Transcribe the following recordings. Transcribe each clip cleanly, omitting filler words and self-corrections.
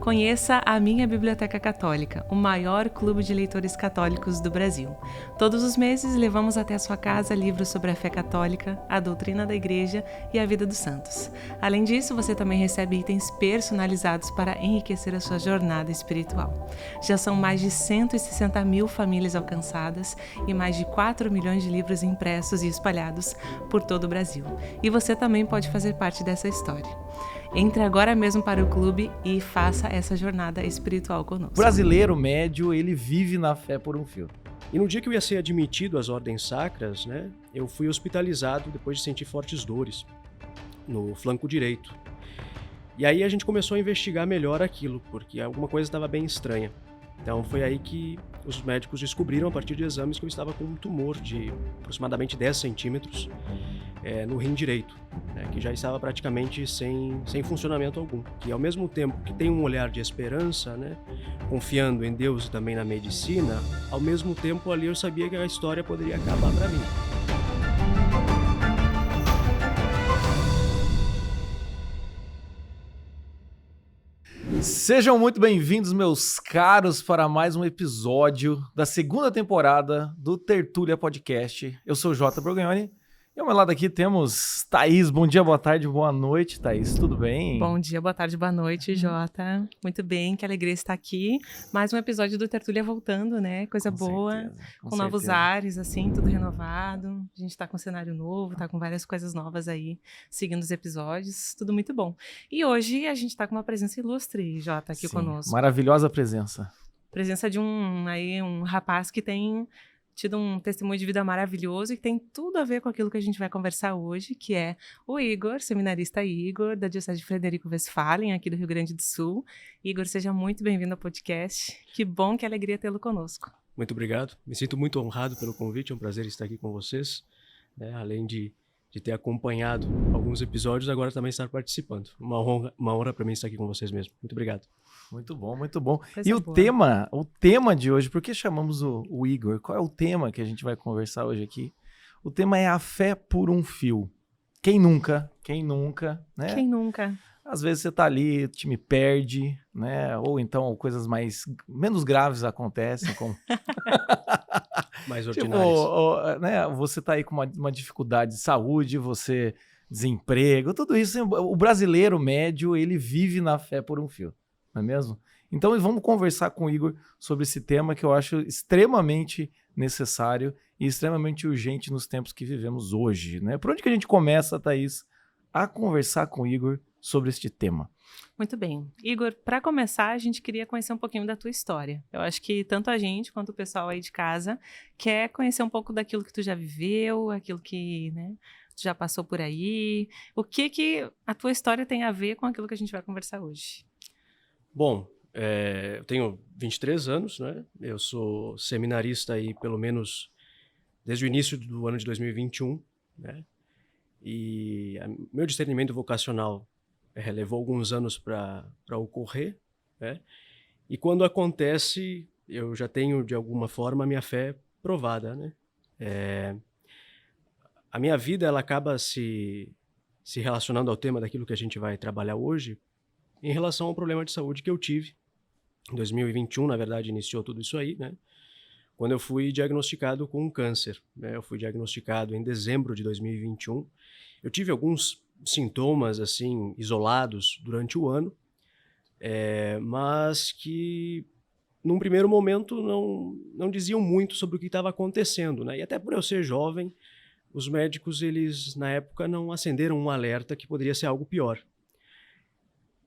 Conheça a Minha Biblioteca Católica, o maior clube de leitores católicos do Brasil. Todos os meses levamos até a sua casa livros sobre a fé católica, a doutrina da Igreja e a vida dos santos. Além disso, você também recebe itens personalizados para enriquecer a sua jornada espiritual. Já são mais de 160 mil famílias alcançadas e mais de 4 milhões de livros impressos e espalhados por todo o Brasil. E você também pode fazer parte dessa história. Entre agora mesmo para o clube e faça essa jornada espiritual conosco. O brasileiro médio, ele vive na fé por um fio. E no dia que eu ia ser admitido às ordens sacras, né, eu fui hospitalizado depois de sentir fortes dores no flanco direito. E aí a gente começou a investigar melhor aquilo, porque alguma coisa estava bem estranha. Então foi aí que os médicos descobriram, a partir de exames, que eu estava com um tumor de aproximadamente 10 centímetros no rim direito, né, que já estava praticamente sem funcionamento algum. Que ao mesmo tempo que tem um olhar de esperança, né, confiando em Deus e também na medicina, ao mesmo tempo ali eu sabia que a história poderia acabar para mim. Sejam muito bem-vindos, meus caros, para mais um episódio da segunda temporada do Tertúlia Podcast. Eu sou o Jota Borgognoni e ao meu lado aqui temos Thaís. Bom dia, boa tarde, boa noite, Thaís. Tudo bem? Bom dia, boa tarde, boa noite, Jota. Muito bem, que alegria estar aqui. Mais um episódio do Tertúlia voltando, né? Coisa boa, com novos ares, assim, tudo renovado. A gente tá com um cenário novo, tá com várias coisas novas aí, seguindo os episódios. Tudo muito bom. E hoje a gente tá com uma presença ilustre, Jota, aqui conosco. Maravilhosa presença. Presença de um rapaz que tem tido um testemunho de vida maravilhoso e que tem tudo a ver com aquilo que a gente vai conversar hoje, que é o Igor, seminarista Igor, da Diocese de Frederico Westphalen, aqui do Rio Grande do Sul. Igor, seja muito bem-vindo ao podcast. Que bom, que alegria tê-lo conosco. Muito obrigado. Me sinto muito honrado pelo convite, é um prazer estar aqui com vocês, né? Além de ter acompanhado alguns episódios, agora também estar participando. Uma honra para mim estar aqui com vocês mesmo. Muito obrigado. Muito bom, muito bom. Coisa e boa. o tema de hoje, por que chamamos o Igor? Qual é o tema que a gente vai conversar hoje aqui? O tema é a fé por um fio. Quem nunca, né? Quem nunca? Às vezes você tá ali, o time perde, né? Ou então coisas menos graves acontecem, como Mais ordinárias. né? Você tá aí com uma dificuldade de saúde, você desemprego, tudo isso. O brasileiro médio, ele vive na fé por um fio, não é mesmo? Então vamos conversar com o Igor sobre esse tema que eu acho extremamente necessário e extremamente urgente nos tempos que vivemos hoje, né? Por onde que a gente começa, Thaís, a conversar com o Igor sobre este tema? Muito bem. Igor, para começar, a gente queria conhecer um pouquinho da tua história. Eu acho que tanto a gente quanto o pessoal aí de casa quer conhecer um pouco daquilo que tu já viveu, aquilo que, né, tu já passou por aí. O que a tua história tem a ver com aquilo que a gente vai conversar hoje? Bom, eu tenho 23 anos, né? Eu sou seminarista aí pelo menos desde o início do ano de 2021, né? E meu discernimento vocacional levou alguns anos para ocorrer, né? E quando acontece, eu já tenho, de alguma forma, a minha fé provada, né? A minha vida, ela acaba se relacionando ao tema daquilo que a gente vai trabalhar hoje em relação ao problema de saúde que eu tive. Em 2021, na verdade, iniciou tudo isso aí, né? Quando eu fui diagnosticado com um câncer, né? Eu fui diagnosticado em dezembro de 2021. Eu tive alguns sintomas, assim, isolados durante o ano, mas que, num primeiro momento, não diziam muito sobre o que estava acontecendo, né? E até por eu ser jovem, os médicos, eles, na época, não acenderam um alerta que poderia ser algo pior.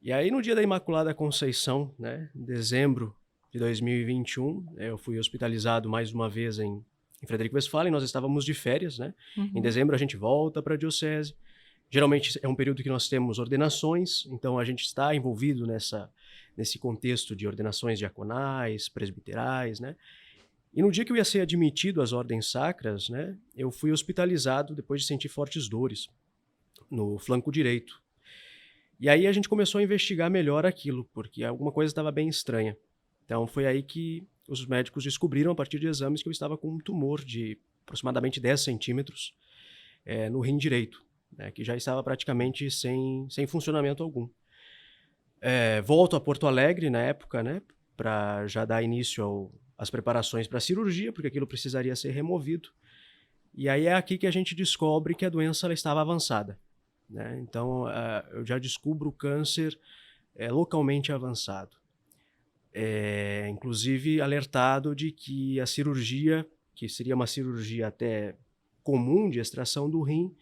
E aí, no dia da Imaculada Conceição, né, em dezembro de 2021, eu fui hospitalizado mais uma vez em Frederico Westphalen. Nós estávamos de férias, né? Em dezembro a gente volta para a diocese. Geralmente é um período que nós temos ordenações, então a gente está envolvido nesse contexto de ordenações diaconais, presbiterais, né? E no dia que eu ia ser admitido às ordens sacras, né, eu fui hospitalizado depois de sentir fortes dores no flanco direito. E aí a gente começou a investigar melhor aquilo, porque alguma coisa estava bem estranha. Então foi aí que os médicos descobriram, a partir de exames, que eu estava com um tumor de aproximadamente 10 centímetros no rim direito, né, que já estava praticamente sem funcionamento algum. Volto a Porto Alegre na época, né, para já dar início às preparações para a cirurgia, porque aquilo precisaria ser removido. E aí é aqui que a gente descobre que a doença ela estava avançada, né? Então, eu já descubro o câncer localmente avançado. Inclusive alertado de que a cirurgia, que seria uma cirurgia até comum de extração do rim,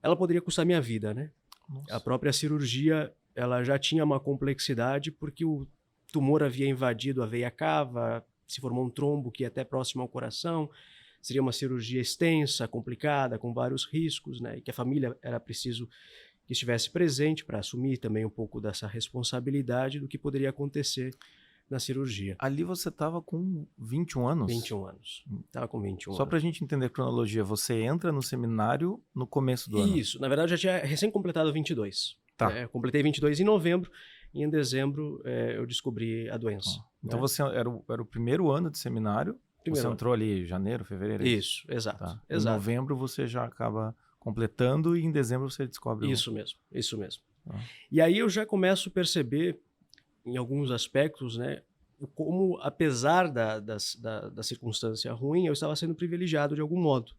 ela poderia custar minha vida, né? Nossa. A própria cirurgia, ela já tinha uma complexidade porque o tumor havia invadido a veia cava, se formou um trombo que ia até próximo ao coração, seria uma cirurgia extensa, complicada, com vários riscos, né? E que a família era preciso que estivesse presente para assumir também um pouco dessa responsabilidade do que poderia acontecer na cirurgia. Ali você estava com 21 anos? 21 anos. Estava com 21 Só para a gente entender a cronologia, você entra no seminário no começo do ano? Isso, na verdade eu já tinha recém-completado 22. Tá. Eu completei 22 em novembro e em dezembro eu descobri a doença. Então né? você era o primeiro ano de seminário, você entrou ali em janeiro, fevereiro? Isso, exato. Tá. exato. Em novembro você já acaba completando e em dezembro você descobre Isso mesmo. Ah. E aí eu já começo a perceber, em alguns aspectos, né, como, apesar da circunstância ruim, eu estava sendo privilegiado de algum modo.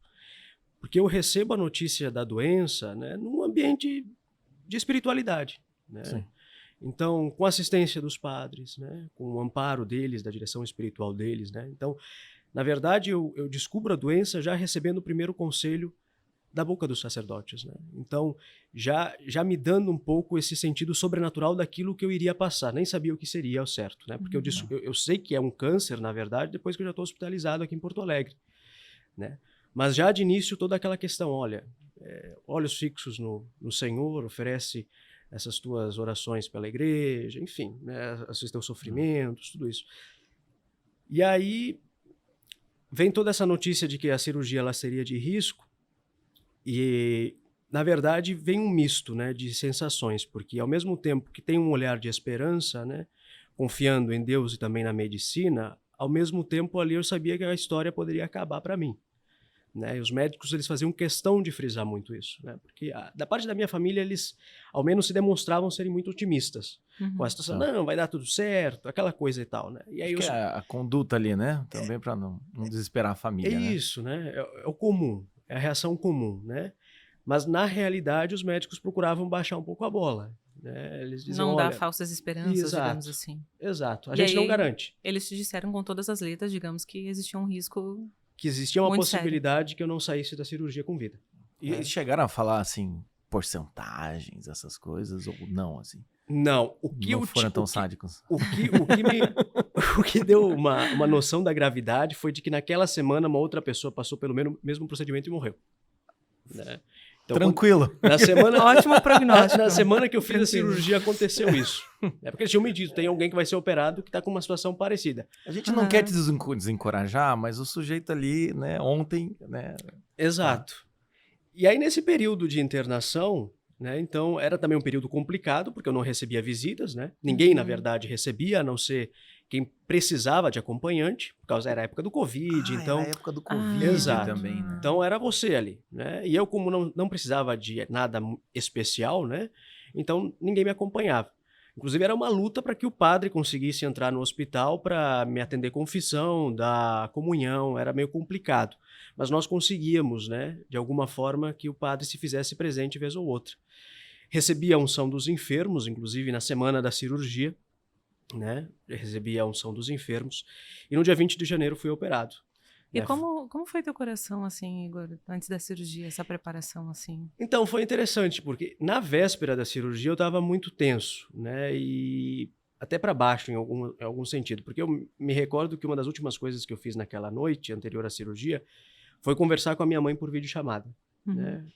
Porque eu recebo a notícia da doença, né, num ambiente de espiritualidade. Né? Sim. Então, com a assistência dos padres, né, com o amparo deles, da direção espiritual deles. Né? Então, na verdade, eu descubro a doença já recebendo o primeiro conselho da boca dos sacerdotes, né? Então, já me dando um pouco esse sentido sobrenatural daquilo que eu iria passar. Nem sabia o que seria ao certo, né? Porque eu sei que é um câncer, na verdade, depois que eu já estou hospitalizado aqui em Porto Alegre, né? Mas já de início toda aquela questão, olha, olhos fixos no Senhor, oferece essas tuas orações pela igreja, enfim, né? Esses teus sofrimentos, tudo isso. E aí vem toda essa notícia de que a cirurgia ela seria de risco. E, na verdade, vem um misto, né, de sensações, porque ao mesmo tempo que tem um olhar de esperança, né, confiando em Deus e também na medicina, ao mesmo tempo ali eu sabia que a história poderia acabar para mim. Né? E os médicos eles faziam questão de frisar muito isso, né? Porque da parte da minha família eles ao menos se demonstravam serem muito otimistas. Com a situação, não, vai dar tudo certo, aquela coisa e tal. Né? E aí que é a conduta ali, né? Também para não desesperar a família. Isso, né? É o comum. É a reação comum, né? Mas, na realidade, os médicos procuravam baixar um pouco a bola. Né? Eles diziam, não dar falsas esperanças, digamos assim. Exato. A gente não garante. Eles te disseram com todas as letras, digamos, que existia um risco que existia uma possibilidade sério. Que eu não saísse da cirurgia com vida. E chegaram a falar, assim, porcentagens, essas coisas, ou não, assim? Não. Não foram tão sádicos. O que deu uma noção da gravidade foi de que naquela semana uma outra pessoa passou pelo mesmo procedimento e morreu. Né? Então, tranquilo. Na semana, ótimo prognóstico. Na semana que eu fiz a cirurgia aconteceu isso. Porque eles tinham me dito, tem alguém que vai ser operado que está com uma situação parecida. A gente não quer te desencorajar, mas o sujeito ali, né, ontem, né... Exato. E aí nesse período de internação, né, então era também um período complicado, porque eu não recebia visitas, né? Ninguém, na verdade, recebia, a não ser quem precisava de acompanhante, por causa era a época do Covid, então... Era a época do Covid também, né? Então era você ali, né? E eu, como não precisava de nada especial, né? Então ninguém me acompanhava. Inclusive era uma luta para que o padre conseguisse entrar no hospital para me atender confissão, dar comunhão, era meio complicado. Mas nós conseguíamos, né? De alguma forma que o padre se fizesse presente vez ou outra. Recebi a unção dos enfermos, inclusive na semana da cirurgia, né? Recebi a unção dos enfermos e no dia 20 de janeiro fui operado. E como foi teu coração, assim, Igor, antes da cirurgia, essa preparação, assim? Então, foi interessante, porque na véspera da cirurgia eu estava muito tenso, né? E até para baixo em algum sentido, porque eu me recordo que uma das últimas coisas que eu fiz naquela noite anterior à cirurgia foi conversar com a minha mãe por videochamada, né?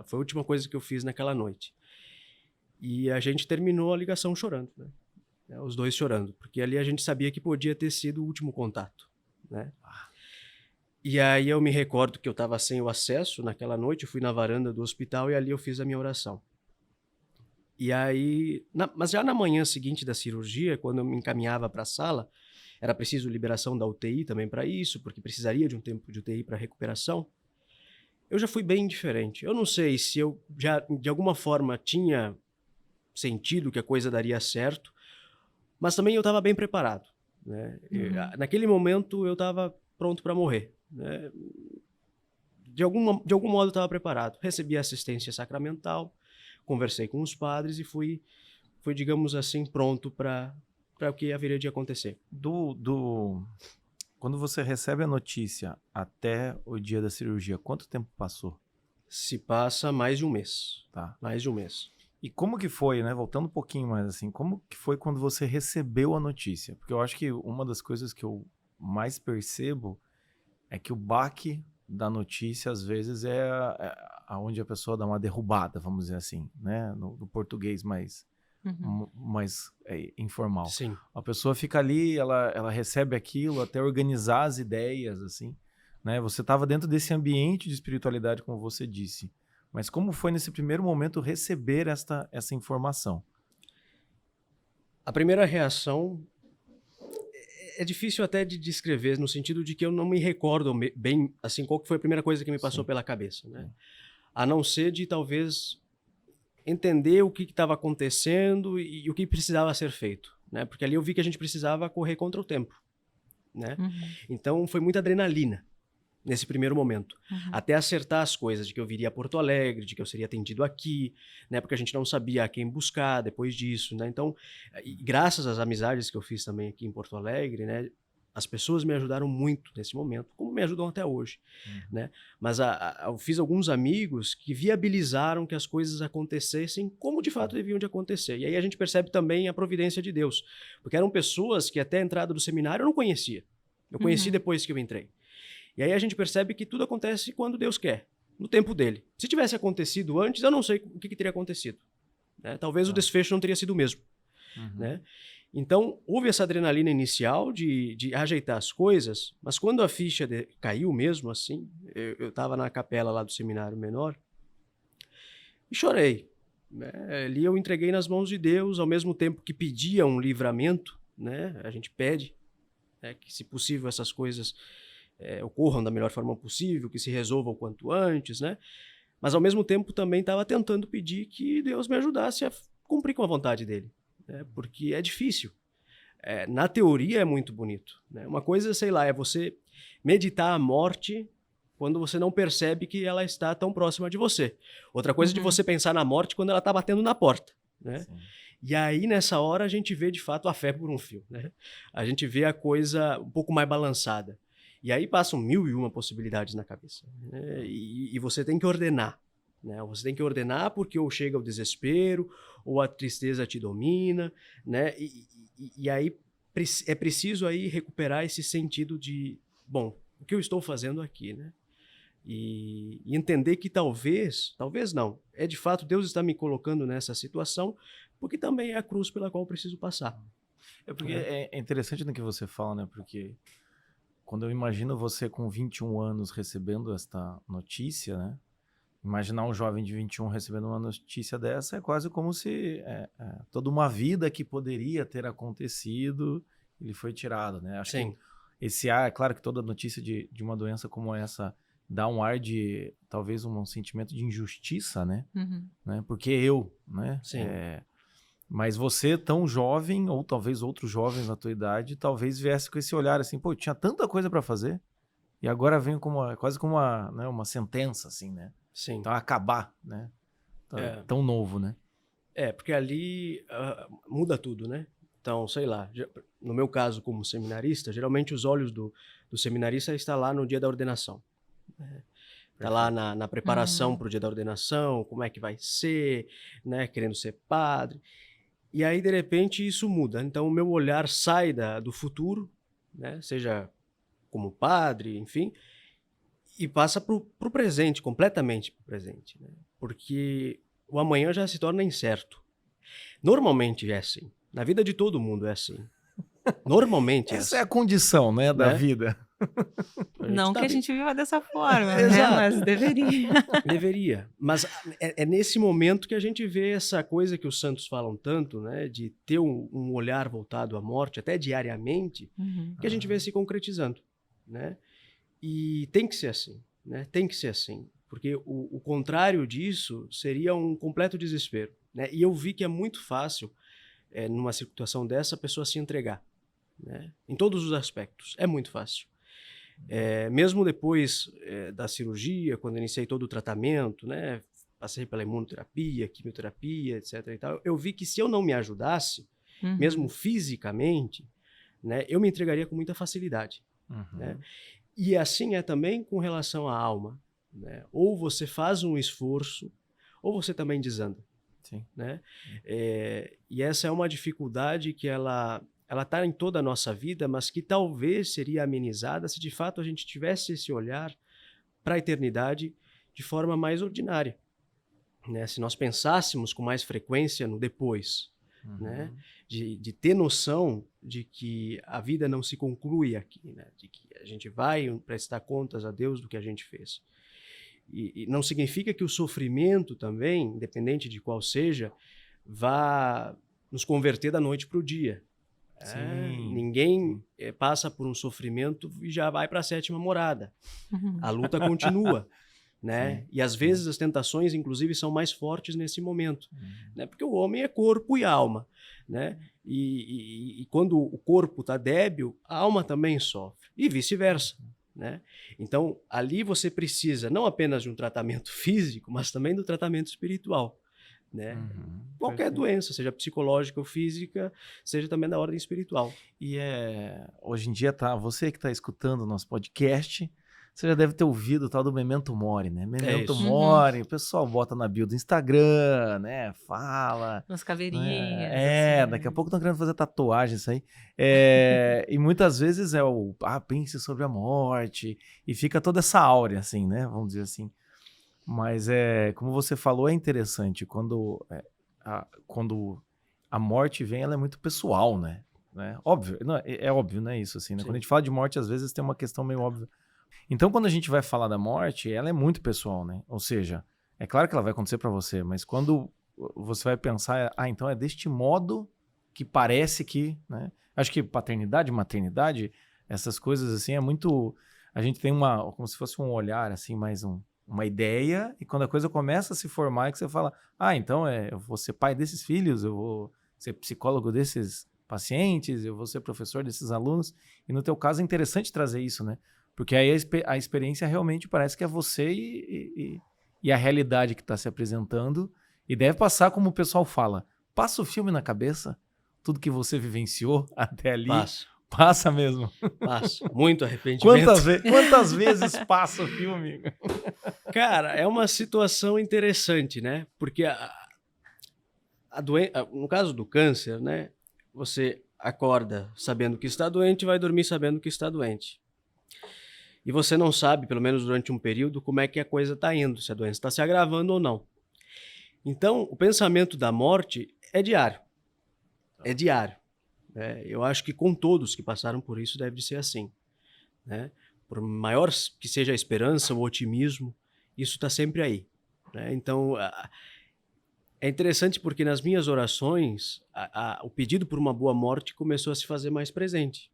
Foi a última coisa que eu fiz naquela noite. E a gente terminou a ligação chorando, né? Os dois chorando, porque ali a gente sabia que podia ter sido o último contato, né? E aí eu me recordo que eu estava sem o acesso naquela noite, eu fui na varanda do hospital e ali eu fiz a minha oração. E aí, mas já na manhã seguinte da cirurgia, quando eu me encaminhava para a sala, era preciso liberação da UTI também para isso, porque precisaria de um tempo de UTI para recuperação. Eu já fui bem diferente. Eu não sei se eu já, de alguma forma, tinha sentido que a coisa daria certo, mas também eu estava bem preparado, né? Naquele momento eu estava pronto para morrer, né? De algum modo eu estava preparado. Recebi assistência sacramental, conversei com os padres e fui digamos assim, pronto para o que haveria de acontecer. Quando você recebe a notícia até o dia da cirurgia, quanto tempo passou? Se passa mais de um mês. Tá. Mais de um mês. E como que foi, né? Voltando um pouquinho mais assim, como que foi quando você recebeu a notícia? Porque eu acho que uma das coisas que eu mais percebo é que o baque da notícia, às vezes, é aonde a pessoa dá uma derrubada, vamos dizer assim, né? No português mais informal. Sim. A pessoa fica ali, ela recebe aquilo até organizar as ideias, assim, né? Você estava dentro desse ambiente de espiritualidade, como você disse. Mas como foi nesse primeiro momento receber essa informação? A primeira reação é difícil até de descrever, no sentido de que eu não me recordo bem, assim, qual que foi a primeira coisa que me passou pela cabeça, né? A não ser de, talvez, entender o que estava acontecendo e o que precisava ser feito, né? Porque ali eu vi que a gente precisava correr contra o tempo, né? Então, foi muita adrenalina nesse primeiro momento, até acertar as coisas, de que eu viria a Porto Alegre, de que eu seria atendido aqui, né? Porque a gente não sabia a quem buscar depois disso, né? Então, graças às amizades que eu fiz também aqui em Porto Alegre, né? As pessoas me ajudaram muito nesse momento, como me ajudam até hoje, né? Mas eu fiz alguns amigos que viabilizaram que as coisas acontecessem como de fato deviam de acontecer. E aí a gente percebe também a providência de Deus, porque eram pessoas que até a entrada do seminário eu não conhecia. Eu conheci depois que eu entrei. E aí a gente percebe que tudo acontece quando Deus quer, no tempo dele. Se tivesse acontecido antes, eu não sei o que teria acontecido, né? Talvez o desfecho não teria sido o mesmo, né? Então, houve essa adrenalina inicial de ajeitar as coisas, mas quando a ficha caiu mesmo, assim, eu estava na capela lá do seminário menor e chorei, né? Ali eu entreguei nas mãos de Deus, ao mesmo tempo que pedia um livramento, né? A gente pede, né, que, se possível, essas coisas ocorram da melhor forma possível, que se resolvam o quanto antes, né? Mas, ao mesmo tempo, também estava tentando pedir que Deus me ajudasse a cumprir com a vontade dele, né? Porque é difícil. Na teoria é muito bonito, né? Uma coisa, sei lá, é você meditar a morte quando você não percebe que ela está tão próxima de você. Outra coisa é de você pensar na morte quando ela está batendo na porta, né? Sim. E aí, nessa hora, a gente vê, de fato, a fé por um fio, né? A gente vê a coisa um pouco mais balançada. E aí passam 1001 possibilidades na cabeça, né? E você tem que ordenar, né? Você tem que ordenar porque ou chega o desespero, ou a tristeza te domina, né? E aí é preciso aí recuperar esse sentido de, bom, o que eu estou fazendo aqui, né? E entender que talvez não, de fato Deus está me colocando nessa situação, porque também é a cruz pela qual eu preciso passar. Porque é interessante no que você fala, né? Porque quando eu imagino você com 21 anos recebendo esta notícia, né? Imaginar um jovem de 21 recebendo uma notícia dessa é quase como se toda uma vida que poderia ter acontecido, ele foi tirado, né? Acho Sim. que esse ar, é claro que toda notícia de uma doença como essa dá um ar de, talvez, um sentimento de injustiça, né? Né? Porque né? Sim. Mas você, tão jovem, ou talvez outros jovens na tua idade, talvez viesse com esse olhar assim, pô, tinha tanta coisa para fazer, e agora vem quase como uma sentença, assim, né? Sim. Então, acabar, né? Tão novo, né? Porque ali muda tudo, né? Então, sei lá, no meu caso como seminarista, geralmente os olhos do seminarista estão lá no dia da ordenação. Está lá na preparação para o dia da ordenação, como é que vai ser, né? Querendo ser padre. E aí, de repente, isso muda. Então, o meu olhar sai do futuro, né? Seja como padre, enfim, e passa para o presente, completamente para o presente, né? Porque o amanhã já se torna incerto. Normalmente é assim. Na vida de todo mundo é assim. Normalmente Essa é assim. é a condição, né, da vida. Não que a gente viva dessa forma, né? Exato. Mas deveria. Deveria. Mas é nesse momento que a gente vê essa coisa que os santos falam tanto, né? De ter um olhar voltado à morte, até diariamente, que a gente vê se concretizando, né? E tem que ser assim, né? Tem que ser assim. Porque o contrário disso seria um completo desespero, né? E eu vi que é muito fácil, numa situação dessa, a pessoa se entregar, né? Em todos os aspectos, é muito fácil. Mesmo depois da cirurgia, quando iniciei todo o tratamento, né? Passei pela imunoterapia, quimioterapia, etc. e tal, eu vi que se eu não me ajudasse, mesmo fisicamente, né, eu me entregaria com muita facilidade. Né? E assim é também com relação à alma. Né? Ou você faz um esforço, ou você também desanda. Sim. Né? E essa é uma dificuldade que ela está em toda a nossa vida, mas que talvez seria amenizada se de fato a gente tivesse esse olhar para a eternidade de forma mais ordinária. Né? Se nós pensássemos com mais frequência no depois, né? De ter noção de que a vida não se conclui aqui, né? De que a gente vai prestar contas a Deus do que a gente fez. E não significa que o sofrimento também, independente de qual seja, vá nos converter da noite para o dia. Ninguém passa por um sofrimento e já vai para a 7ª morada. A luta continua. Né? E às vezes as tentações, inclusive, são mais fortes nesse momento, né? Porque o homem é corpo e alma, né? E quando o corpo está débil, a alma também sofre, e vice-versa, né? Então, ali você precisa não apenas de um tratamento físico, mas também do tratamento espiritual. Né? Qualquer doença, seja psicológica ou física, seja também da ordem espiritual. E hoje em dia, você que está escutando o nosso podcast, você já deve ter ouvido o tal do Memento Mori, né? Memento Mori, o pessoal bota na bio do Instagram, né? Fala. Umas caveirinhas. Assim. Daqui a pouco estão querendo fazer tatuagem isso aí. E muitas vezes pense sobre a morte, e fica toda essa áurea, assim, né? Vamos dizer assim. Mas, como você falou, é interessante. Quando a morte vem, ela é muito pessoal, né? Óbvio, não, é óbvio, não é isso, assim, né? Quando a gente fala de morte, às vezes tem uma questão meio óbvia. Então, quando a gente vai falar da morte, ela é muito pessoal, né? Ou seja, é claro que ela vai acontecer para você, mas quando você vai pensar, então é deste modo que parece que, né? Acho que paternidade, maternidade, essas coisas assim, é muito... A gente tem como se fosse um olhar, assim, mais uma ideia, e quando a coisa começa a se formar, é que você fala, então eu vou ser pai desses filhos, eu vou ser psicólogo desses pacientes, eu vou ser professor desses alunos, e no teu caso é interessante trazer isso, né? Porque aí a experiência realmente parece que é você e a realidade que está se apresentando, e deve passar, como o pessoal fala, passa o filme na cabeça, tudo que você vivenciou até ali. Passa mesmo. Passa. Muito arrependimento. Quantas vezes passa o filme? Cara, é uma situação interessante, né? Porque no caso do câncer, né? Você acorda sabendo que está doente e vai dormir sabendo que está doente. E você não sabe, pelo menos durante um período, como é que a coisa está indo, se a doença está se agravando ou não. Então, o pensamento da morte é diário. É diário. Eu acho que com todos que passaram por isso deve ser assim. Né? Por maior que seja a esperança, o otimismo, isso está sempre aí. Né? Então, é interessante porque nas minhas orações, o pedido por uma boa morte começou a se fazer mais presente.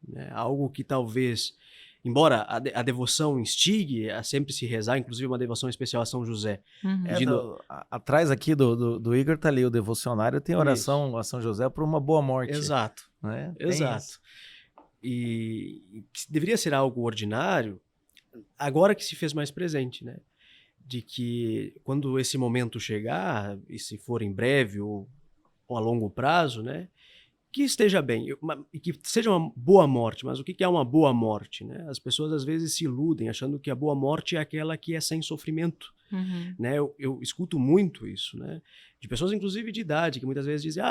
Né? Algo que talvez... Embora a devoção instigue a sempre se rezar, inclusive uma devoção especial a São José. Atrás aqui do Igor tá ali o devocionário, tem oração a São José por uma boa morte. Exato. Né? Exato. E deveria ser algo ordinário, agora que se fez mais presente, né? De que quando esse momento chegar, e se for em breve ou a longo prazo, né? Que esteja bem, e que seja uma boa morte. Mas o que é uma boa morte? Né? As pessoas às vezes se iludem achando que a boa morte é aquela que é sem sofrimento. Né? Eu escuto muito isso, né? De pessoas inclusive de idade, que muitas vezes dizem,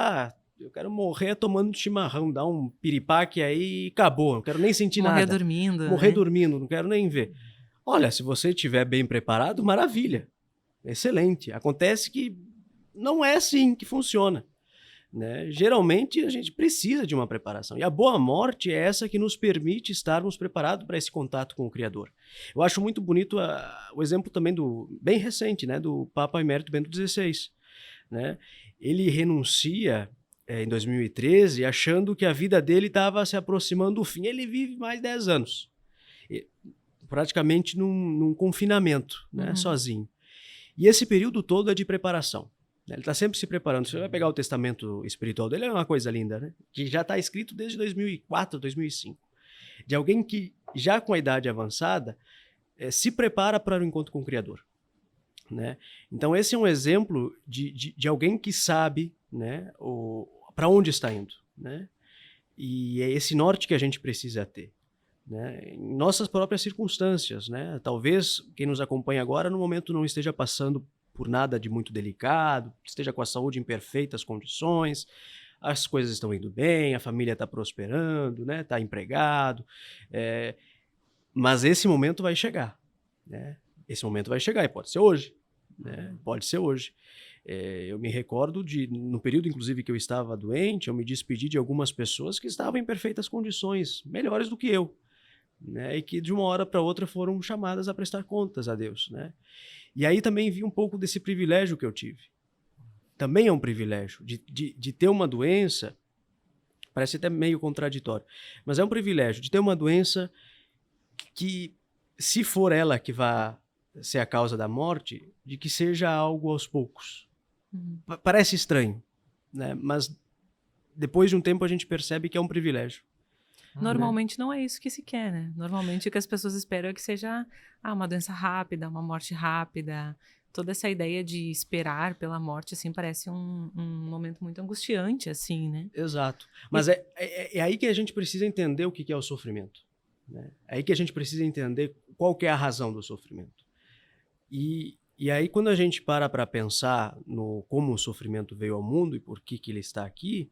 eu quero morrer tomando chimarrão, dar um piripaque aí e acabou, não quero nem sentir nada. Morrer dormindo, não quero nem ver. Olha, se você estiver bem preparado, maravilha, excelente. Acontece que não é assim que funciona. Né? Geralmente a gente precisa de uma preparação, e a boa morte é essa que nos permite estarmos preparados para esse contato com o Criador. Eu acho muito bonito o exemplo também bem recente, né, do Papa Emérito Bento XVI. Né? Ele renuncia em 2013 achando que a vida dele estava se aproximando do fim. Ele vive mais 10 anos, praticamente num confinamento, né, sozinho. E esse período todo é de preparação. né? Ele está sempre se preparando. Você vai pegar o testamento espiritual dele, é uma coisa linda, né? Que já está escrito desde 2004, 2005. De alguém que, já com a idade avançada, se prepara para o encontro com o Criador, né? Então, esse é um exemplo de alguém que sabe, né, para onde está indo, né? E é esse norte que a gente precisa ter, né? Em nossas próprias circunstâncias, né? Talvez quem nos acompanha agora, no momento, não esteja passando por nada de muito delicado, esteja com a saúde em perfeitas condições, as coisas estão indo bem, a família está prosperando, né? Está empregado, mas esse momento vai chegar, né? Esse momento vai chegar e pode ser hoje, né? Pode ser hoje. Eu me recordo no período, inclusive, que eu estava doente, eu me despedi de algumas pessoas que estavam em perfeitas condições, melhores do que eu, né? E que de uma hora para outra foram chamadas a prestar contas a Deus, né? E aí também vi um pouco desse privilégio que eu tive. Também é um privilégio de ter uma doença, parece até meio contraditório, mas é um privilégio de ter uma doença que, se for ela que vá ser a causa da morte, de que seja algo aos poucos. Parece estranho, né? Mas depois de um tempo a gente percebe que é um privilégio. Normalmente não é isso que se quer, né? Normalmente o que as pessoas esperam é que seja uma doença rápida, uma morte rápida. Toda essa ideia de esperar pela morte, assim, parece um momento muito angustiante, assim, né? Exato. Mas é aí que a gente precisa entender o que é o sofrimento, né? É aí que a gente precisa entender qual que é a razão do sofrimento. E aí, quando a gente para pensar no como o sofrimento veio ao mundo e por que ele está aqui,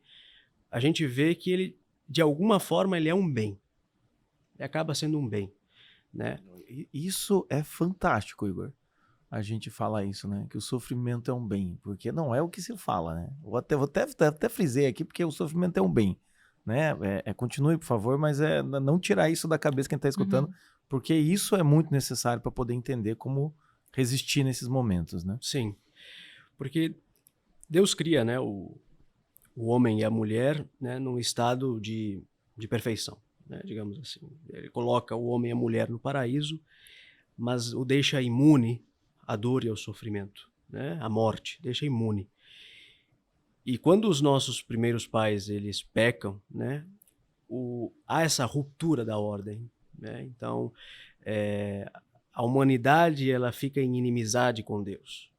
a gente vê que ele, de alguma forma, ele é um bem. Ele acaba sendo um bem, né? Isso é fantástico, Igor. A gente fala isso, né? Que o sofrimento é um bem, porque não é o que se fala, né? Vou até frisei aqui, porque o sofrimento é um bem, né? Continue, por favor, mas não tirar isso da cabeça quem está escutando, porque isso é muito necessário para poder entender como resistir nesses momentos, né? Sim, porque Deus cria, né, o homem e a mulher, né, num estado de perfeição, né, digamos assim. Ele coloca o homem e a mulher no paraíso, mas o deixa imune à dor e ao sofrimento, né, à morte, deixa imune. E quando os nossos primeiros pais, eles pecam, né, há essa ruptura da ordem, né? Então, a humanidade, ela fica em inimizade com Deus.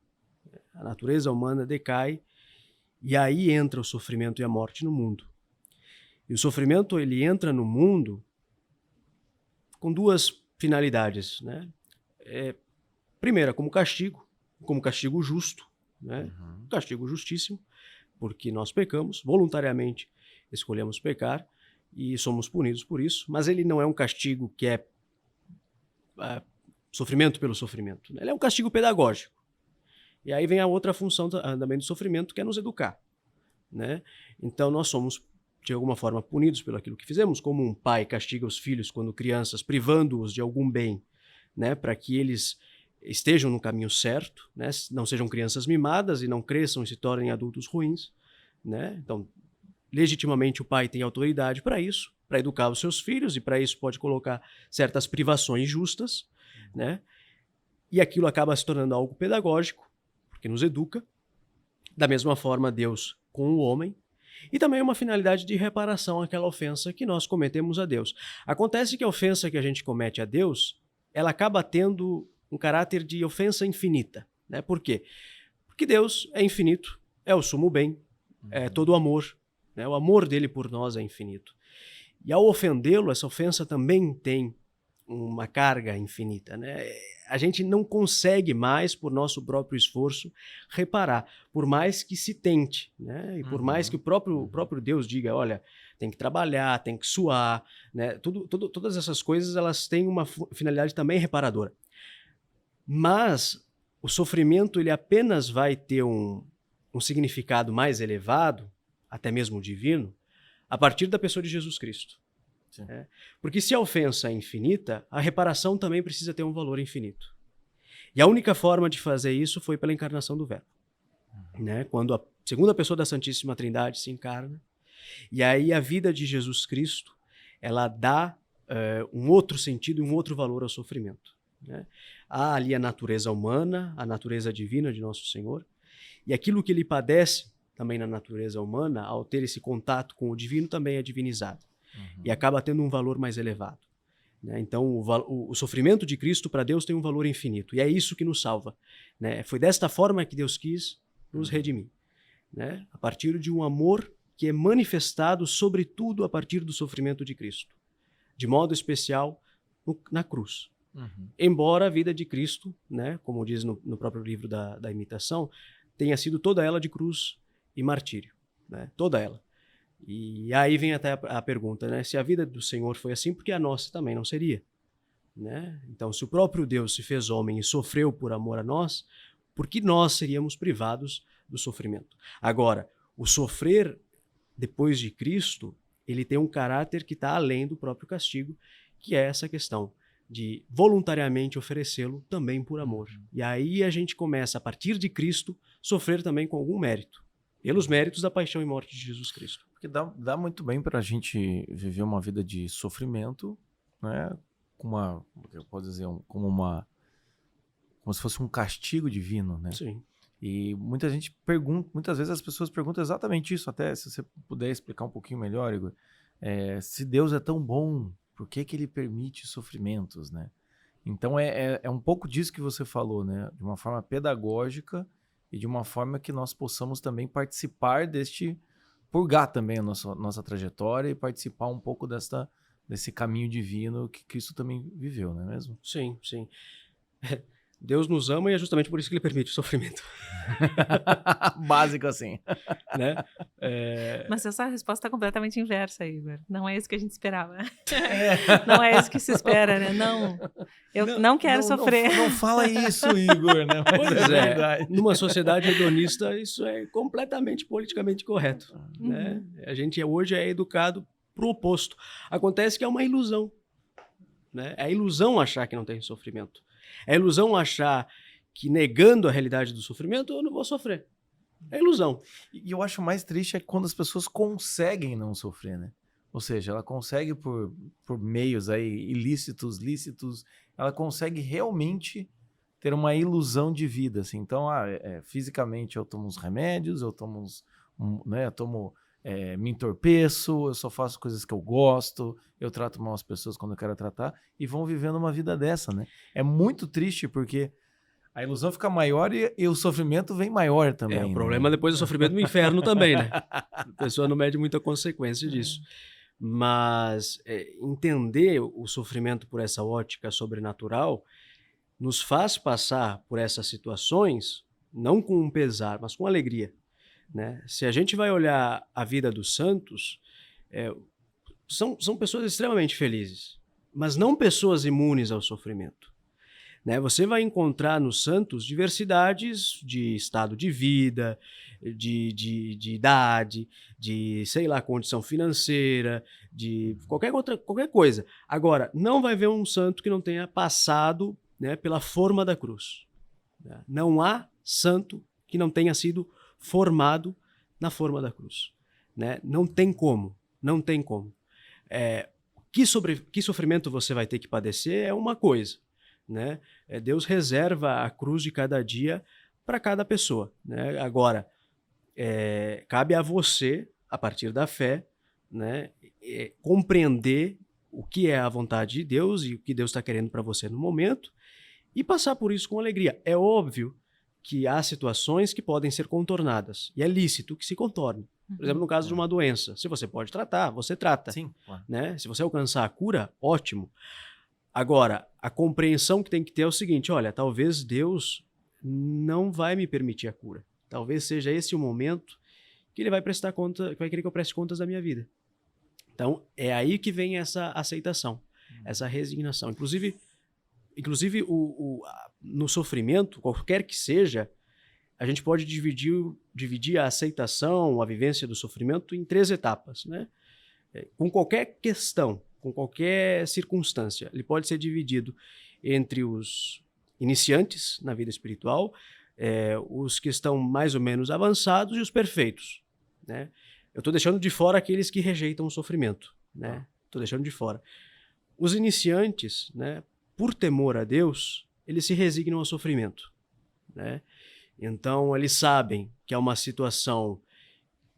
A natureza humana decai e aí entra o sofrimento e a morte no mundo. E o sofrimento, ele entra no mundo com duas finalidades, né? Primeira, como castigo justo, né? Castigo justíssimo, porque nós pecamos, voluntariamente escolhemos pecar e somos punidos por isso, mas ele não é um castigo que é sofrimento pelo sofrimento. Ele é um castigo pedagógico. E aí vem a outra função também do sofrimento, que é nos educar, né? Então nós somos, de alguma forma, punidos pelo aquilo que fizemos, como um pai castiga os filhos quando crianças, privando-os de algum bem, né? Para que eles estejam no caminho certo, né? Não sejam crianças mimadas e não cresçam e se tornem adultos ruins, né? Então, legitimamente, o pai tem autoridade para isso, para educar os seus filhos, e para isso pode colocar certas privações justas, né? E aquilo acaba se tornando algo pedagógico, porque nos educa. Da mesma forma, Deus com o homem, e também uma finalidade de reparação àquela ofensa que nós cometemos a Deus. Acontece que a ofensa que a gente comete a Deus, ela acaba tendo um caráter de ofensa infinita, né? Por quê? Porque Deus é infinito, é o sumo bem, é todo amor, né? O amor dele por nós é infinito. E ao ofendê-lo, essa ofensa também tem uma carga infinita, né? A gente não consegue mais, por nosso próprio esforço, reparar, por mais que se tente, né? E por mais que o próprio Deus diga, olha, tem que trabalhar, tem que suar, né? Todas essas coisas, elas têm uma finalidade também reparadora. Mas o sofrimento, ele apenas vai ter um significado mais elevado, até mesmo divino, a partir da pessoa de Jesus Cristo. Porque se a ofensa é infinita, a reparação também precisa ter um valor infinito. E a única forma de fazer isso foi pela encarnação do Verbo, né? Quando a segunda pessoa da Santíssima Trindade se encarna, e aí a vida de Jesus Cristo, ela dá um outro sentido e um outro valor ao sofrimento, né? Há ali a natureza humana, a natureza divina de Nosso Senhor, E aquilo que ele padece, também na natureza humana, ao ter esse contato com o divino, também é divinizado. E acaba tendo um valor mais elevado. Né? Então, o sofrimento de Cristo para Deus tem um valor infinito. E é isso que nos salva. Né? Foi desta forma que Deus quis nos redimir. Né? A partir de um amor que é manifestado, sobretudo, a partir do sofrimento de Cristo. De modo especial, na cruz. Embora a vida de Cristo, né, como diz no próprio livro da imitação, tenha sido toda ela de cruz e martírio. Né? Toda ela. E aí vem até a pergunta, né? Se a vida do Senhor foi assim, por que a nossa também não seria? Né? Então, se o próprio Deus se fez homem e sofreu por amor a nós, por que nós seríamos privados do sofrimento? Agora, o sofrer depois de Cristo, ele tem um caráter que está além do próprio castigo, que é essa questão de voluntariamente oferecê-lo também por amor. E aí a gente começa, a partir de Cristo, sofrer também com algum mérito, pelos méritos da paixão e morte de Jesus Cristo. Porque dá muito bem para a gente viver uma vida de sofrimento, né? Com uma, eu posso dizer, como se fosse um castigo divino, né? Sim. E muita gente pergunta, muitas vezes as pessoas perguntam exatamente isso, até se você puder explicar um pouquinho melhor, Igor. Se Deus é tão bom, por que ele permite sofrimentos, né? Então é um pouco disso que você falou, né? De uma forma pedagógica e de uma forma que nós possamos também participar purgar também a nossa trajetória e participar um pouco desse caminho divino que Cristo também viveu, não é mesmo? Sim, sim. Deus nos ama e é justamente por isso que ele permite o sofrimento. Básico assim. Né? Mas essa resposta está completamente inversa, Igor. Não é isso que a gente esperava. Não é isso que se espera, né? Não, eu não quero sofrer. Não fala isso, Igor, né? Mas pois é, numa sociedade hedonista isso é completamente politicamente correto. Né? A gente hoje é educado para o oposto. Acontece que é uma ilusão. Né? É a ilusão achar que não tem sofrimento. É a ilusão achar que negando a realidade do sofrimento eu não vou sofrer. É ilusão. E eu acho mais triste é quando as pessoas conseguem não sofrer, né? Ou seja, ela consegue por meios aí ilícitos, lícitos, ela consegue realmente ter uma ilusão de vida, assim. Então, fisicamente eu tomo uns remédios, eu tomo me entorpeço, eu só faço coisas que eu gosto, eu trato mal as pessoas quando eu quero tratar e vão vivendo uma vida dessa, né? É muito triste porque a ilusão fica maior e o sofrimento vem maior também. O problema depois do sofrimento no inferno também, né? A pessoa não mede muita consequência disso. Mas entender o sofrimento por essa ótica sobrenatural nos faz passar por essas situações não com um pesar, mas com alegria. Né? Se a gente vai olhar a vida dos santos, são pessoas extremamente felizes, mas não pessoas imunes ao sofrimento. Né? Você vai encontrar nos santos diversidades de estado de vida, de idade, de, condição financeira, de qualquer coisa. Agora, não vai ver um santo que não tenha passado, né, pela forma da cruz. Né? Não há santo que não tenha sido formado na forma da cruz. Né? Não tem como. Que sofrimento você vai ter que padecer é uma coisa. Né? Deus reserva a cruz de cada dia para cada pessoa. Né? Agora, cabe a você, a partir da fé, né, compreender o que é a vontade de Deus e o que Deus está querendo para você no momento e passar por isso com alegria. É óbvio que há situações que podem ser contornadas e é lícito que se contorne. Por exemplo, no caso de uma doença, se você pode tratar, você trata. Sim, claro. Né? Se você alcançar a cura, ótimo. Agora, a compreensão que tem que ter é o seguinte, olha, talvez Deus não vai me permitir a cura. Talvez seja esse o momento que ele vai prestar conta, que vai querer que eu preste contas da minha vida. Então, é aí que vem essa aceitação, essa resignação. Inclusive no sofrimento, qualquer que seja, a gente pode dividir a aceitação, a vivência do sofrimento em 3 etapas. Né? Com qualquer questão, com qualquer circunstância, ele pode ser dividido entre os iniciantes na vida espiritual, os que estão mais ou menos avançados e os perfeitos. Né? Eu estou deixando de fora aqueles que rejeitam o sofrimento. Né? Estou deixando de fora. Os iniciantes, né, por temor a Deus, eles se resignam ao sofrimento. Né? Então, eles sabem que é uma situação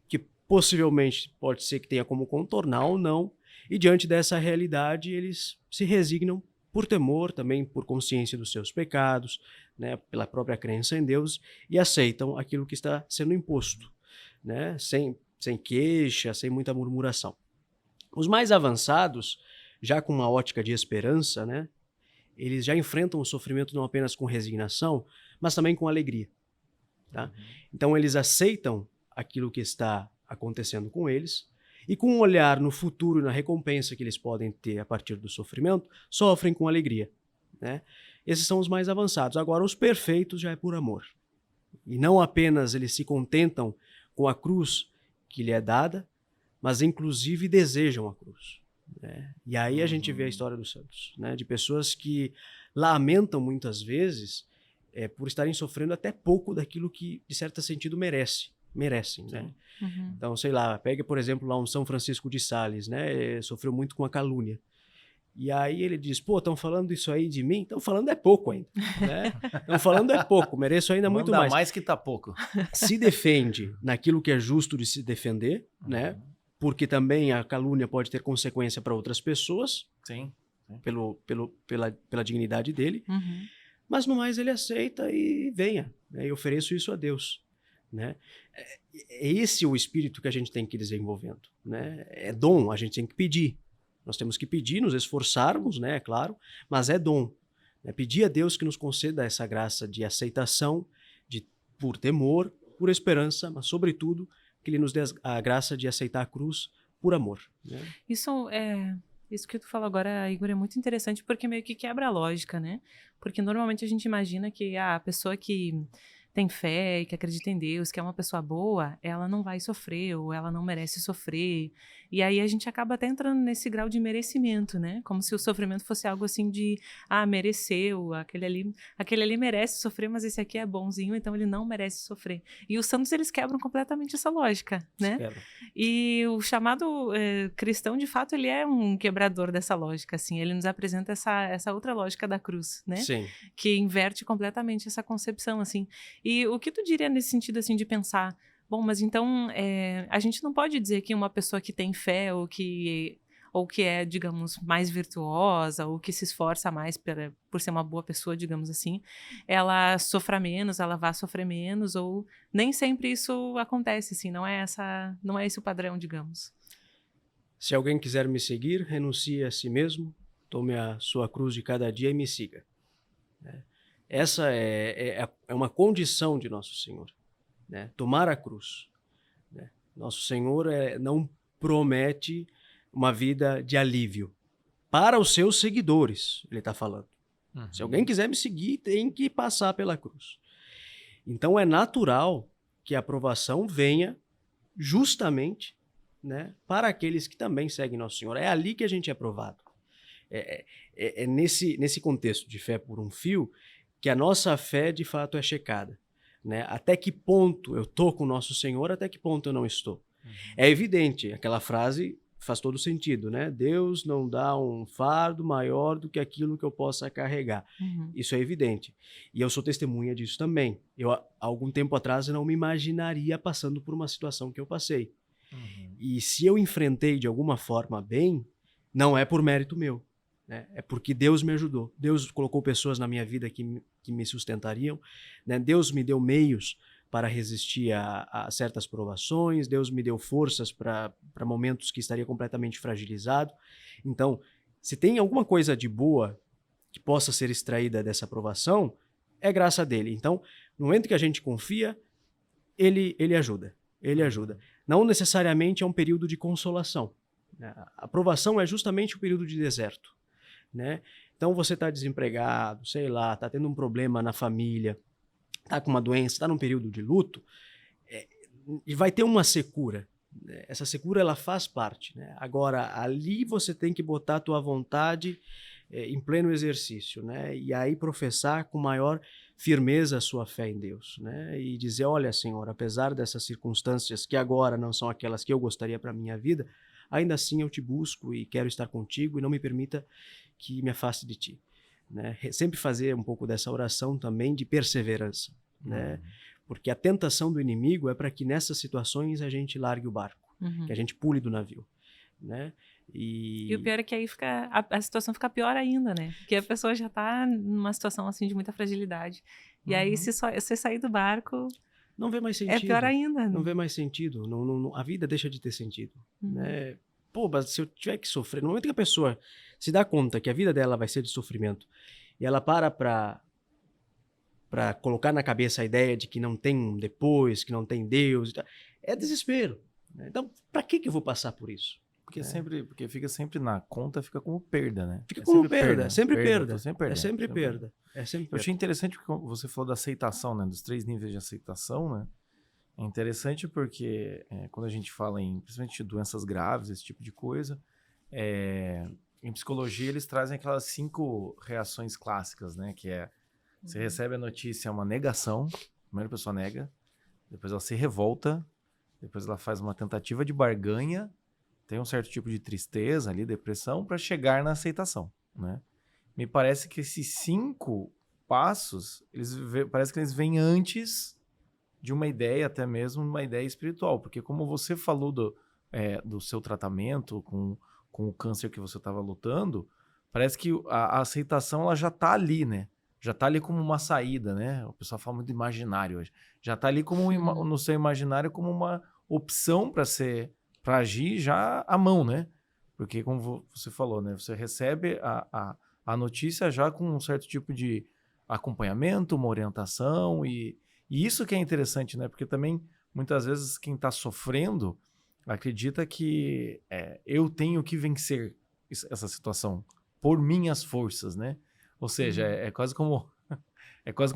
que possivelmente pode ser que tenha como contornar ou não, e diante dessa realidade eles se resignam por temor, também por consciência dos seus pecados, né, pela própria crença em Deus, e aceitam aquilo que está sendo imposto, né, sem queixa, sem muita murmuração. Os mais avançados, já com uma ótica de esperança, né, eles já enfrentam o sofrimento não apenas com resignação, mas também com alegria. Tá? Então eles aceitam aquilo que está acontecendo com eles e com um olhar no futuro e na recompensa que eles podem ter a partir do sofrimento, sofrem com alegria. Né? Esses são os mais avançados. Agora, os perfeitos já é por amor. E não apenas eles se contentam com a cruz que lhe é dada, mas inclusive desejam a cruz. Né? E aí a gente vê a história dos santos, né? De pessoas que lamentam muitas vezes por estarem sofrendo até pouco daquilo que, de certo sentido, merecem, né? Uhum. Então, sei lá, pega, por exemplo, lá um São Francisco de Sales, né? Sofreu muito com a calúnia. E aí ele diz, pô, estão falando isso aí de mim? Estão falando é pouco ainda, né? Estão falando é pouco, mereço ainda muito mais. Mais que tá pouco. Se defende naquilo que é justo de se defender, né? Porque também a calúnia pode ter consequência para outras pessoas, Sim. pela dignidade dele. Uhum. Mas no mais ele aceita e venha, né? E ofereço isso a Deus, né? É esse o espírito que a gente tem que ir desenvolvendo, né? É dom, a gente tem que pedir. Nós temos que pedir, nos esforçarmos, né? É claro, mas é dom. Né? Pedir a Deus que nos conceda essa graça de aceitação, por temor, por esperança, mas sobretudo que Ele nos dê a graça de aceitar a cruz por amor. Né? Isso que tu falou agora, Igor, é muito interessante porque meio que quebra a lógica, né? Porque normalmente a gente imagina que a pessoa que tem fé e que acredita em Deus, que é uma pessoa boa, ela não vai sofrer ou ela não merece sofrer. E aí a gente acaba até entrando nesse grau de merecimento, né? Como se o sofrimento fosse algo assim de, mereceu, aquele ali merece sofrer, mas esse aqui é bonzinho, então ele não merece sofrer. E os santos, eles quebram completamente essa lógica, né? E o chamado cristão, de fato, ele é um quebrador dessa lógica, assim. Ele nos apresenta essa outra lógica da cruz, né? Sim. Que inverte completamente essa concepção, assim. E o que tu diria nesse sentido, assim, de pensar, bom, mas então a gente não pode dizer que uma pessoa que tem fé ou que é, digamos, mais virtuosa ou que se esforça mais por ser uma boa pessoa, digamos assim, ela sofra menos, ela vá sofrer menos, ou nem sempre isso acontece, assim, não é esse o padrão, digamos. Se alguém quiser me seguir, renuncie a si mesmo, tome a sua cruz de cada dia e me siga. Essa é uma condição de Nosso Senhor, né? Tomar a cruz. Né? Nosso Senhor não promete uma vida de alívio para os seus seguidores, ele está falando. Uhum. Se alguém quiser me seguir, tem que passar pela cruz. Então é natural que a aprovação venha justamente, né, para aqueles que também seguem Nosso Senhor. É ali que a gente é aprovado. É nesse contexto de fé por um fio que a nossa fé, de fato, é checada. Né? Até que ponto eu estou com o Nosso Senhor, até que ponto eu não estou. Uhum. É evidente, aquela frase faz todo sentido, né? Deus não dá um fardo maior do que aquilo que eu possa carregar. Uhum. Isso é evidente. E eu sou testemunha disso também. Eu, há algum tempo atrás, eu não me imaginaria passando por uma situação que eu passei. Uhum. E se eu enfrentei de alguma forma bem, não é por mérito meu. Né? É porque Deus me ajudou. Deus colocou pessoas na minha vida que me sustentariam. Né? Deus me deu meios para resistir a certas provações. Deus me deu forças para momentos que estaria completamente fragilizado. Então, se tem alguma coisa de boa que possa ser extraída dessa provação, é graça dele. Então, no momento que a gente confia, ele ajuda. Ele ajuda. Não necessariamente é um período de consolação. A provação é justamente o período de deserto. Né? Então você está desempregado, sei lá, está tendo um problema na família, está com uma doença, está num período de luto, e vai ter uma secura. Né? Essa secura ela faz parte. Né? Agora, ali você tem que botar a tua vontade em pleno exercício, né? E aí professar com maior firmeza a sua fé em Deus. Né? E dizer, olha, Senhor, apesar dessas circunstâncias que agora não são aquelas que eu gostaria para a minha vida, ainda assim eu te busco e quero estar contigo e não me permita que me afaste de ti. Né? Sempre fazer um pouco dessa oração também de perseverança. né? Porque a tentação do inimigo é para que nessas situações a gente largue o barco, que a gente pule do navio, né? E o pior é que aí a situação fica pior ainda, né? Porque a pessoa já tá numa situação assim de muita fragilidade. E aí, se você sair do barco, não vê mais sentido. É pior ainda. Não vê mais sentido. A vida deixa de ter sentido, né? Pô, mas se eu tiver que sofrer, no momento que a pessoa se dá conta que a vida dela vai ser de sofrimento e ela para colocar na cabeça a ideia de que não tem um depois, que não tem Deus, é desespero, né? Então, para que eu vou passar por isso? Porque fica sempre na conta, fica como perda, né? Fica como perda, sempre perda. É sempre perda. Eu achei interessante porque você falou da aceitação, né? Dos 3 níveis de aceitação, né? É interessante porque quando a gente fala em, principalmente, doenças graves, esse tipo de coisa, em psicologia eles trazem aquelas 5 reações clássicas, né? Que você recebe a notícia, é uma negação, primeiro a pessoa nega, depois ela se revolta, depois ela faz uma tentativa de barganha, tem um certo tipo de tristeza ali, depressão, para chegar na aceitação, né? Me parece que esses 5 passos, parece que eles vêm antes de uma ideia, até mesmo uma ideia espiritual, porque como você falou do seu tratamento com o câncer que você estava lutando, parece que a aceitação ela já está ali, né? Já está ali como uma saída, né? O pessoal fala muito imaginário hoje. Já está ali como no seu imaginário como uma opção para agir já à mão, né? Porque como você falou, né? Você recebe a notícia já com um certo tipo de acompanhamento, uma orientação e isso que é interessante, né? Porque também, muitas vezes, quem está sofrendo acredita que eu tenho que vencer essa situação por minhas forças, né? Ou seja, é quase como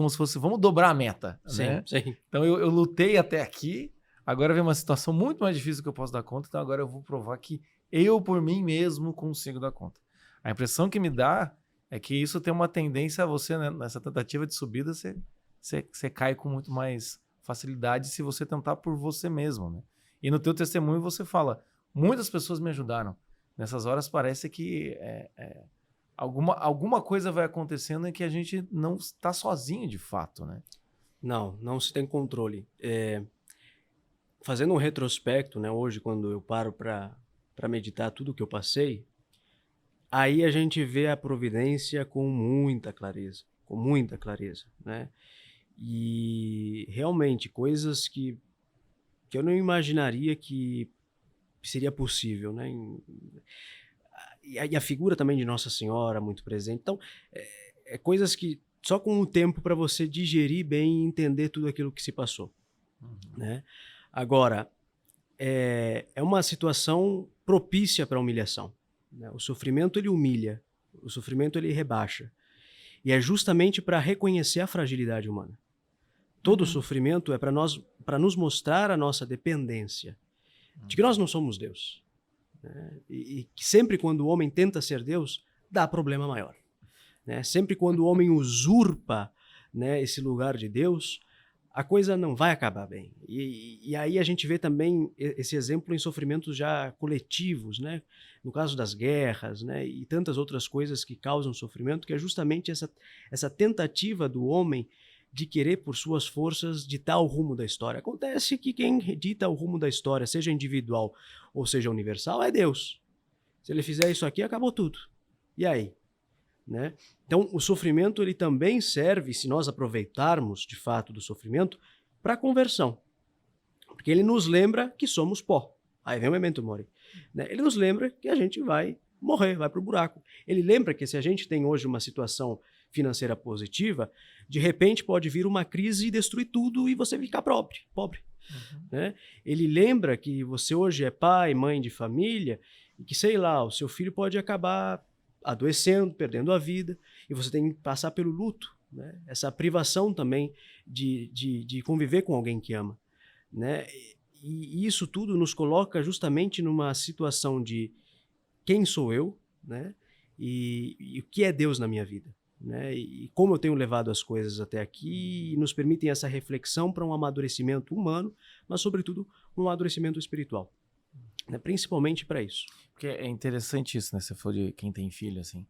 se fosse, vamos dobrar a meta, né? Sim. Então, eu lutei até aqui, agora vem uma situação muito mais difícil que eu posso dar conta, então agora eu vou provar que eu, por mim mesmo, consigo dar conta. A impressão que me dá é que isso tem uma tendência a você, né, nessa tentativa de subida, você cai com muito mais facilidade se você tentar por você mesmo, né? E no teu testemunho você fala, muitas pessoas me ajudaram. Nessas horas parece que alguma coisa vai acontecendo em que a gente não está sozinho de fato, né? Não se tem controle. Fazendo um retrospecto, né, hoje quando eu paro para meditar tudo que eu passei, aí a gente vê a providência com muita clareza, né? E realmente coisas que eu não imaginaria que seria possível, né? E a figura também de Nossa Senhora muito presente. Então, coisas que só com o tempo para você digerir bem e entender tudo aquilo que se passou, né? Agora, é uma situação propícia para a humilhação, né? O sofrimento ele humilha, o sofrimento ele rebaixa. E é justamente para reconhecer a fragilidade humana. Todo sofrimento é para nos mostrar a nossa dependência, de que nós não somos Deus, né? E que sempre quando o homem tenta ser Deus, dá problema maior, né? Sempre quando o homem usurpa, né, esse lugar de Deus, a coisa não vai acabar bem. E aí a gente vê também esse exemplo em sofrimentos já coletivos, né? No caso das guerras, né? E tantas outras coisas que causam sofrimento, que é justamente essa tentativa do homem de querer, por suas forças, ditar o rumo da história. Acontece que quem dita o rumo da história, seja individual ou seja universal, é Deus. Se ele fizer isso aqui, acabou tudo. E aí? Né? Então, o sofrimento ele também serve, se nós aproveitarmos de fato do sofrimento, para a conversão. Porque ele nos lembra que somos pó. Aí vem o memento mori, né? Ele nos lembra que a gente vai morrer, vai para o buraco. Ele lembra que se a gente tem hoje uma situação financeira positiva, de repente pode vir uma crise e destruir tudo e você ficar pobre. Né? Ele lembra que você hoje é pai, mãe de família e que, sei lá, o seu filho pode acabar adoecendo, perdendo a vida, e você tem que passar pelo luto, né? Essa privação também de conviver com alguém que ama, né? E isso tudo nos coloca justamente numa situação de quem sou eu, né? E o que é Deus na minha vida, né? E como eu tenho levado as coisas até aqui, e nos permitem essa reflexão para um amadurecimento humano, mas sobretudo um amadurecimento espiritual, né? Principalmente para isso. Porque é interessante isso, né? Você falou de quem tem filho, assim.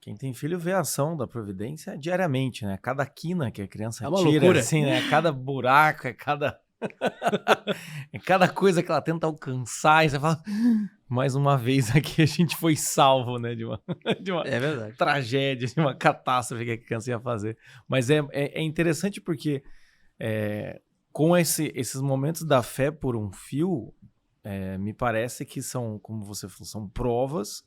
Quem tem filho vê a ação da providência diariamente, né? Cada quina que a criança É uma tira, loucura. assim, né? Cada buraco, é cada... é cada coisa que ela tenta alcançar e você fala... Mais uma vez aqui a gente foi salvo, né? De uma É verdade. tragédia, de uma catástrofe que a criança ia fazer. Mas é interessante porque com esses momentos da fé por um fio, me parece que são, como você falou, são provas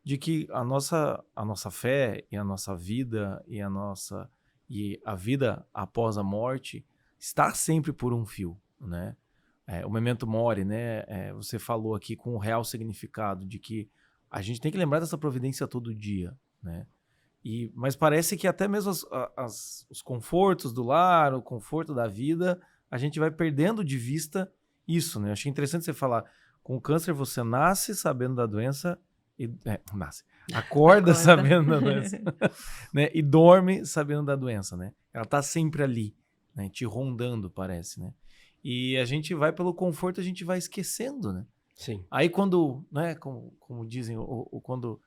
de que a nossa fé e a nossa vida e a vida após a morte está sempre por um fio, né? O Memento Mori, né? Você falou aqui com o real significado de que a gente tem que lembrar dessa providência todo dia, né? Mas parece que até mesmo os confortos do lar, o conforto da vida, a gente vai perdendo de vista isso, né? Achei interessante você falar, com o câncer você nasce sabendo da doença, acorda sabendo da doença, né? E dorme sabendo da doença, né? Ela tá sempre ali, né? Te rondando, parece, né? E a gente vai pelo conforto, a gente vai esquecendo, né? Sim. Aí quando, né, como dizem, quando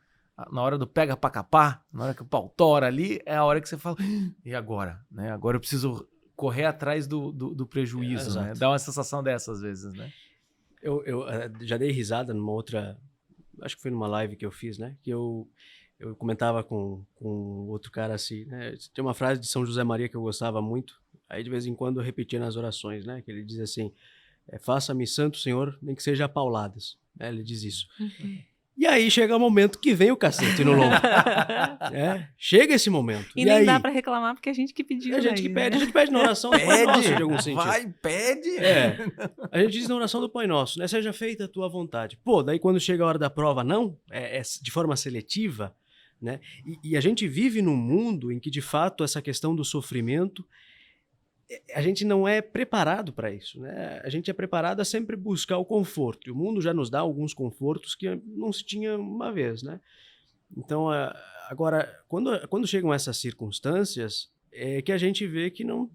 na hora do pega pra capar, na hora que o pau tora ali, é a hora que você fala, e agora? Né? Agora eu preciso correr atrás do prejuízo, né? Dá uma sensação dessas vezes, né? Eu já dei risada numa outra, acho que foi numa live que eu fiz, né? Que eu comentava com outro cara assim, né? Tem uma frase de São José Maria que eu gostava muito, aí de vez em quando eu repetia nas orações, né? Que ele diz assim, faça-me santo, Senhor, nem que seja a pauladas. Né? Ele diz isso. E aí chega o momento que vem o cacete no lombo. Chega esse momento. E nem aí, dá pra reclamar porque a gente que pediu. A gente pede na oração do Pai Nosso, de algum sentido. Vai, pede! A gente diz na oração do Pai Nosso, né? Seja feita a tua vontade. Pô, daí quando chega a hora da prova, não, de forma seletiva, né? E a gente vive num mundo em que, de fato, essa questão do sofrimento, a gente não é preparado para isso, né? A gente é preparado a sempre buscar o conforto. E o mundo já nos dá alguns confortos que não se tinha uma vez, né? Então, agora, quando chegam essas circunstâncias, é que a gente vê que não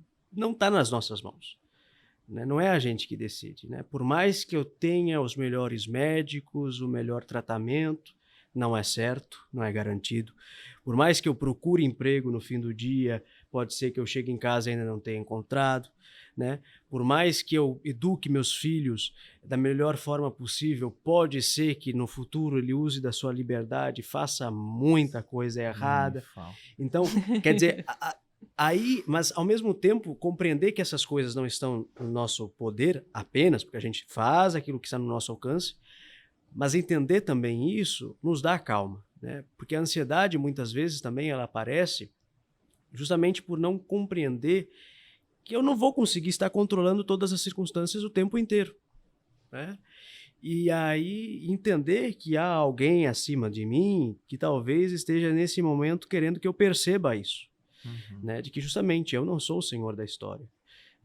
está nas nossas mãos. Né? Não é a gente que decide, né? Por mais que eu tenha os melhores médicos, o melhor tratamento, não é certo, não é garantido. Por mais que eu procure emprego no fim do dia, pode ser que eu chegue em casa e ainda não tenha encontrado, né? Por mais que eu eduque meus filhos da melhor forma possível, pode ser que no futuro ele use da sua liberdade e faça muita coisa errada. Então, quer dizer, aí, mas ao mesmo tempo, compreender que essas coisas não estão no nosso poder apenas, porque a gente faz aquilo que está no nosso alcance, mas entender também isso nos dá calma, né? Porque a ansiedade muitas vezes também ela aparece justamente por não compreender que eu não vou conseguir estar controlando todas as circunstâncias o tempo inteiro, né? E aí entender que há alguém acima de mim que talvez esteja nesse momento querendo que eu perceba isso, né? De que justamente eu não sou o senhor da história,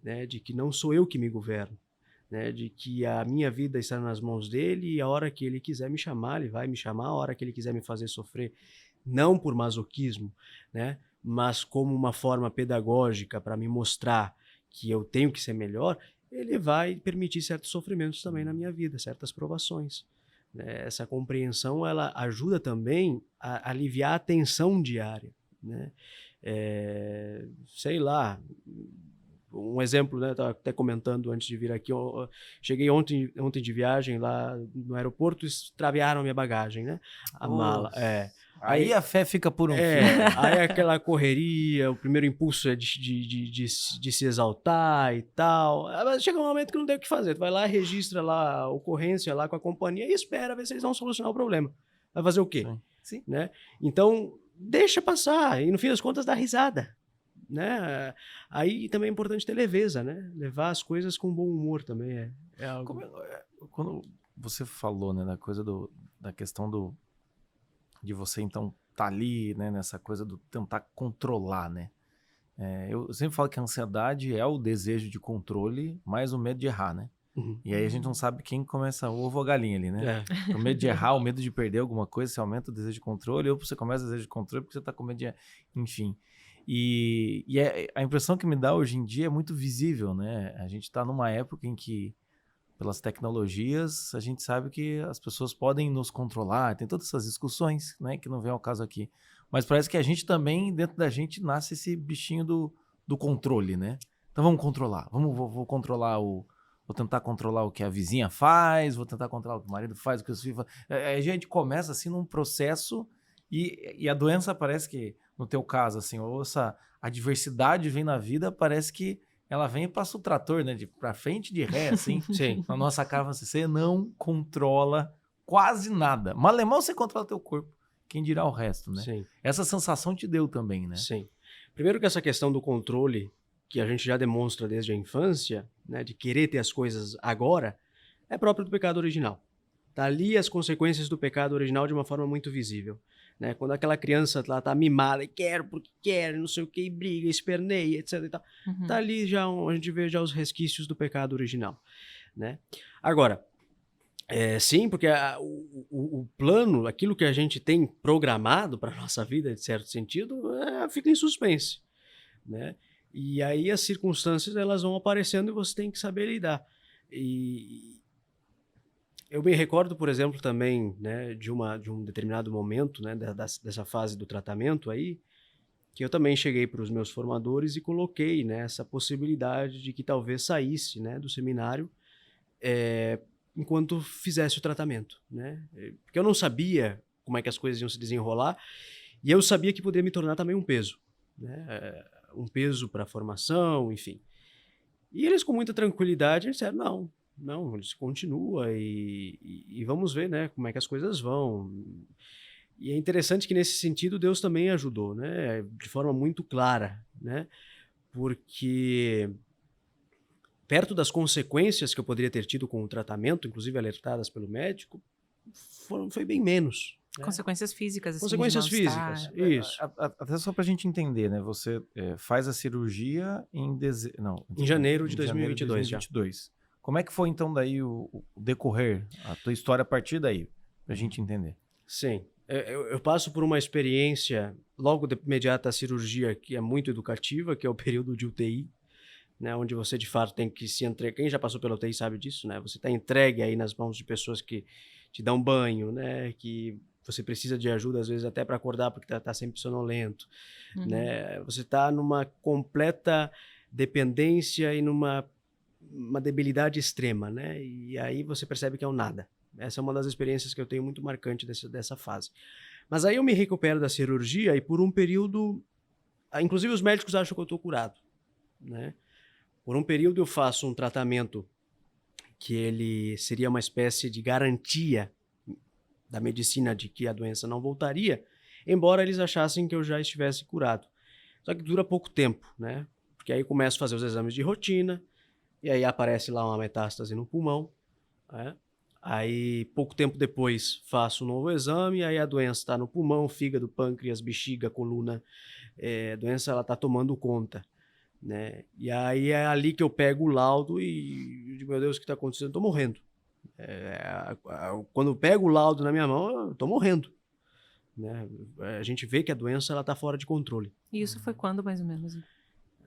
né? De que não sou eu que me governo, né, de que a minha vida está nas mãos dele e a hora que ele quiser me chamar, ele vai me chamar, a hora que ele quiser me fazer sofrer, não por masoquismo, né, mas como uma forma pedagógica para me mostrar que eu tenho que ser melhor, ele vai permitir certos sofrimentos também na minha vida, certas provações. Né? Essa compreensão ela ajuda também a aliviar a tensão diária. Né? Sei lá... Um exemplo, né? Estava até comentando antes de vir aqui. Eu cheguei ontem de viagem lá no aeroporto, extraviaram minha bagagem, né? A mala. Aí a fé fica por um fio. Aí aquela correria, o primeiro impulso é de se exaltar e tal. Mas chega um momento que não tem o que fazer. Tu vai lá, registra lá a ocorrência lá com a companhia e espera ver se eles vão solucionar o problema. Vai fazer o quê? Sim. Né? Então, deixa passar. E no fim das contas dá risada. Né? Aí também é importante ter leveza, né? Levar as coisas com bom humor também é algo... Quando você falou, né, da coisa da questão de você então tá ali, né, nessa coisa do tentar controlar, né? Eu sempre falo que a ansiedade é o desejo de controle mais o medo de errar, né? E aí a gente não sabe quem começa o ovo ou a galinha ali, né? O medo de errar, o medo de perder alguma coisa, você aumenta o desejo de controle, ou você começa o desejo de controle porque você tá com medo de... Enfim... E a impressão que me dá hoje em dia é muito visível, né? A gente está numa época em que, pelas tecnologias, a gente sabe que as pessoas podem nos controlar, tem todas essas discussões, né, que não vem ao caso aqui. Mas parece que a gente também, dentro da gente, nasce esse bichinho do controle, né? Então vamos controlar. Vou controlar Vou tentar controlar o que a vizinha faz, vou tentar controlar o que o marido faz, o que os filhos fazem. A gente começa assim num processo e a doença parece que, no teu caso, assim, ou essa adversidade vem na vida, parece que ela vem e passa o trator, né? Pra frente de ré, assim. Sim. Na nossa cara, você não controla quase nada. Malemão você controla teu corpo. Quem dirá o resto, né? Sim. Essa sensação te deu também, né? Sim. Primeiro que essa questão do controle, que a gente já demonstra desde a infância, né, de querer ter as coisas agora, é próprio do pecado original. Tá ali as consequências do pecado original de uma forma muito visível. Né? Quando aquela criança lá tá mimada e quero porque quer, não sei o que, e briga, esperneia, etc. E tal, tá ali já a gente vê já os resquícios do pecado original. Né? Agora, sim, porque o plano, aquilo que a gente tem programado para a nossa vida, de certo sentido, fica em suspense. Né? E aí as circunstâncias elas vão aparecendo e você tem que saber lidar. E eu me recordo, por exemplo, também, né, de um determinado momento, né, dessa fase do tratamento aí, que eu também cheguei para os meus formadores e coloquei, né, essa possibilidade de que talvez saísse, né, do seminário enquanto fizesse o tratamento. Né? Porque eu não sabia como é que as coisas iam se desenrolar e eu sabia que poderia me tornar também um peso. Né? Um peso para a formação, enfim. E eles com muita tranquilidade disseram, não, eles continua e vamos ver, né, como é que as coisas vão. E é interessante que nesse sentido Deus também ajudou, né, de forma muito clara, né, porque perto das consequências que eu poderia ter tido com o tratamento, inclusive alertadas pelo médico, foi bem menos. Consequências físicas, assim, Consequências de mal-estar. físicas, isso. Até só pra gente entender, né? Você faz a cirurgia em janeiro de 2022. Como é que foi, então, daí o decorrer, a tua história a partir daí, pra gente entender? Sim. Eu passo por uma experiência logo de imediata à cirurgia que é muito educativa, que é o período de UTI, né, onde você, de fato, tem que se entregar. Quem já passou pela UTI sabe disso, né? Você está entregue aí nas mãos de pessoas que te dão banho, né? Que você precisa de ajuda, às vezes, até para acordar, porque tá sempre sonolento. Né? Você está numa completa dependência e numa debilidade extrema, né? E aí você percebe que é um nada. Essa é uma das experiências que eu tenho muito marcante dessa fase. Mas aí eu me recupero da cirurgia e por um período... Inclusive, os médicos acham que eu estou curado, né? Por um período eu faço um tratamento que ele seria uma espécie de garantia da medicina de que a doença não voltaria, embora eles achassem que eu já estivesse curado. Só que dura pouco tempo, né? Porque aí começo a fazer os exames de rotina, e aí aparece lá uma metástase no pulmão, né? Aí, pouco tempo depois, faço um novo exame, aí a doença está no pulmão, fígado, pâncreas, bexiga, coluna. A doença está tomando conta. Né? E aí é ali que eu pego o laudo e eu digo, meu Deus, o que está acontecendo? Eu estou morrendo. Quando eu pego o laudo na minha mão, eu estou morrendo. Né? A gente vê que a doença está fora de controle. E isso foi quando, mais ou menos?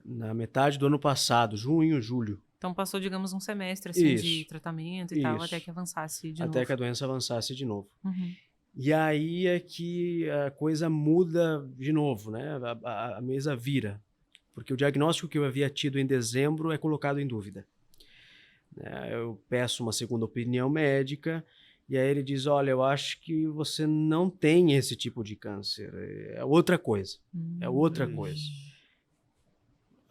Na metade do ano passado, junho, julho. Então passou, digamos, um semestre assim, de tratamento e tal, até que avançasse de novo. Até que a doença avançasse de novo. E aí é que a coisa muda de novo, né? A mesa vira. Porque o diagnóstico que eu havia tido em dezembro é colocado em dúvida. Eu peço uma segunda opinião médica e aí ele diz, olha, eu acho que você não tem esse tipo de câncer, é outra coisa, é outra coisa.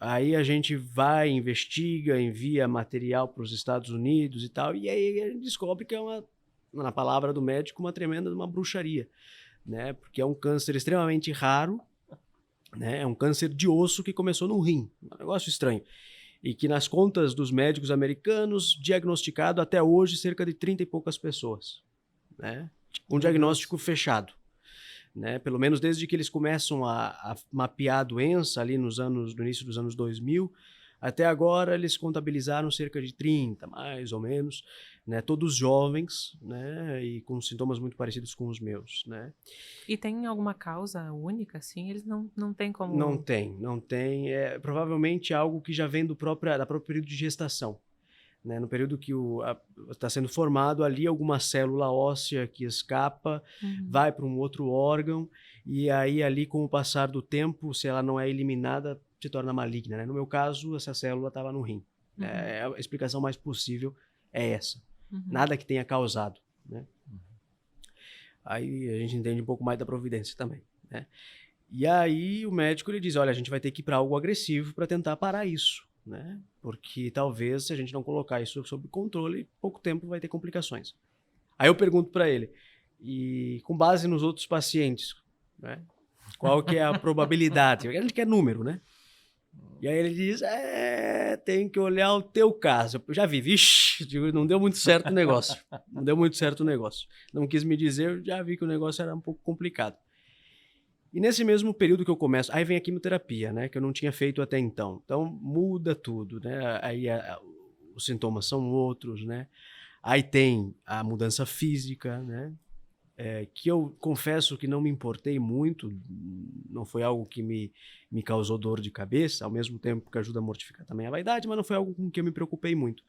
Aí a gente vai, investiga, envia material para os Estados Unidos e tal, e aí a gente descobre que é na palavra do médico, uma tremenda bruxaria, né? Porque é um câncer extremamente raro, né? É um câncer de osso que começou no rim, um negócio estranho. E que nas contas dos médicos americanos, diagnosticado até hoje cerca de 30 e poucas pessoas. Né? Um diagnóstico fechado. Né? Pelo menos desde que eles começam a mapear a doença ali no início dos anos 2000, até agora eles contabilizaram cerca de 30, mais ou menos, né? Todos jovens, né? E com sintomas muito parecidos com os meus. Né? E tem alguma causa única, assim? Eles não têm como... Não tem. É provavelmente algo que já vem da própria período de gestação. Né? No período que está sendo formado ali, alguma célula óssea que escapa, vai para um outro órgão, e aí ali com o passar do tempo, se ela não é eliminada, se torna maligna, né? No meu caso, essa célula estava no rim. A explicação mais possível é essa. Nada que tenha causado, né? Aí a gente entende um pouco mais da providência também, né? E aí o médico ele diz, olha, a gente vai ter que ir para algo agressivo para tentar parar isso, né? Porque talvez se a gente não colocar isso sob controle, pouco tempo vai ter complicações. Aí eu pergunto para ele, e com base nos outros pacientes, né? Qual que é a probabilidade? A gente quer número, né? E aí ele diz, tem que olhar o teu caso. Eu já vi, vixe, não deu muito certo o negócio. Não deu muito certo o negócio. Não quis me dizer, eu já vi que o negócio era um pouco complicado. E nesse mesmo período que eu começo, aí vem a quimioterapia, né, que eu não tinha feito até então. Então muda tudo, né? Aí os sintomas são outros, né? Aí tem a mudança física, né? Que eu confesso que não me importei muito, não foi algo que me causou dor de cabeça, ao mesmo tempo que ajuda a mortificar também a vaidade, mas não foi algo com que eu me preocupei muito.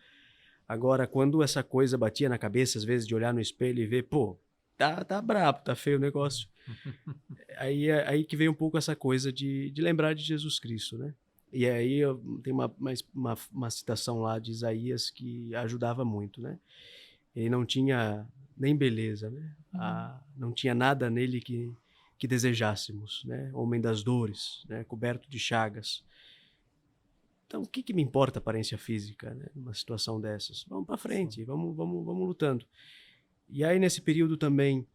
Agora, quando essa coisa batia na cabeça, às vezes de olhar no espelho e ver, pô, tá brabo, tá feio o negócio. aí que vem um pouco essa coisa de lembrar de Jesus Cristo, né? E aí tem uma citação lá de Isaías que ajudava muito, né? Ele não tinha nem beleza, né? Não tinha nada nele que desejássemos, né? Homem das dores, né? Coberto de chagas. Então, o que me importa a aparência física, né? Numa situação dessas? Vamos para frente, vamos lutando. E aí, nesse período também,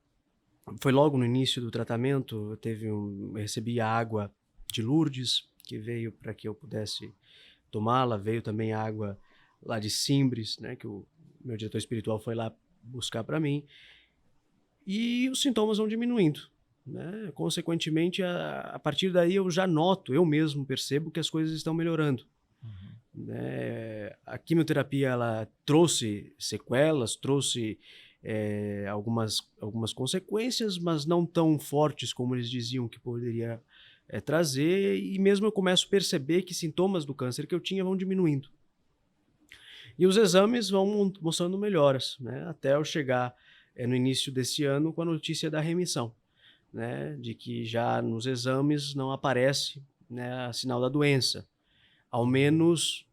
foi logo no início do tratamento, eu recebi a água de Lourdes, que veio para que eu pudesse tomá-la. Veio também a água lá de Simbres, né? Que o meu diretor espiritual foi lá buscar para mim. E os sintomas vão diminuindo, né? Consequentemente, a partir daí eu já noto, eu mesmo percebo que as coisas estão melhorando. Né? A quimioterapia ela trouxe sequelas, trouxe algumas consequências, mas não tão fortes como eles diziam que poderia trazer, e mesmo eu começo a perceber que sintomas do câncer que eu tinha vão diminuindo. E os exames vão mostrando melhoras, né? Até eu chegar no início desse ano com a notícia da remissão, né? De que já nos exames não aparece, né, sinal da doença, ao menos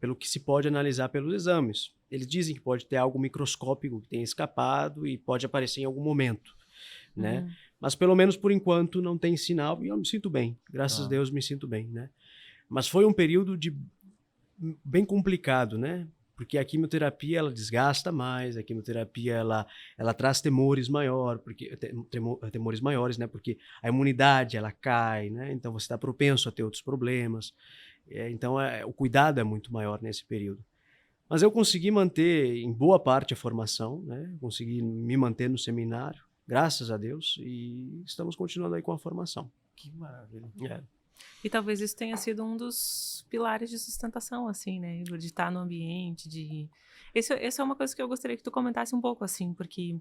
pelo que se pode analisar pelos exames. Eles dizem que pode ter algo microscópico que tenha escapado e pode aparecer em algum momento, né? Mas pelo menos por enquanto não tem sinal e eu me sinto bem, graças a Deus me sinto bem, né? Mas foi um período bem complicado, né? Porque a quimioterapia ela desgasta mais, a quimioterapia ela traz temores temores maiores, né? Porque a imunidade ela cai, né? Então você está propenso a ter outros problemas. Então o cuidado é muito maior nesse período. Mas eu consegui manter em boa parte a formação, né? Consegui me manter no seminário, graças a Deus, e estamos continuando aí com a formação. Que maravilha. E talvez isso tenha sido um dos pilares de sustentação, assim, né? De estar no ambiente, de... Essa é uma coisa que eu gostaria que tu comentasse um pouco, assim, porque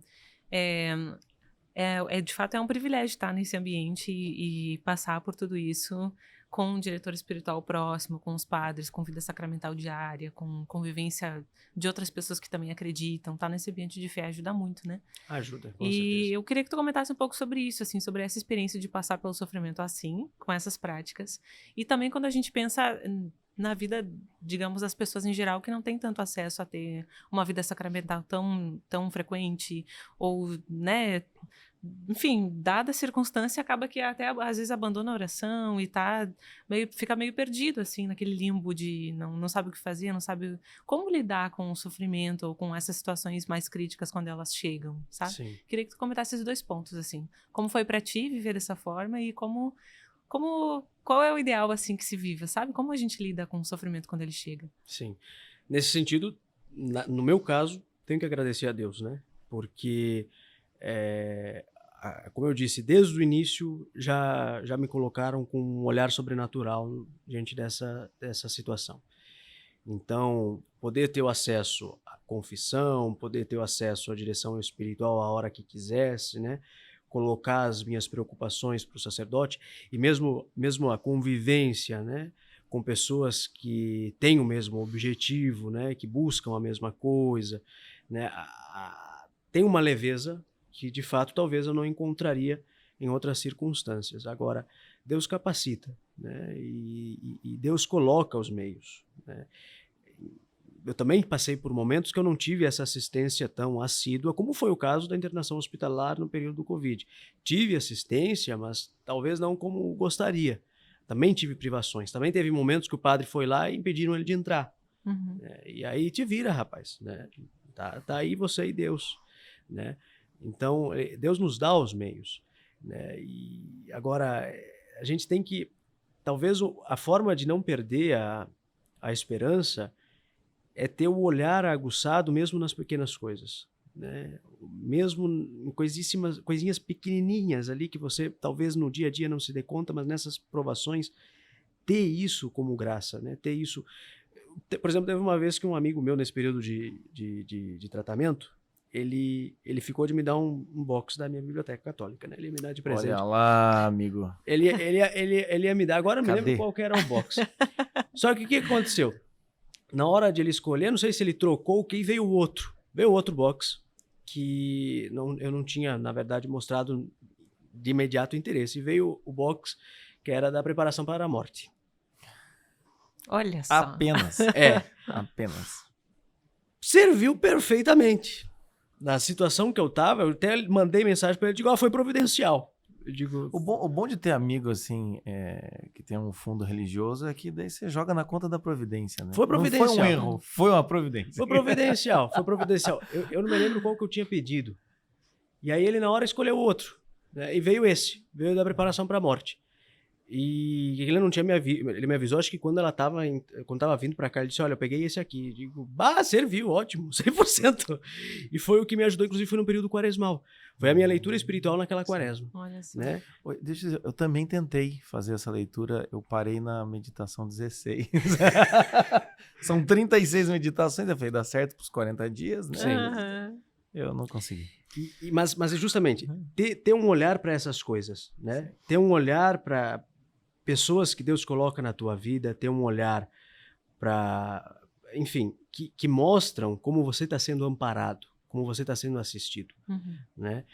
de fato é um privilégio estar nesse ambiente e passar por tudo isso com um diretor espiritual próximo, com os padres, com vida sacramental diária, com convivência de outras pessoas que também acreditam. Estar nesse ambiente de fé ajuda muito, né? Ajuda, com certeza. E eu queria que tu comentasse um pouco sobre isso, assim, sobre essa experiência de passar pelo sofrimento assim, com essas práticas. E também quando a gente pensa na vida, digamos, das pessoas em geral que não tem tanto acesso a ter uma vida sacramental tão frequente, ou, né... Enfim, dada a circunstância, acaba que até às vezes abandona a oração e fica meio perdido, assim, naquele limbo de não sabe o que fazer, não sabe como lidar com o sofrimento ou com essas situações mais críticas quando elas chegam, sabe? Sim. Queria que tu comentasse esses dois pontos, assim. Como foi pra ti viver dessa forma e qual é o ideal, assim, que se viva, sabe? Como a gente lida com o sofrimento quando ele chega? Sim. Nesse sentido, no meu caso, tenho que agradecer a Deus, né? Porque... como eu disse, desde o início já me colocaram com um olhar sobrenatural diante dessa situação. Então, poder ter o acesso à confissão, poder ter o acesso à direção espiritual a hora que quisesse, né? Colocar as minhas preocupações para o sacerdote e mesmo a convivência, né? Com pessoas que têm o mesmo objetivo, né? Que buscam a mesma coisa, né? Tem uma leveza que de fato talvez eu não encontraria em outras circunstâncias. Agora, Deus capacita, né? E Deus coloca os meios, né? Eu também passei por momentos que eu não tive essa assistência tão assídua, como foi o caso da internação hospitalar no período do Covid. Tive assistência, mas talvez não como gostaria. Também tive privações. Também teve momentos que o padre foi lá e impediram ele de entrar. Uhum. E aí te vira, rapaz, né? Tá aí você e Deus, né? Então, Deus nos dá os meios, né? E agora, a gente tem que... Talvez a forma de não perder a esperança é ter o olhar aguçado mesmo nas pequenas coisas, né? Mesmo em coisinhas pequenininhas ali que você talvez no dia a dia não se dê conta, mas nessas provações, ter isso como graça, né? Ter isso... Por exemplo, teve uma vez que um amigo meu, nesse período de tratamento, ele ficou de me dar um box da minha biblioteca católica, né? Ele ia me dar de presente. Olha lá, amigo. Ele ia me dar, agora eu não me lembro qual que era o box. Só que o que aconteceu? Na hora de ele escolher, não sei se ele trocou o que, veio o outro. Veio outro box que eu não tinha, na verdade, mostrado de imediato interesse. E veio o box que era da preparação para a morte. Olha só. Apenas. Apenas. Serviu perfeitamente. Na situação que eu tava, eu até mandei mensagem para ele, digo, foi providencial. Eu digo... O bom de ter amigo, assim, que tem um fundo religioso é que daí você joga na conta da providência, né? Foi providencial. Não foi um erro, foi uma providência. Foi providencial, foi providencial. Eu não me lembro qual que eu tinha pedido. E aí ele na hora escolheu outro, né? E veio veio da preparação para a morte. E ele não tinha ele me avisou, acho que quando quando tava vindo para cá, ele disse, olha, eu peguei esse aqui. Eu digo, serviu, ótimo, 100%. E foi o que me ajudou, inclusive foi no período quaresmal. Foi a minha leitura espiritual naquela quaresma. Olha só. Né? Deixa eu dizer, eu também tentei fazer essa leitura, eu parei na meditação 16. São 36 meditações, eu falei, dá certo pros 40 dias, né? Sim. Uhum. Eu não consegui. Mas é justamente ter um olhar para essas coisas, né? Ter um olhar para pessoas que Deus coloca na tua vida, ter um olhar para, enfim, que mostram como você está sendo amparado, como você está sendo assistido, Uhum. né?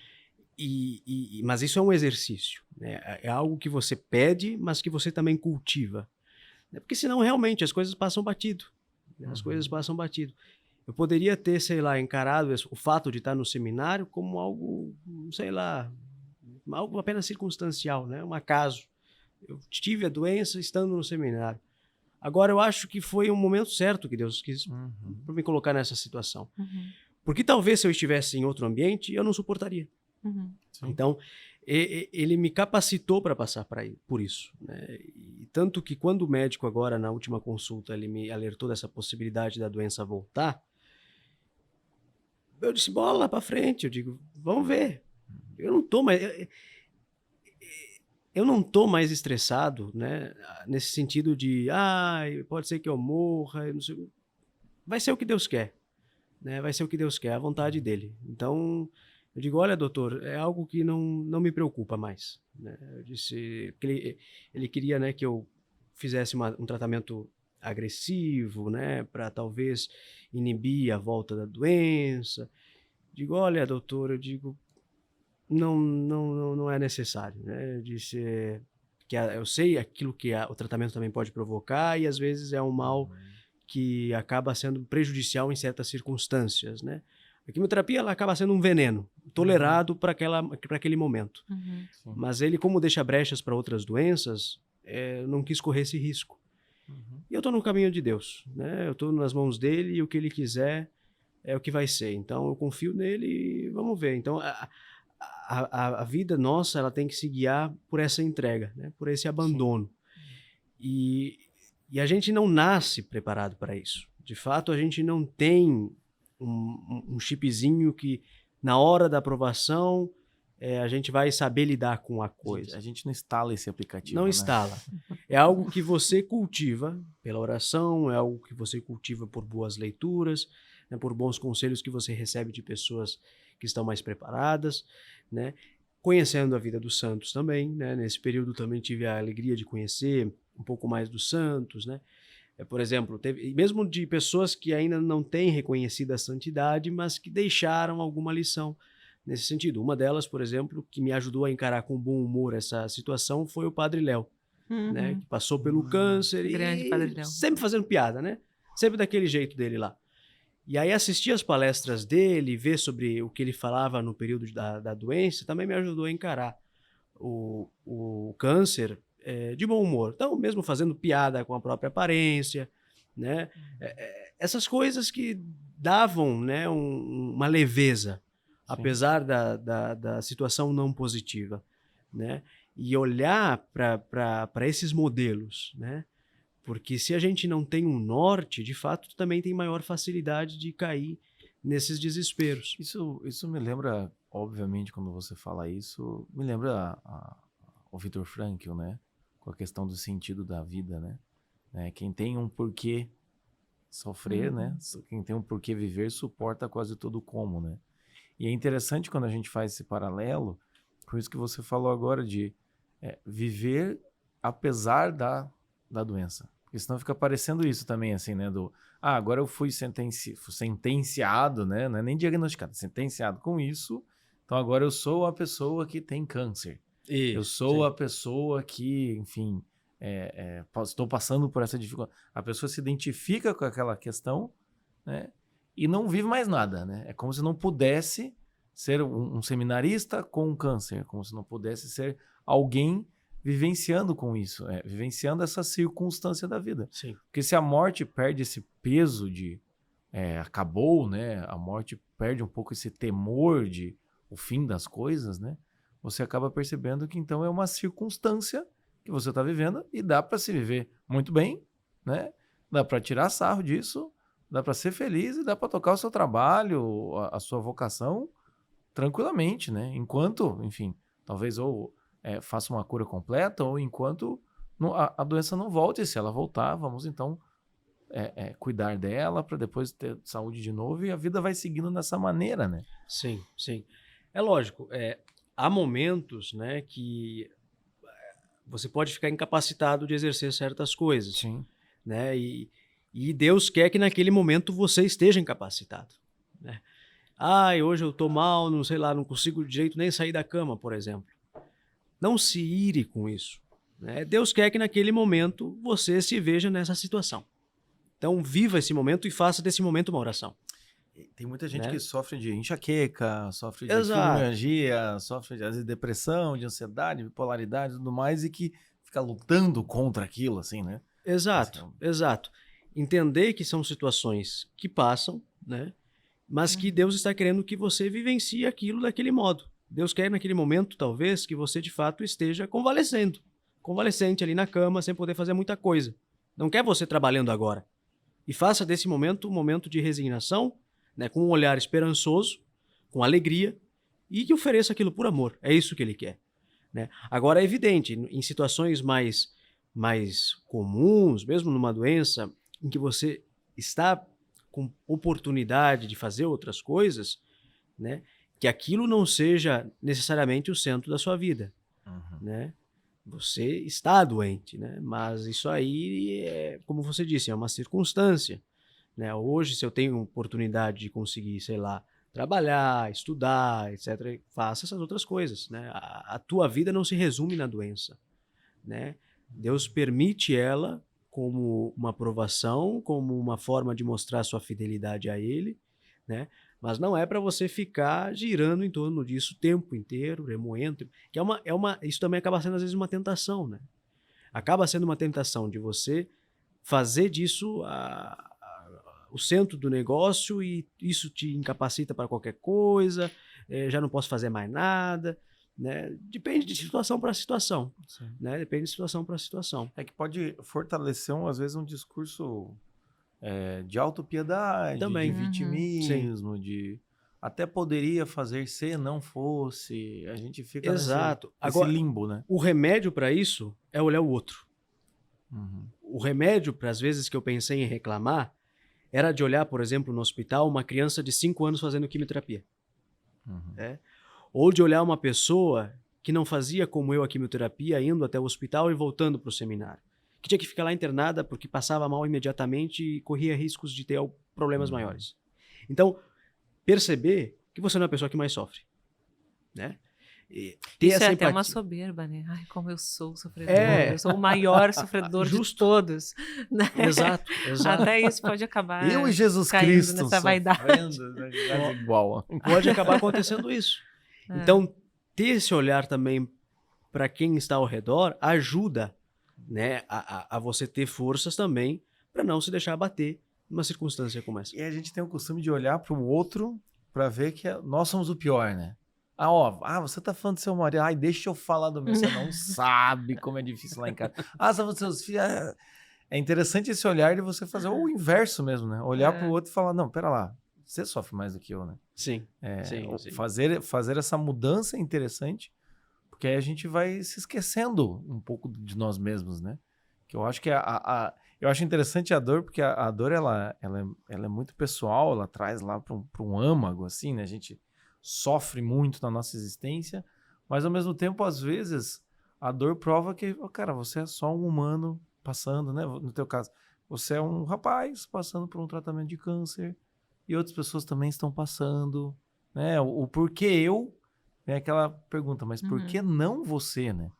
Mas isso é um exercício, né? É algo que você pede, mas que você também cultiva, né? Porque senão realmente as coisas passam batido, né? As coisas passam batido. Eu poderia ter, sei lá, encarado o fato de estar no seminário como algo, sei lá, algo apenas circunstancial, né? Um acaso. Eu tive a doença estando no seminário. Agora, eu acho que foi um momento certo que Deus quis para me colocar nessa situação. Uhum. Porque talvez se eu estivesse em outro ambiente, eu não suportaria. Uhum. Então, ele me capacitou para passar por isso, né? E tanto que quando o médico agora, na última consulta, ele me alertou dessa possibilidade da doença voltar, eu disse, bola para frente. Eu digo, vamos ver. Eu não tô mais estressado, né? Nesse sentido de, pode ser que eu morra, não sei. Vai ser o que Deus quer, né? Vai ser o que Deus quer, a vontade dele. Então, eu digo, olha, doutor, é algo que não me preocupa mais, né? Eu disse que ele queria, né, que eu fizesse um tratamento agressivo, né, para talvez inibir a volta da doença. Digo, olha, doutor, não é necessário, né? Eu disse que eu sei aquilo que o tratamento também pode provocar e às vezes é um mal que acaba sendo prejudicial em certas circunstâncias, né? A quimioterapia ela acaba sendo um veneno tolerado para aquele momento. Uhum. Mas ele, como deixa brechas para outras doenças, não quis correr esse risco. E eu estou no caminho de Deus, né? Eu estou nas mãos dele e o que ele quiser é o que vai ser. Então eu confio nele e vamos ver. Então a vida nossa ela tem que se guiar por essa entrega, né? Por esse abandono. E a gente não nasce preparado para isso. De fato, a gente não tem um chipzinho que na hora da aprovação a gente vai saber lidar com a coisa. A gente não instala esse aplicativo. Não né? instala. É algo que você cultiva pela oração, é algo que você cultiva por boas leituras, né, por bons conselhos que você recebe de pessoas que estão mais preparadas, né? Conhecendo a vida dos santos também, né? Nesse período também tive a alegria de conhecer um pouco mais dos santos, né? Por exemplo, mesmo de pessoas que ainda não têm reconhecido a santidade, mas que deixaram alguma lição nesse sentido. Uma delas, por exemplo, que me ajudou a encarar com bom humor essa situação foi o Padre Léo, né? Que passou pelo câncer Grande Padre Léo. sempre fazendo piada, né? Sempre daquele jeito dele lá. E aí assistir as palestras dele, ver sobre o que ele falava no período da doença, também me ajudou a encarar o câncer de bom humor. Então, mesmo fazendo piada com a própria aparência, né? Essas coisas que davam, né, uma leveza, apesar da situação não positiva, né? E olhar para esses modelos, né? Porque se a gente não tem um norte, de fato, também tem maior facilidade de cair nesses desesperos. Isso me lembra, obviamente, quando você fala isso, me lembra o Viktor Frankl, né? Com a questão do sentido da vida, né? Quem tem um porquê sofrer, né? Quem tem um porquê viver, suporta quase todo o como, né? E é interessante quando a gente faz esse paralelo, com isso que você falou agora de viver apesar da doença. Porque senão fica parecendo isso também, assim, né? Agora eu fui sentenciado, né? Não é nem diagnosticado, sentenciado com isso, então agora eu sou a pessoa que tem câncer. Isso, eu sou a pessoa que, enfim, estou passando por essa dificuldade. A pessoa se identifica com aquela questão, né? E não vive mais nada, né? É como se não pudesse ser um seminarista com câncer, como se não pudesse ser alguém vivenciando com isso, vivenciando essa circunstância da vida. Sim. Porque se a morte perde esse peso de acabou, né? A morte perde um pouco esse temor de o fim das coisas, né? Você acaba percebendo que então é uma circunstância que você está vivendo e dá para se viver muito bem, né? Dá para tirar sarro disso, dá para ser feliz e dá para tocar o seu trabalho, a sua vocação tranquilamente, né? Enquanto, enfim, talvez ou faça uma cura completa ou enquanto a doença não volte. E se ela voltar, vamos então cuidar dela para depois ter saúde de novo e a vida vai seguindo dessa maneira, né? Sim, sim. É lógico, há momentos, né, que você pode ficar incapacitado de exercer certas coisas. Sim. Né? E Deus quer que naquele momento você esteja incapacitado. Né? Hoje eu estou mal, não sei lá, não consigo de jeito nem sair da cama, por exemplo. Não se ire com isso. Né? Deus quer que naquele momento você se veja nessa situação. Então viva esse momento e faça desse momento uma oração. Tem muita gente, né, que sofre de enxaqueca, sofre de Exato. fibromialgia, sofre de depressão, de ansiedade, bipolaridade e tudo mais, e que fica lutando contra aquilo, assim, né? Exato, exato. Entender que são situações que passam, né? Mas que Deus está querendo que você vivencie aquilo daquele modo. Deus quer naquele momento, talvez, que você de fato esteja convalescente ali na cama, sem poder fazer muita coisa. Não quer você trabalhando agora. E faça desse momento um momento de resignação, né, com um olhar esperançoso, com alegria, e que ofereça aquilo por amor. É isso que Ele quer. Né? Agora é evidente, em situações mais comuns, mesmo numa doença em que você está com oportunidade de fazer outras coisas, né, que aquilo não seja necessariamente o centro da sua vida. Né? Você está doente, né? Mas isso aí, como você disse, é uma circunstância. Né? Hoje, se eu tenho oportunidade de conseguir, sei lá, trabalhar, estudar, etc., faça essas outras coisas. Né? A tua vida não se resume na doença. Né? Deus permite ela como uma provação, como uma forma de mostrar sua fidelidade a Ele, né? Mas não é para você ficar girando em torno disso o tempo inteiro, remoendo, que isso também acaba sendo às vezes uma tentação, né? Acaba sendo uma tentação de você fazer disso o centro do negócio e isso te incapacita para qualquer coisa, já não posso fazer mais nada. Né? Depende de situação para situação. Né? Depende de situação para situação. É que pode fortalecer, às vezes, um discurso de autopiedade, também. De vitimismo, até poderia fazer se não fosse. A gente fica nesse limbo, né? O remédio para isso é olhar o outro. O remédio, para as vezes que eu pensei em reclamar, era de olhar, por exemplo, no hospital, uma criança de 5 anos fazendo quimioterapia. Ou de olhar uma pessoa que não fazia como eu a quimioterapia, indo até o hospital e voltando para o seminário. Que tinha que ficar lá internada porque passava mal imediatamente e corria riscos de ter problemas maiores. Então, perceber que você não é a pessoa que mais sofre. né? E isso é até uma soberba, né? Ai, como eu sou sofredor, eu sou o maior sofredor de todos. Né? Exato. Até isso pode acabar Eu e Jesus caindo Cristo nessa vaidade. igual. Pode acabar acontecendo isso. Então, ter esse olhar também para quem está ao redor ajuda, né, a você ter forças também para não se deixar abater numa circunstância como essa. E a gente tem o costume de olhar para o outro para ver que nós somos o pior, né? Você tá falando do seu marido. Ai, deixa eu falar do meu. Você não sabe como é difícil lá em casa. Você tá falando dos seus filhos. É interessante esse olhar de você fazer o inverso mesmo, né? Olhar pro outro e falar, não, pera lá, você sofre mais do que eu, né? Sim. Sim. Fazer essa mudança é interessante, porque aí a gente vai se esquecendo um pouco de nós mesmos, né? Que eu acho que eu acho interessante a dor, porque a dor, ela é muito pessoal, ela traz lá para um âmago, assim, né? A gente sofre muito na nossa existência, mas ao mesmo tempo, às vezes, a dor prova que, cara, você é só um humano passando, né? No teu caso, você é um rapaz passando por um tratamento de câncer e outras pessoas também estão passando, né? O porquê eu, é aquela pergunta, mas por que não você, né?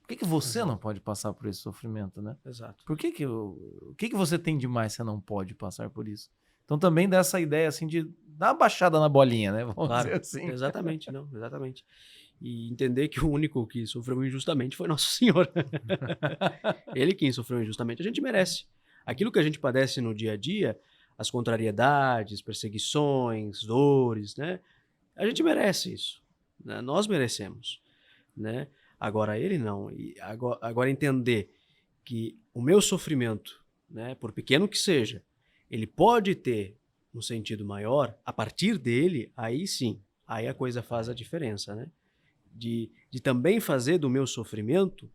Por que você não pode passar por esse sofrimento, né? Exato. O que você tem de mais que você não pode passar por isso? Então também dá essa ideia assim de dar uma baixada na bolinha, né? Vamos dizer assim. Exatamente, não, exatamente. E entender que o único que sofreu injustamente foi Nosso Senhor. Ele quem sofreu injustamente. A gente merece. Aquilo que a gente padece no dia a dia, as contrariedades, perseguições, dores, né? A gente merece isso. Né? Nós merecemos, né? Agora ele não. E agora entender que o meu sofrimento, né, por pequeno que seja, ele pode ter um sentido maior, a partir dele, aí sim, aí a coisa faz a diferença, né? De também fazer do meu sofrimento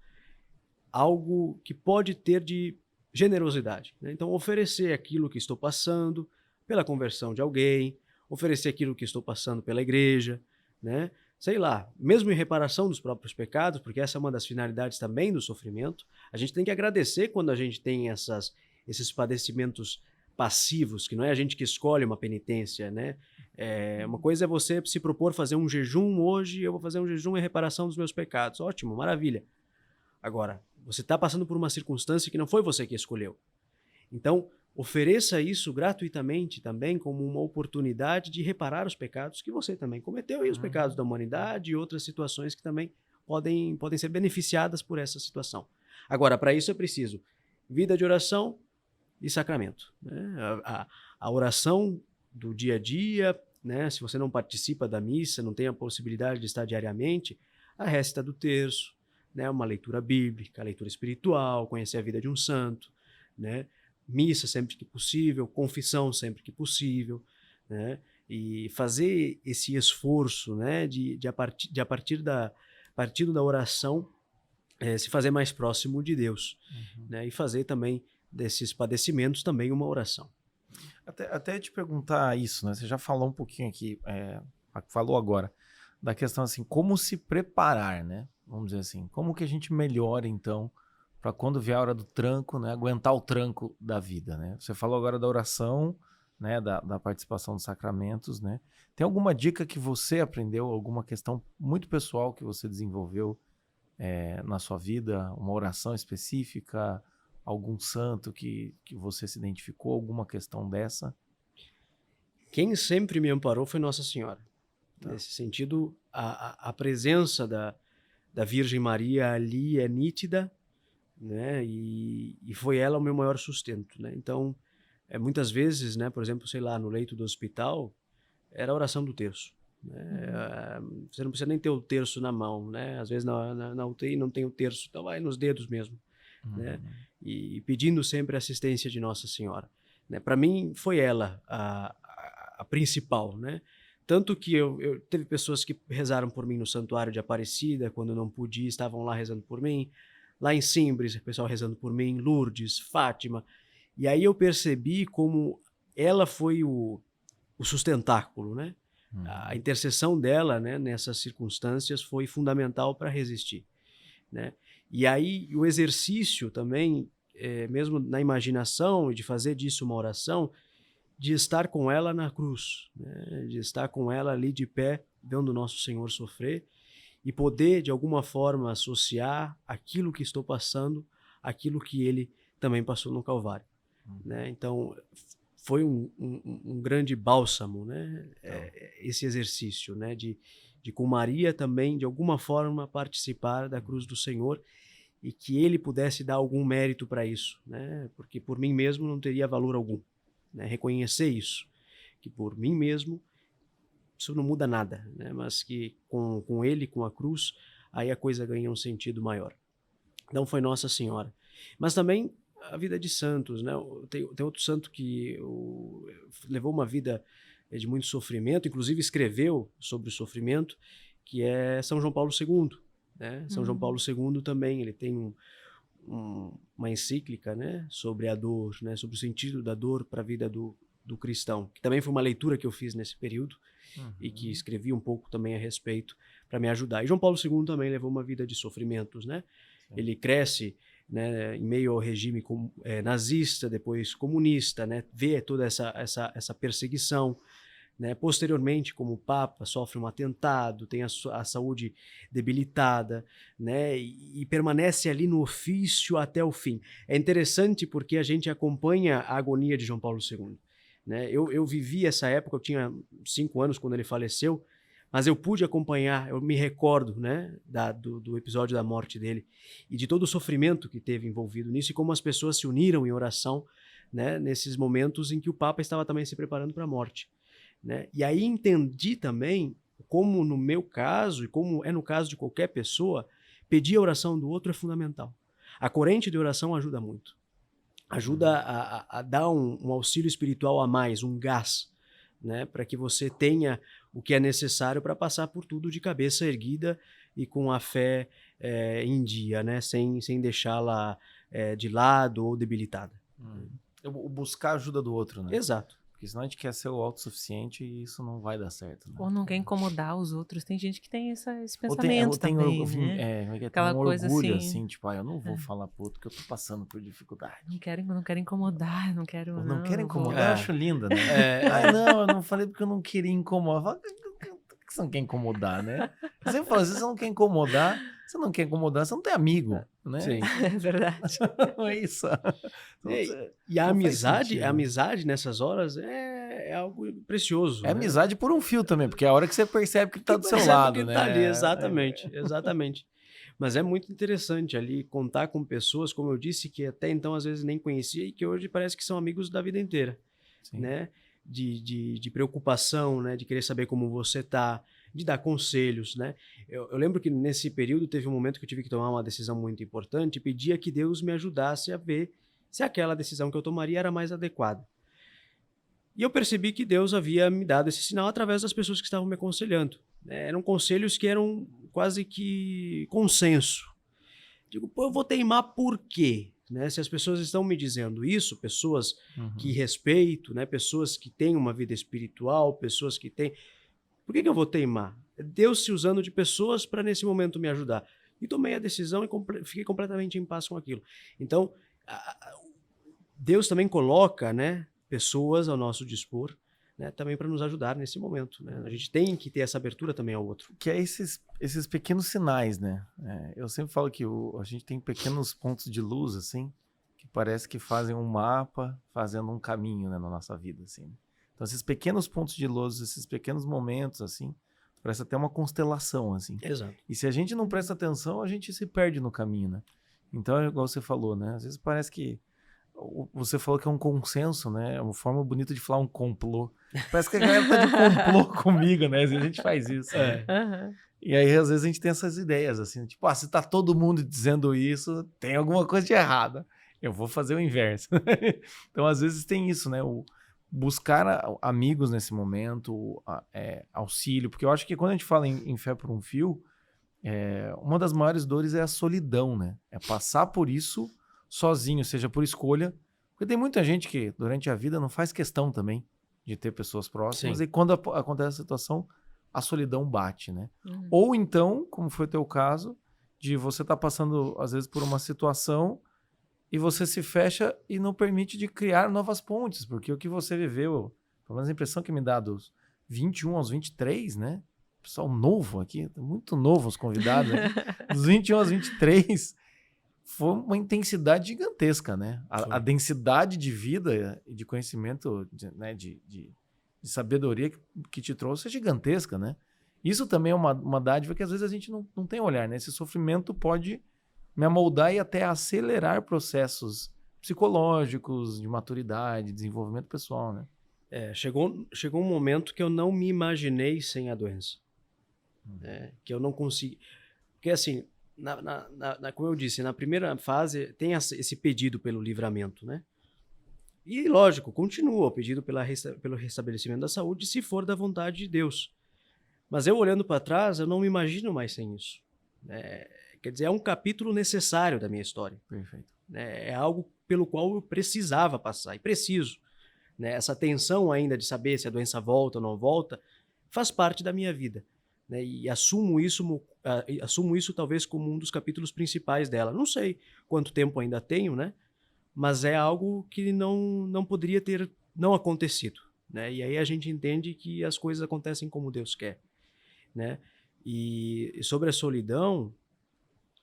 algo que pode ter de generosidade, né? Então, oferecer aquilo que estou passando pela conversão de alguém, oferecer aquilo que estou passando pela igreja, né? Sei lá, mesmo em reparação dos próprios pecados, porque essa é uma das finalidades também do sofrimento, a gente tem que agradecer quando a gente tem esses padecimentos passivos, que não é a gente que escolhe uma penitência, né? Uma coisa é você se propor fazer um jejum hoje, eu vou fazer um jejum em reparação dos meus pecados. Ótimo, maravilha. Agora, você está passando por uma circunstância que não foi você que escolheu. Então, ofereça isso gratuitamente também como uma oportunidade de reparar os pecados que você também cometeu e os pecados da humanidade e outras situações que também podem ser beneficiadas por essa situação. Agora, para isso é preciso vida de oração e sacramento, né? A oração do dia a dia, né? Se você não participa da missa, não tem a possibilidade de estar diariamente, a récita do terço, né? Uma leitura bíblica, a leitura espiritual, conhecer a vida de um santo, né? Missa sempre que possível, confissão sempre que possível, né? E fazer esse esforço, né? A partir da oração, se fazer mais próximo de Deus, né? E fazer também desses padecimentos também uma oração. Até te perguntar isso, né? Você já falou um pouquinho aqui, falou agora, da questão assim, como se preparar, né? Vamos dizer assim, como que a gente melhora, então, para quando vier a hora do tranco, né? Aguentar o tranco da vida, né? Você falou agora da oração, né? Da participação dos sacramentos, né? Tem alguma dica que você aprendeu, alguma questão muito pessoal que você desenvolveu na sua vida? Uma oração específica? Algum santo que você se identificou? Alguma questão dessa? Quem sempre me amparou foi Nossa Senhora. Tá. Nesse sentido, a presença da Virgem Maria ali é nítida, né? E foi ela o meu maior sustento, né? Então, muitas vezes, né? Por exemplo, sei lá, no leito do hospital, era a oração do terço, né? Você não precisa nem ter o terço na mão, né? Às vezes na UTI não tem o terço, então vai nos dedos mesmo, né? E pedindo sempre a assistência de Nossa Senhora, né? Para mim foi ela a principal, né? Tanto que teve pessoas que rezaram por mim no Santuário de Aparecida, quando não podia, estavam lá rezando por mim. Lá em Simbres, o pessoal rezando por mim, Lourdes, Fátima. E aí eu percebi como ela foi o sustentáculo, né? A intercessão dela, né, nessas circunstâncias foi fundamental para resistir, né? E aí o exercício também, mesmo na imaginação, de fazer disso uma oração, de estar com ela na cruz, né? De estar com ela ali de pé vendo o nosso Senhor sofrer e poder, de alguma forma, associar aquilo que estou passando àquilo que ele também passou no Calvário. Né? Então, foi um grande bálsamo, né? Esse exercício, né? De com Maria também, de alguma forma, participar da cruz do Senhor e que ele pudesse dar algum mérito para isso, né? Porque por mim mesmo não teria valor algum, né? Reconhecer isso, que por mim mesmo isso não muda nada, né? Mas que com ele, com a cruz, aí a coisa ganha um sentido maior. Então foi Nossa Senhora. Mas também a vida de santos, né? Tem outro santo que levou uma vida de muito sofrimento, inclusive escreveu sobre o sofrimento, que é São João Paulo II. Né? São João Paulo II também, ele tem uma encíclica, né, sobre a dor, né, sobre o sentido da dor para a vida do cristão, que também foi uma leitura que eu fiz nesse período e que escrevi um pouco também a respeito para me ajudar. E João Paulo II também levou uma vida de sofrimentos, né? Ele cresce, né, em meio ao regime nazista, depois comunista, né, vê toda essa perseguição, né? Posteriormente, como Papa, sofre um atentado, tem a saúde debilitada, né? E permanece ali no ofício até o fim. É interessante porque a gente acompanha a agonia de João Paulo II. Né? Eu vivi essa época, eu tinha 5 anos quando ele faleceu, mas eu pude acompanhar, eu me recordo, né, do episódio da morte dele e de todo o sofrimento que teve envolvido nisso e como as pessoas se uniram em oração, né, nesses momentos em que o Papa estava também se preparando para a morte. Né? E aí entendi também como no meu caso, e como é no caso de qualquer pessoa, pedir a oração do outro é fundamental. A corrente de oração ajuda muito. Ajuda a dar um auxílio espiritual a mais, um gás, né? Para que você tenha o que é necessário para passar por tudo de cabeça erguida e com a fé em dia, né? Sem deixá-la de lado ou debilitada. O buscar a ajuda do outro, né? Exato. Porque senão a gente quer ser o autossuficiente e isso não vai dar certo. Né? Ou não quer incomodar os outros. Tem gente que tem esse Ou pensamento tem também, né? Aquela Aquela coisa orgulho, assim, tipo, eu não vou falar pro outro que eu tô passando por dificuldade. Não quero incomodar, não quero... Ou não quero vou- incomodar, eu acho linda, né? Ai, não, eu não falei porque eu não queria incomodar. Por que você não quer incomodar, né? Eu sempre falo, se você não quer incomodar, você não tem amigo, né? Sim. É verdade. Não é isso. E a Não faz amizade, sentido. a amizade nessas horas é algo precioso. É né? amizade por um fio também, porque é a hora que você percebe que ele tá do seu Percebe lado, que ele né? tá ali, exatamente, exatamente. Mas é muito interessante ali contar com pessoas, como eu disse, que até então às vezes nem conhecia e que hoje parece que são amigos da vida inteira, Sim. né? De preocupação, né? De querer saber como você tá, de dar conselhos, né? Eu lembro que nesse período teve um momento que eu tive que tomar uma decisão muito importante e pedia que Deus me ajudasse a ver se aquela decisão que eu tomaria era mais adequada. E eu percebi que Deus havia me dado esse sinal através das pessoas que estavam me aconselhando. Eram conselhos que eram quase que consenso. Digo, pô, eu vou teimar por quê? Né? Se as pessoas estão me dizendo isso, pessoas que respeito, né? Pessoas que têm uma vida espiritual, pessoas que têm... Por que eu vou teimar? Deus se usando de pessoas para nesse momento me ajudar. E tomei a decisão e fiquei completamente em paz com aquilo. Então, Deus também coloca, né, pessoas ao nosso dispor, né, também para nos ajudar nesse momento. Né? A gente tem que ter essa abertura também ao outro. Que é esses pequenos sinais, né? Eu sempre falo que a gente tem pequenos pontos de luz, assim, que parece que fazem um mapa, fazendo um caminho, né, na nossa vida, assim. Então, esses pequenos pontos de luz, esses pequenos momentos, assim, parece até uma constelação, assim. Exato. E se a gente não presta atenção, a gente se perde no caminho, né? Então, é igual você falou, né? Às vezes parece que você falou que é um consenso, né? É uma forma bonita de falar um complô. Parece que a galera tá de complô comigo, né? Às vezes a gente faz isso. Né? Aham. E aí, às vezes, a gente tem essas ideias, assim, tipo, se tá todo mundo dizendo isso, tem alguma coisa de errada. Eu vou fazer o inverso. Então, às vezes, tem isso, né? O buscar amigos nesse momento, auxílio, porque eu acho que quando a gente fala em fé por um fio, uma das maiores dores é a solidão, né? É passar por isso sozinho, seja por escolha, porque tem muita gente que durante a vida não faz questão também de ter pessoas próximas. Sim. E quando acontece a situação, a solidão bate, né? Uhum. Ou então, como foi o teu caso, de você estar passando às vezes por uma situação e você se fecha e não permite de criar novas pontes, porque o que você viveu, pelo menos a impressão que me dá dos 21 aos 23, né? pessoal novo aqui, muito novo os convidados aqui, dos 21 aos 23, foi uma intensidade gigantesca, né? A densidade de vida e de conhecimento, né, de sabedoria que te trouxe é gigantesca, né? Isso também é uma dádiva que às vezes a gente não tem olhar, né? Esse sofrimento pode me amoldar e até acelerar processos psicológicos, de maturidade, desenvolvimento pessoal, né? Chegou um momento que eu não me imaginei sem a doença. Que eu não consegui... Porque assim, como eu disse, na primeira fase tem esse pedido pelo livramento, né? E lógico, continua o pedido pelo restabelecimento da saúde, se for da vontade de Deus. Mas eu olhando para trás, eu não me imagino mais sem isso. Quer dizer, é um capítulo necessário da minha história. Perfeito. É algo pelo qual eu precisava passar, e preciso. Essa tensão ainda de saber se a doença volta ou não volta, faz parte da minha vida. E assumo isso talvez como um dos capítulos principais dela. Não sei quanto tempo ainda tenho, né? Mas é algo que não poderia ter não acontecido. E aí a gente entende que as coisas acontecem como Deus quer. E sobre a solidão,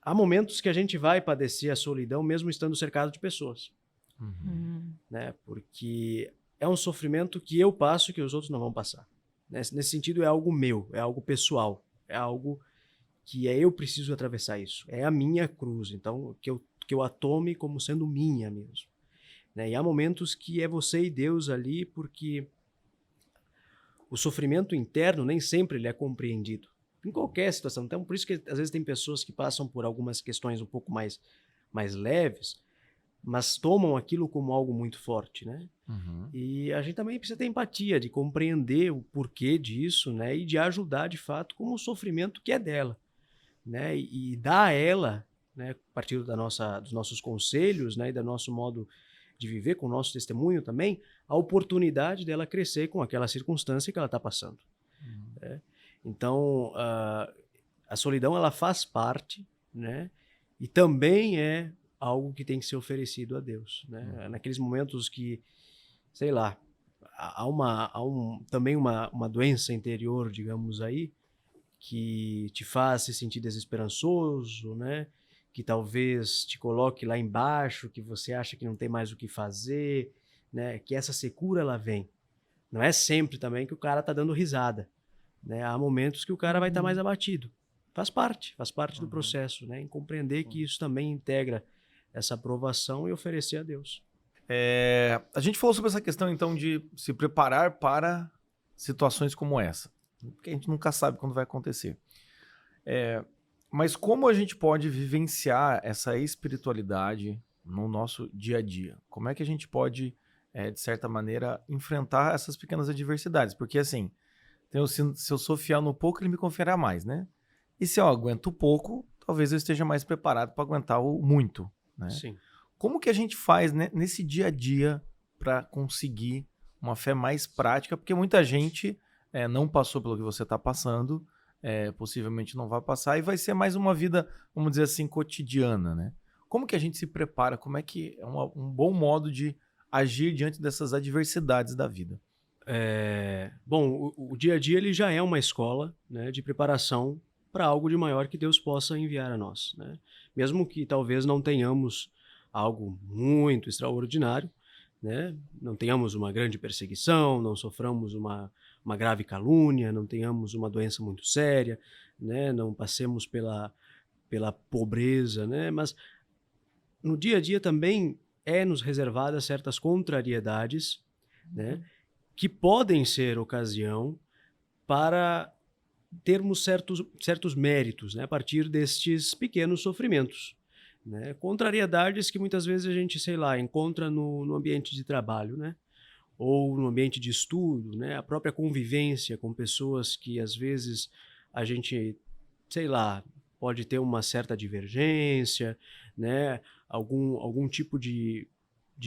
há momentos que a gente vai padecer a solidão mesmo estando cercado de pessoas. Porque é um sofrimento que eu passo que os outros não vão passar. Nesse sentido, é algo meu, é algo pessoal, é algo que eu preciso atravessar isso. É a minha cruz, então que eu a tome como sendo minha mesmo. E há momentos que é você e Deus ali, porque o sofrimento interno nem sempre ele é compreendido. Em qualquer situação. Então, por isso que às vezes tem pessoas que passam por algumas questões um pouco mais leves, mas tomam aquilo como algo muito forte, né? E a gente também precisa ter empatia, de compreender o porquê disso, né? E de ajudar, de fato, com o sofrimento que é dela, né? E dar a ela, né, a partir dos nossos conselhos, né, e do nosso modo de viver, com o nosso testemunho também, a oportunidade dela crescer com aquela circunstância que ela está passando. Né? Então, a solidão, ela faz parte, né? E também é algo que tem que ser oferecido a Deus, né? Naqueles momentos que, sei lá, há também uma doença interior, digamos aí, que te faz se sentir desesperançoso, né? Que talvez te coloque lá embaixo, que você acha que não tem mais o que fazer, né? Que essa secura, ela vem. Não é sempre também que o cara tá dando risada, né? Há momentos que o cara vai estar mais abatido. Faz parte do processo, né? Em compreender que isso também integra essa aprovação e oferecer a Deus. A gente falou sobre essa questão, então, de se preparar para situações como essa, porque a gente nunca sabe quando vai acontecer. Mas como a gente pode vivenciar essa espiritualidade no nosso dia a dia? Como é que a gente pode, de certa maneira, enfrentar essas pequenas adversidades? Porque, assim, se eu sou fiel no pouco, ele me confiará mais, né? E se eu aguento pouco, talvez eu esteja mais preparado para aguentar o muito, né? Sim. Como que a gente faz, né, nesse dia a dia para conseguir uma fé mais prática? Porque muita gente não passou pelo que você está passando, possivelmente não vai passar, e vai ser mais uma vida, vamos dizer assim, cotidiana, né? Como que a gente se prepara? Como é que é um bom modo de agir diante dessas adversidades da vida? Bom, o dia a dia ele já é uma escola, né, de preparação para algo de maior que Deus possa enviar a nós, né? Mesmo que talvez não tenhamos algo muito extraordinário, né? Não tenhamos uma grande perseguição, não soframos uma grave calúnia, não tenhamos uma doença muito séria, né? Não passemos pela pobreza, né? Mas no dia a dia também nos reservadas certas contrariedades, né? Que podem ser ocasião para termos certos méritos, né? A partir destes pequenos sofrimentos, né? Contrariedades que muitas vezes a gente, sei lá, encontra no ambiente de trabalho, né? Ou no ambiente de estudo, né? A própria convivência com pessoas que às vezes a gente, sei lá, pode ter uma certa divergência, né? Algum tipo de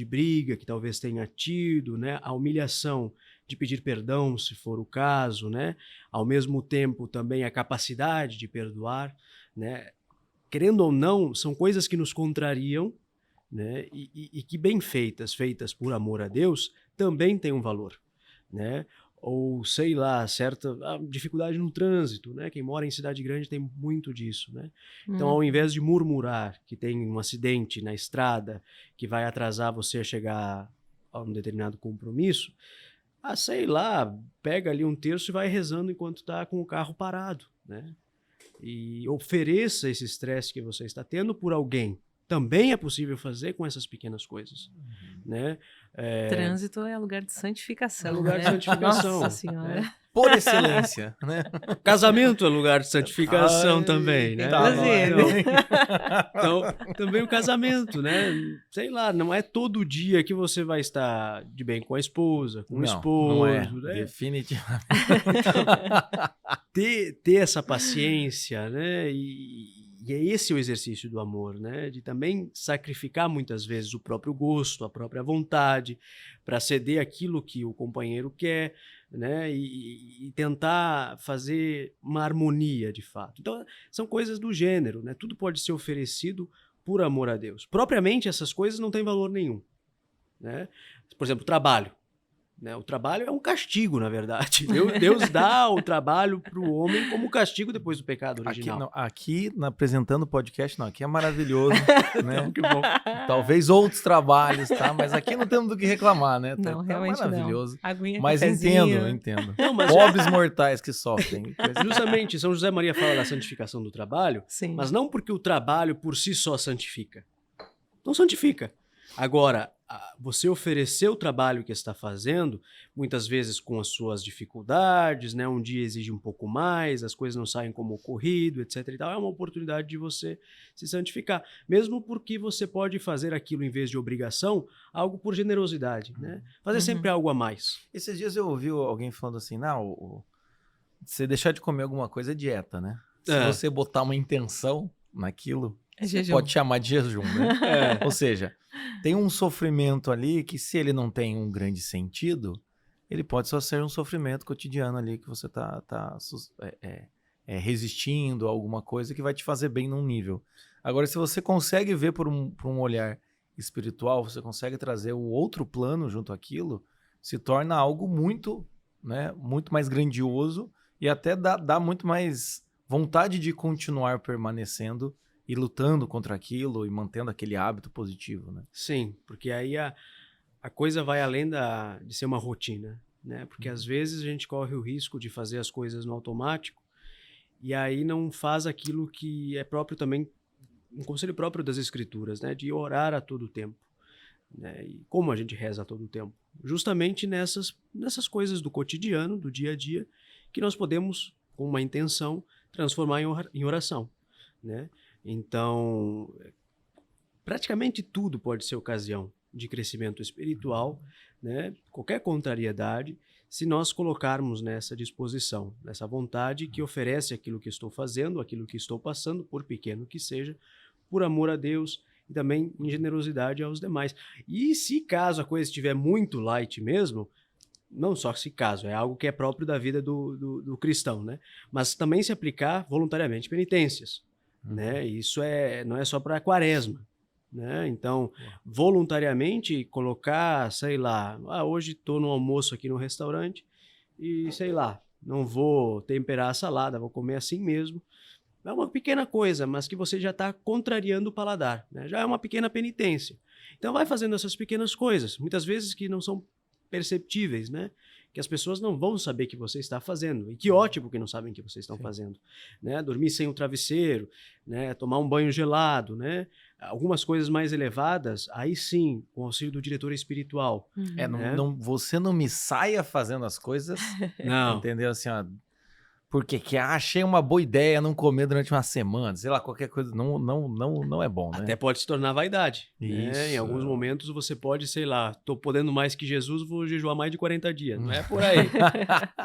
briga que talvez tenha tido, né? A humilhação de pedir perdão, se for o caso, né? Ao mesmo tempo também a capacidade de perdoar, né? Querendo ou não, são coisas que nos contrariam, né? E que bem feitas por amor a Deus, também têm um valor, né? ou sei lá, certa dificuldade no trânsito, né? Quem mora em cidade grande tem muito disso, né? Então, ao invés de murmurar que tem um acidente na estrada que vai atrasar você a chegar a um determinado compromisso, sei lá, pega ali um terço e vai rezando enquanto está com o carro parado, né? E ofereça esse estresse que você está tendo por alguém. Também é possível fazer com essas pequenas coisas, né? Trânsito é lugar de santificação. É lugar de né? santificação. Nossa Senhora. Por excelência, né? Casamento é lugar de santificação também, né? Tá, Então, também o casamento, né? Sei lá, não é todo dia que você vai estar de bem com a esposa, com o esposo. Não é, né? definitivamente. Ter essa paciência, né? E é esse o exercício do amor, né? De também sacrificar muitas vezes o próprio gosto, a própria vontade, para ceder aquilo que o companheiro quer, né? E tentar fazer uma harmonia de fato. Então, são coisas do gênero, né? Tudo pode ser oferecido por amor a Deus. Propriamente, essas coisas não têm valor nenhum, né? Por exemplo, trabalho. Né? O trabalho é um castigo, na verdade. Deus dá o trabalho para o homem como castigo depois do pecado original. Aqui apresentando o podcast, não, aqui é maravilhoso, né? Que bom. Talvez outros trabalhos, tá? Mas aqui não temos do que reclamar, né? Não, tá realmente maravilhoso. não. Aguinha, mas cafezinho. entendo. Não, mas Pobres mortais que sofrem. Justamente, São José Maria fala da santificação do trabalho, Sim. mas não porque o trabalho por si só santifica. Não santifica. Agora, você oferecer o trabalho que está fazendo, muitas vezes com as suas dificuldades, né? Um dia exige um pouco mais, as coisas não saem como ocorrido, etc. e tal, é uma oportunidade de você se santificar. Mesmo porque você pode fazer aquilo, em vez de obrigação, algo por generosidade, né? Fazer sempre algo a mais. Esses dias eu ouvi alguém falando assim, você deixar de comer alguma coisa é dieta, né? Se você botar uma intenção naquilo, você pode chamar de jejum, né? Ou seja, tem um sofrimento ali que, se ele não tem um grande sentido, ele pode só ser um sofrimento cotidiano ali que você tá resistindo a alguma coisa que vai te fazer bem num nível. Agora, se você consegue ver por um olhar espiritual, você consegue trazer o outro plano junto àquilo, se torna algo muito, né, muito mais grandioso e até dá muito mais vontade de continuar permanecendo e lutando contra aquilo e mantendo aquele hábito positivo, né? Sim, porque aí a coisa vai além de ser uma rotina, né? Porque às vezes a gente corre o risco de fazer as coisas no automático e aí não faz aquilo que é próprio também, um conselho próprio das Escrituras, né? De orar a todo tempo, né? E como a gente reza a todo tempo? Justamente nessas coisas do cotidiano, do dia a dia, que nós podemos, com uma intenção, transformar em oração, né? Então, praticamente tudo pode ser ocasião de crescimento espiritual, né? Qualquer contrariedade, se nós colocarmos nessa disposição, nessa vontade que oferece aquilo que estou fazendo, aquilo que estou passando, por pequeno que seja, por amor a Deus e também em generosidade aos demais. E se caso a coisa estiver muito light mesmo, não só se caso, é algo que é próprio da vida do cristão, né? Mas também se aplicar voluntariamente penitências. Né? Isso não é só para a quaresma, né? Então, voluntariamente colocar, sei lá, hoje estou no almoço aqui no restaurante e, sei lá, não vou temperar a salada, vou comer assim mesmo. É uma pequena coisa, mas que você já está contrariando o paladar, né? Já é uma pequena penitência. Então, vai fazendo essas pequenas coisas, muitas vezes que não são perceptíveis, né? Que as pessoas não vão saber que você está fazendo. E que ótimo que não sabem que vocês estão fazendo. Né? Dormir sem o travesseiro, né? Tomar um banho gelado, né? Algumas coisas mais elevadas, aí sim, com o auxílio do diretor espiritual. Né? Você não me saia fazendo as coisas, não. Entendeu? Assim, ó, porque achei uma boa ideia não comer durante uma semana, sei lá, qualquer coisa, não é bom, né? Até pode se tornar vaidade. Isso. Né? Em alguns momentos você pode, sei lá, tô podendo mais que Jesus, vou jejuar mais de 40 dias. Não é por aí.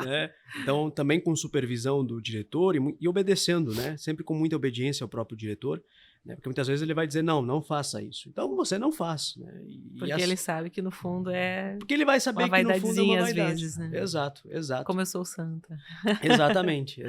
Né? Então, também com supervisão do diretor e obedecendo, né? Sempre com muita obediência ao próprio diretor, né? Porque muitas vezes ele vai dizer, não faça isso. Então você não faz, né? Porque ele sabe que no fundo é porque ele vai saber uma que no fundo é uma vaidadezinha às vaidade. vezes, né? Exato. Como eu sou santa. Exatamente.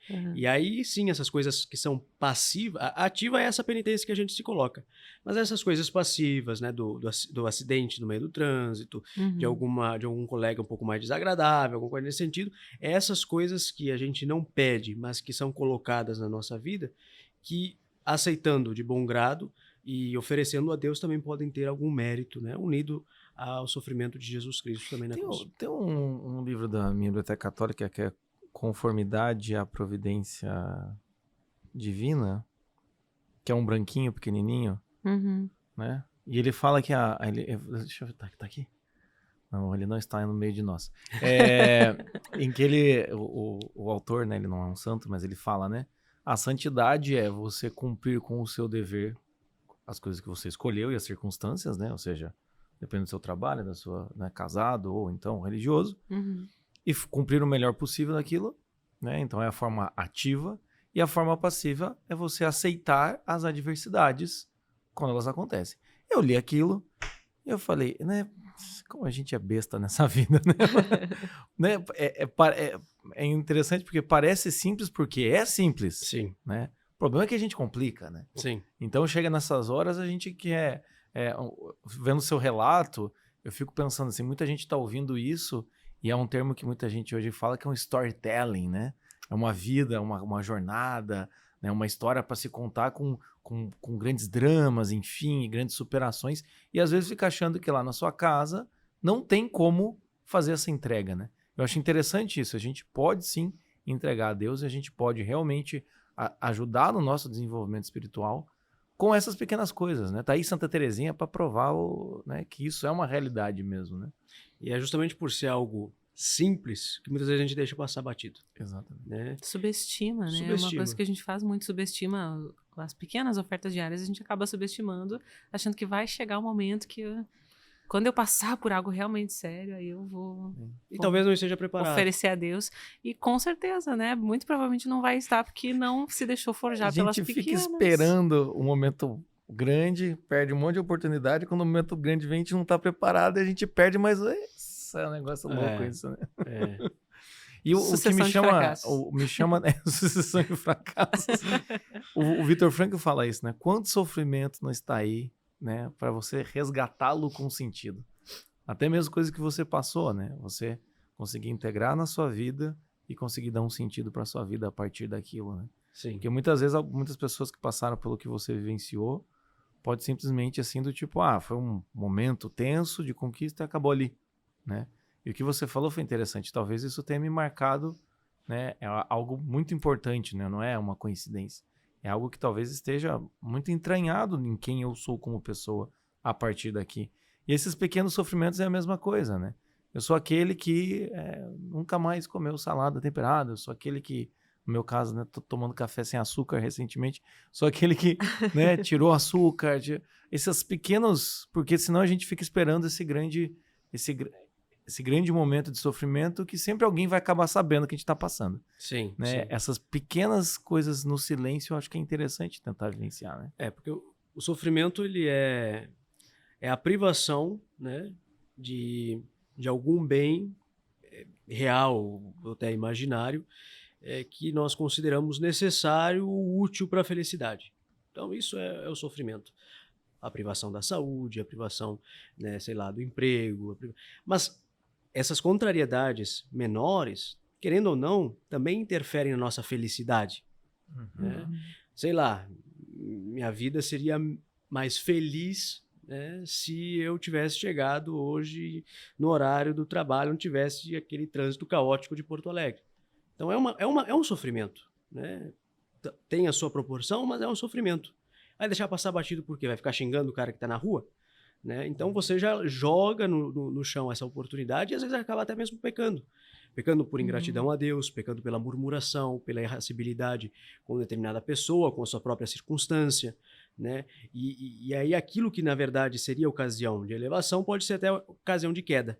Uhum. E aí, sim, essas coisas que são passivas, ativa é essa penitência que a gente se coloca. Mas essas coisas passivas, né, do acidente no meio do trânsito, de algum colega um pouco mais desagradável, alguma coisa nesse sentido, essas coisas que a gente não pede, mas que são colocadas na nossa vida, que aceitando de bom grado e oferecendo a Deus também podem ter algum mérito, né, unido ao sofrimento de Jesus Cristo também na cruz. Tem um livro da minha biblioteca católica que é Conformidade à Providência Divina, que é um branquinho pequenininho, né? E ele fala que deixa eu ver, tá aqui? Não, ele não está no meio de nós. Em que o autor, né, ele não é um santo, mas ele fala, né? A santidade é você cumprir com o seu dever as coisas que você escolheu e as circunstâncias, né? Ou seja, depende do seu trabalho, da sua, né, casado ou então religioso, e cumprir o melhor possível naquilo, né? Então é a forma ativa. E a forma passiva é você aceitar as adversidades quando elas acontecem. Eu li aquilo e eu falei, né? Como a gente é besta nessa vida, né? É interessante porque parece simples porque é simples. Sim. Né? O problema é que a gente complica, né? Sim. Então chega nessas horas, a gente quer... vendo o seu relato, eu fico pensando assim, muita gente está ouvindo isso e é um termo que muita gente hoje fala que é um storytelling, né? É uma vida, uma jornada, né? Uma história para se contar com grandes dramas, enfim, grandes superações, e às vezes fica achando que lá na sua casa não tem como fazer essa entrega, né? Eu acho interessante isso, a gente pode sim entregar a Deus e a gente pode realmente ajudar no nosso desenvolvimento espiritual com essas pequenas coisas, né? Tá aí Santa Teresinha para provar né, que isso é uma realidade mesmo, né? E é justamente por ser algo simples que muitas vezes a gente deixa passar batido. Exatamente. Né? Subestima, né? É uma coisa que a gente faz muito, subestima as pequenas ofertas diárias, a gente acaba subestimando, achando que vai chegar o momento que quando eu passar por algo realmente sério, aí eu vou... E talvez não esteja preparado. Oferecer a Deus. E com certeza, né? Muito provavelmente não vai estar, porque não se deixou forjar pelas pequenas. A gente fica esperando o momento grande, perde um monte de oportunidade, quando o momento grande vem, a gente não está preparado e a gente perde, mas é um negócio louco isso, né? E o que me chama é sucessão de fracassos. O Vitor Frankl fala isso, né? Quanto sofrimento não está aí, né? Para você resgatá-lo com sentido. Até mesmo coisas que você passou, né? Você conseguir integrar na sua vida e conseguir dar um sentido para sua vida a partir daquilo, né? Sim. Porque muitas vezes, muitas pessoas que passaram pelo que você vivenciou, pode simplesmente assim do tipo, foi um momento tenso de conquista e acabou ali, né? E o que você falou foi interessante. Talvez isso tenha me marcado, né? É algo muito importante, né? Não é uma coincidência. É algo que talvez esteja muito entranhado em quem eu sou como pessoa a partir daqui. E esses pequenos sofrimentos é a mesma coisa, né? Eu sou aquele que nunca mais comeu salada temperada. Eu sou aquele que, no meu caso, né? Tô tomando café sem açúcar recentemente. Sou aquele que, né? Tirou açúcar. Esses pequenos... Porque senão a gente fica esperando esse grande momento de sofrimento que sempre alguém vai acabar sabendo que a gente está passando. Sim, né? sim. Essas pequenas coisas no silêncio eu acho que é interessante tentar vivenciar, né? Porque o sofrimento ele é a privação, né, de algum bem real ou até imaginário que nós consideramos necessário ou útil para a felicidade. Então isso é o sofrimento. A privação da saúde, a privação, né, sei lá, do emprego. Mas essas contrariedades menores, querendo ou não, também interferem na nossa felicidade. Né? Sei lá, minha vida seria mais feliz, né, se eu tivesse chegado hoje no horário do trabalho, não tivesse aquele trânsito caótico de Porto Alegre. Então é um sofrimento. Né? Tem a sua proporção, mas é um sofrimento. Vai deixar passar batido por quê? Vai ficar xingando o cara que está na rua? Né? Então você já joga no chão essa oportunidade e às vezes acaba até mesmo pecando. Pecando por ingratidão a Deus, pecando pela murmuração, pela irascibilidade com determinada pessoa, com a sua própria circunstância. Né? E aí aquilo que na verdade seria ocasião de elevação pode ser até ocasião de queda.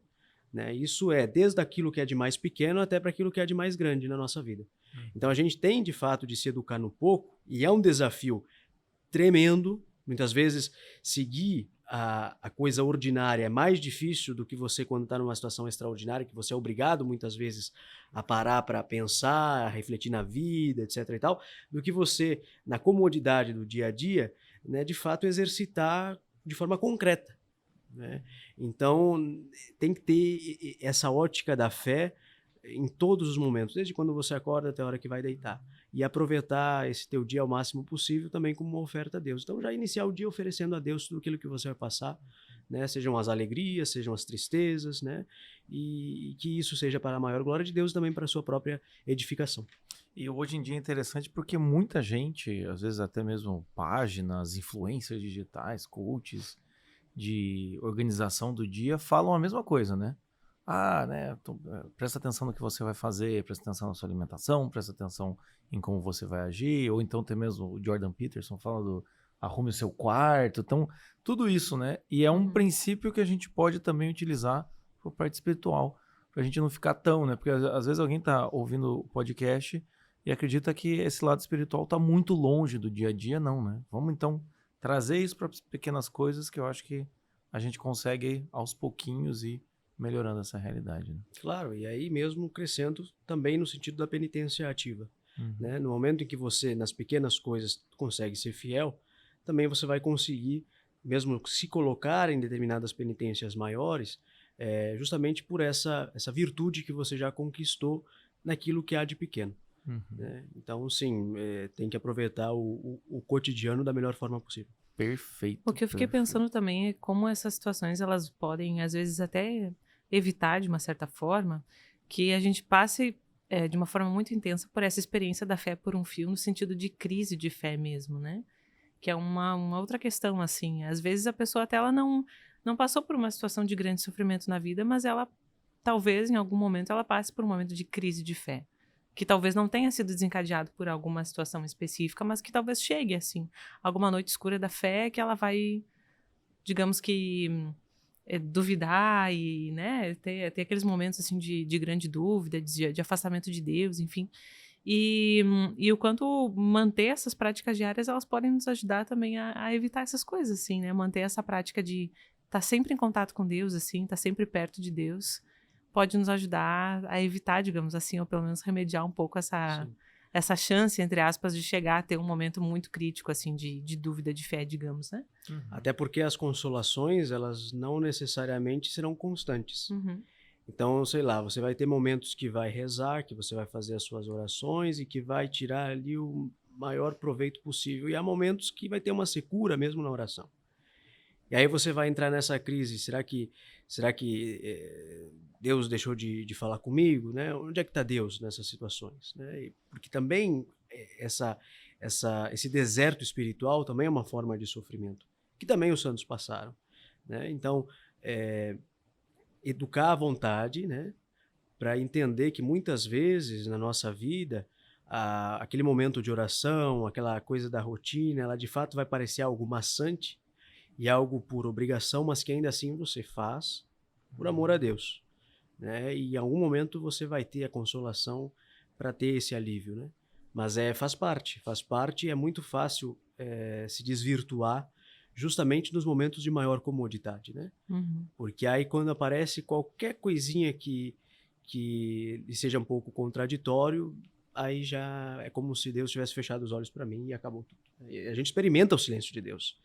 Né? Isso é desde aquilo que é de mais pequeno até para aquilo que é de mais grande na nossa vida. Então a gente tem de fato de se educar no pouco, e é um desafio tremendo. Muitas vezes seguir a coisa ordinária é mais difícil do que você quando está numa situação extraordinária, que você é obrigado muitas vezes a parar para pensar, a refletir na vida, etc. e tal, do que você, na comodidade do dia a dia, né, de fato exercitar de forma concreta, né? Então, tem que ter essa ótica da fé em todos os momentos, desde quando você acorda até a hora que vai deitar. E aproveitar esse teu dia ao máximo possível também como uma oferta a Deus. Então, já iniciar o dia oferecendo a Deus tudo aquilo que você vai passar, né? Sejam as alegrias, sejam as tristezas, né? E que isso seja para a maior glória de Deus e também para a sua própria edificação. E hoje em dia é interessante porque muita gente, às vezes até mesmo páginas, influencers digitais, coaches de organização do dia, falam a mesma coisa, né? Né, presta atenção no que você vai fazer, presta atenção na sua alimentação, presta atenção em como você vai agir, ou então tem mesmo o Jordan Peterson fala do arrume o seu quarto, então tudo isso, né? E é um princípio que a gente pode também utilizar para a parte espiritual, para a gente não ficar tão, né? Porque às vezes alguém tá ouvindo o podcast e acredita que esse lado espiritual tá muito longe do dia a dia, não, né? Vamos então trazer isso para pequenas coisas que eu acho que a gente consegue aos pouquinhos ir melhorando essa realidade, né? Claro, e aí mesmo crescendo também no sentido da penitência ativa, né? No momento em que você, nas pequenas coisas, consegue ser fiel, também você vai conseguir, mesmo se colocar em determinadas penitências maiores, justamente por essa virtude que você já conquistou naquilo que há de pequeno, né? Então, sim, tem que aproveitar o cotidiano da melhor forma possível. Perfeito. O que eu fiquei pensando também é como essas situações, elas podem, às vezes, até evitar, de uma certa forma, que a gente passe de uma forma muito intensa por essa experiência da fé por um fio, no sentido de crise de fé mesmo, né? Que é uma outra questão, assim. Às vezes a pessoa até ela não passou por uma situação de grande sofrimento na vida, mas ela, talvez, em algum momento, ela passe por um momento de crise de fé. Que talvez não tenha sido desencadeado por alguma situação específica, mas que talvez chegue, assim, alguma noite escura da fé que ela vai, digamos que, duvidar e, né, ter aqueles momentos, assim, de grande dúvida, de afastamento de Deus, enfim. E o quanto manter essas práticas diárias, elas podem nos ajudar também a evitar essas coisas, assim, né? Manter essa prática de estar sempre em contato com Deus, assim, estar sempre perto de Deus, pode nos ajudar a evitar, digamos assim, ou pelo menos remediar um pouco essa chance, entre aspas, de chegar a ter um momento muito crítico, assim, de dúvida de fé, digamos, né? Até porque as consolações, elas não necessariamente serão constantes. Então, sei lá, você vai ter momentos que vai rezar, que você vai fazer as suas orações e que vai tirar ali o maior proveito possível. E há momentos que vai ter uma secura mesmo na oração. E aí você vai entrar nessa crise, será que Deus deixou de falar comigo, né? Onde é que está Deus nessas situações, né? Porque também esse deserto espiritual também é uma forma de sofrimento, que também os santos passaram, né? Então, educar a vontade, né? Para entender que muitas vezes na nossa vida, aquele momento de oração, aquela coisa da rotina, ela de fato vai parecer algo maçante e algo por obrigação, mas que ainda assim você faz por amor a Deus, né? E em algum momento você vai ter a consolação para ter esse alívio, né? Mas faz parte, e é muito fácil se desvirtuar justamente nos momentos de maior comodidade, né? Porque aí quando aparece qualquer coisinha que lhe seja um pouco contraditório, aí já é como se Deus tivesse fechado os olhos para mim e acabou tudo. A gente experimenta o silêncio de Deus,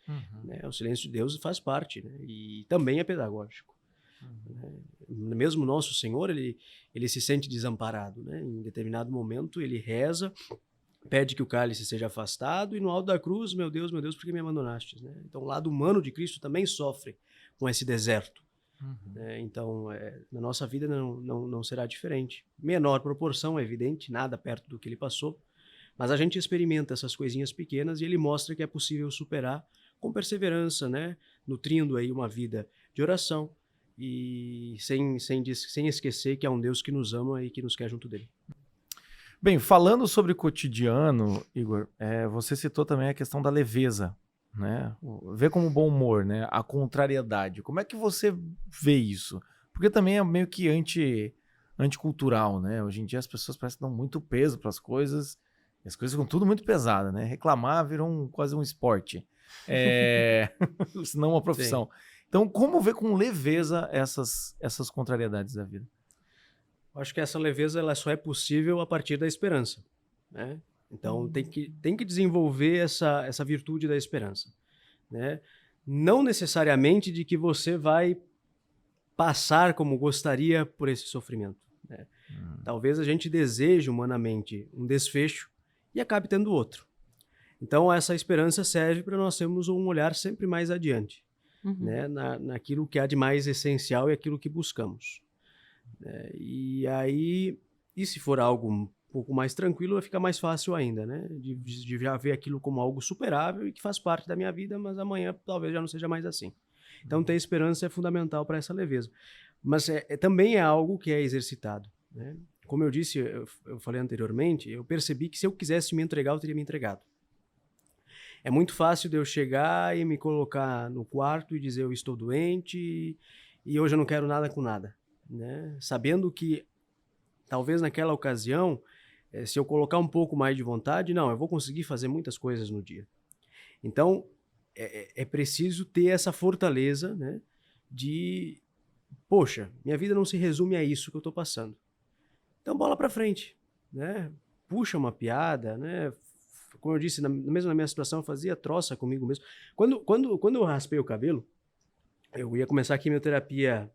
né? O silêncio de Deus faz parte, né? E também é pedagógico. Mesmo nosso Senhor, ele se sente desamparado, né? Em determinado momento ele reza, pede que o cálice seja afastado e no alto da cruz, meu Deus, por que me abandonastes, né? Então o lado humano de Cristo também sofre com esse deserto, né? Então na nossa vida não será diferente. Menor proporção, é evidente, nada perto do que ele passou, mas a gente experimenta essas coisinhas pequenas e ele mostra que é possível superar com perseverança, né? Nutrindo aí uma vida de oração e sem esquecer que há um Deus que nos ama e que nos quer junto dele. Bem, falando sobre o cotidiano, Igor, você citou também a questão da leveza, né? Ver como bom humor, né? A contrariedade. Como é que você vê isso? Porque também é meio que anticultural, né? Hoje em dia as pessoas parecem que dão muito peso para as coisas As coisas ficam tudo muito pesadas, né? Reclamar virou quase um esporte. Se não uma profissão. Sim. Então, como ver com leveza essas contrariedades da vida? Eu acho que essa leveza ela só é possível a partir da esperança, né? Então, tem que desenvolver essa virtude da esperança, né? Não necessariamente de que você vai passar como gostaria por esse sofrimento, né? Talvez a gente deseje humanamente um desfecho e acabe tendo outro. Então, essa esperança serve para nós termos um olhar sempre mais adiante, né? Naquilo que há de mais essencial e aquilo que buscamos. E aí, e se for algo um pouco mais tranquilo, vai ficar mais fácil ainda, né? De já ver aquilo como algo superável e que faz parte da minha vida, mas amanhã talvez já não seja mais assim. Então, ter esperança é fundamental para essa leveza. Mas também é algo que é exercitado, né? Como eu disse, eu falei anteriormente, eu percebi que se eu quisesse me entregar, eu teria me entregado. É muito fácil de eu chegar e me colocar no quarto e dizer eu estou doente e hoje eu não quero nada com nada, né? Sabendo que talvez naquela ocasião, se eu colocar um pouco mais de vontade, não, eu vou conseguir fazer muitas coisas no dia. Então, é preciso ter essa fortaleza, né, de, poxa, minha vida não se resume a isso que eu estou passando. Então, bola para frente, né? Puxa uma piada, né? Como eu disse, mesmo na minha situação, eu fazia troça comigo mesmo. Quando eu raspei o cabelo, eu ia começar a quimioterapia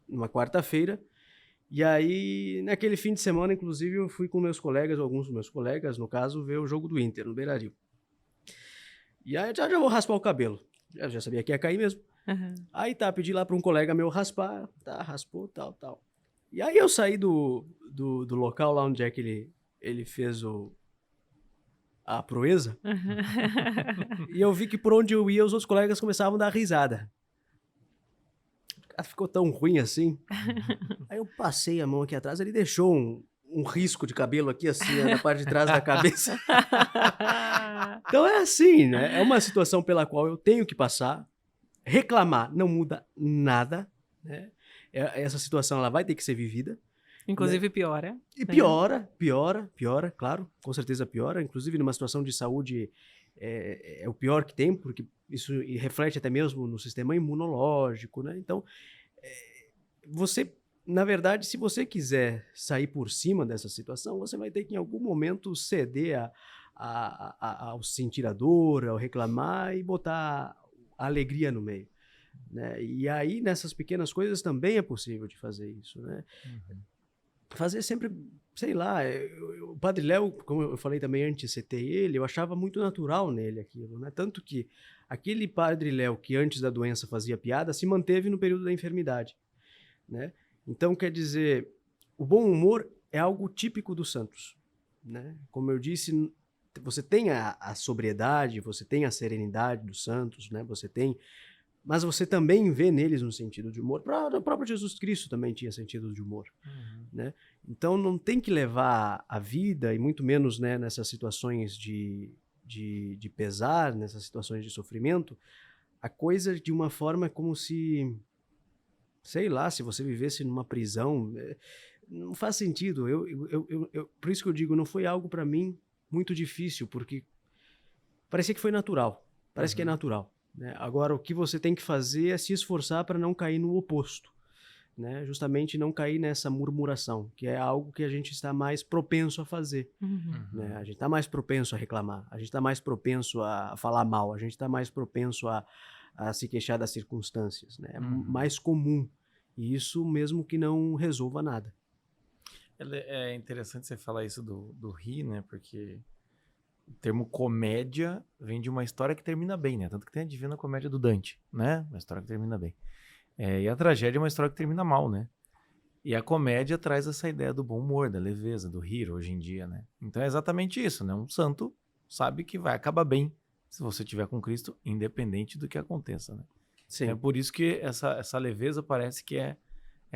numa quarta-feira, e aí, naquele fim de semana, inclusive, eu fui com meus colegas, alguns dos meus colegas, no caso, ver o jogo do Inter, no Beira-Rio. E aí, já vou raspar o cabelo. Já sabia que ia cair mesmo. Aí, pedi lá para um colega meu raspar, raspou, tal. E aí, eu saí do local lá onde é que ele fez a proeza, e eu vi que por onde eu ia, os outros colegas começavam a dar risada. Ficou tão ruim assim. Aí eu passei a mão aqui atrás, ele deixou um risco de cabelo aqui, assim, na parte de trás da cabeça. Então é assim, né? É uma situação pela qual eu tenho que passar. Reclamar não muda nada, né? Essa situação ela vai ter que ser vivida. Inclusive, né? piora. E piora, claro, com certeza piora. Inclusive, numa situação de saúde, é o pior que tem, porque isso reflete até mesmo no sistema imunológico, né? Então, você, na verdade, se você quiser sair por cima dessa situação, você vai ter que, em algum momento, ceder ao sentir a dor, ao reclamar e botar a alegria no meio, né? E aí, nessas pequenas coisas, também é possível de fazer isso, né? Fazer sempre, sei lá, o Padre Léo, como eu falei também antes de citei ele, eu achava muito natural nele aquilo, né? Tanto que aquele Padre Léo que antes da doença fazia piada, se manteve no período da enfermidade, né? Então, quer dizer, o bom humor é algo típico dos santos, né? Como eu disse, você tem a sobriedade, você tem a serenidade dos santos, né? Mas você também vê neles um sentido de humor. O próprio Jesus Cristo também tinha sentido de humor, né? Então não tem que levar a vida, e muito menos, né, nessas situações de pesar, nessas situações de sofrimento, a coisa de uma forma como se, sei lá, se você vivesse numa prisão. Não faz sentido. Por isso que eu digo, não foi algo para mim muito difícil, porque parecia que foi natural. Parece que é natural, né? Agora, o que você tem que fazer é se esforçar para não cair no oposto, né? Justamente não cair nessa murmuração, que é algo que a gente está mais propenso a fazer, né? A gente está mais propenso a reclamar, a gente está mais propenso a falar mal, a gente está mais propenso a se queixar das circunstâncias, né? É mais comum, e isso mesmo que não resolva nada. É interessante você falar isso do rir, né? Porque o termo comédia vem de uma história que termina bem, né? Tanto que tem a Divina Comédia do Dante, né? Uma história que termina bem. E a tragédia é uma história que termina mal, né? E a comédia traz essa ideia do bom humor, da leveza, do rir hoje em dia, né? Então é exatamente isso, né? Um santo sabe que vai acabar bem se você estiver com Cristo, independente do que aconteça, né? Sim. É por isso que essa leveza parece que é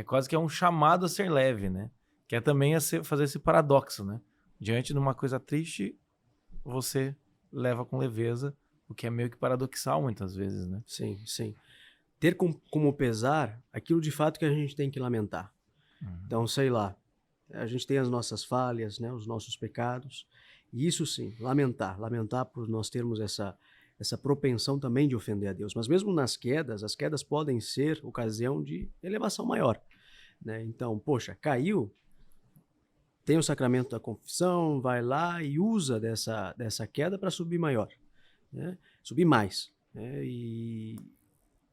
quase que é um chamado a ser leve, né? Que é também fazer esse paradoxo, né? Diante de uma coisa triste, você leva com leveza, o que é meio que paradoxal muitas vezes, né? Sim, sim. Ter como pesar aquilo de fato que a gente tem que lamentar. Então, sei lá, a gente tem as nossas falhas, né, os nossos pecados, E isso sim, lamentar por nós termos essa propensão também de ofender a Deus. Mas mesmo nas quedas, as quedas podem ser ocasião de elevação maior, né? Então, poxa, caiu, tem o sacramento da confissão, vai lá e usa dessa queda para subir maior, né? Subir mais, né? E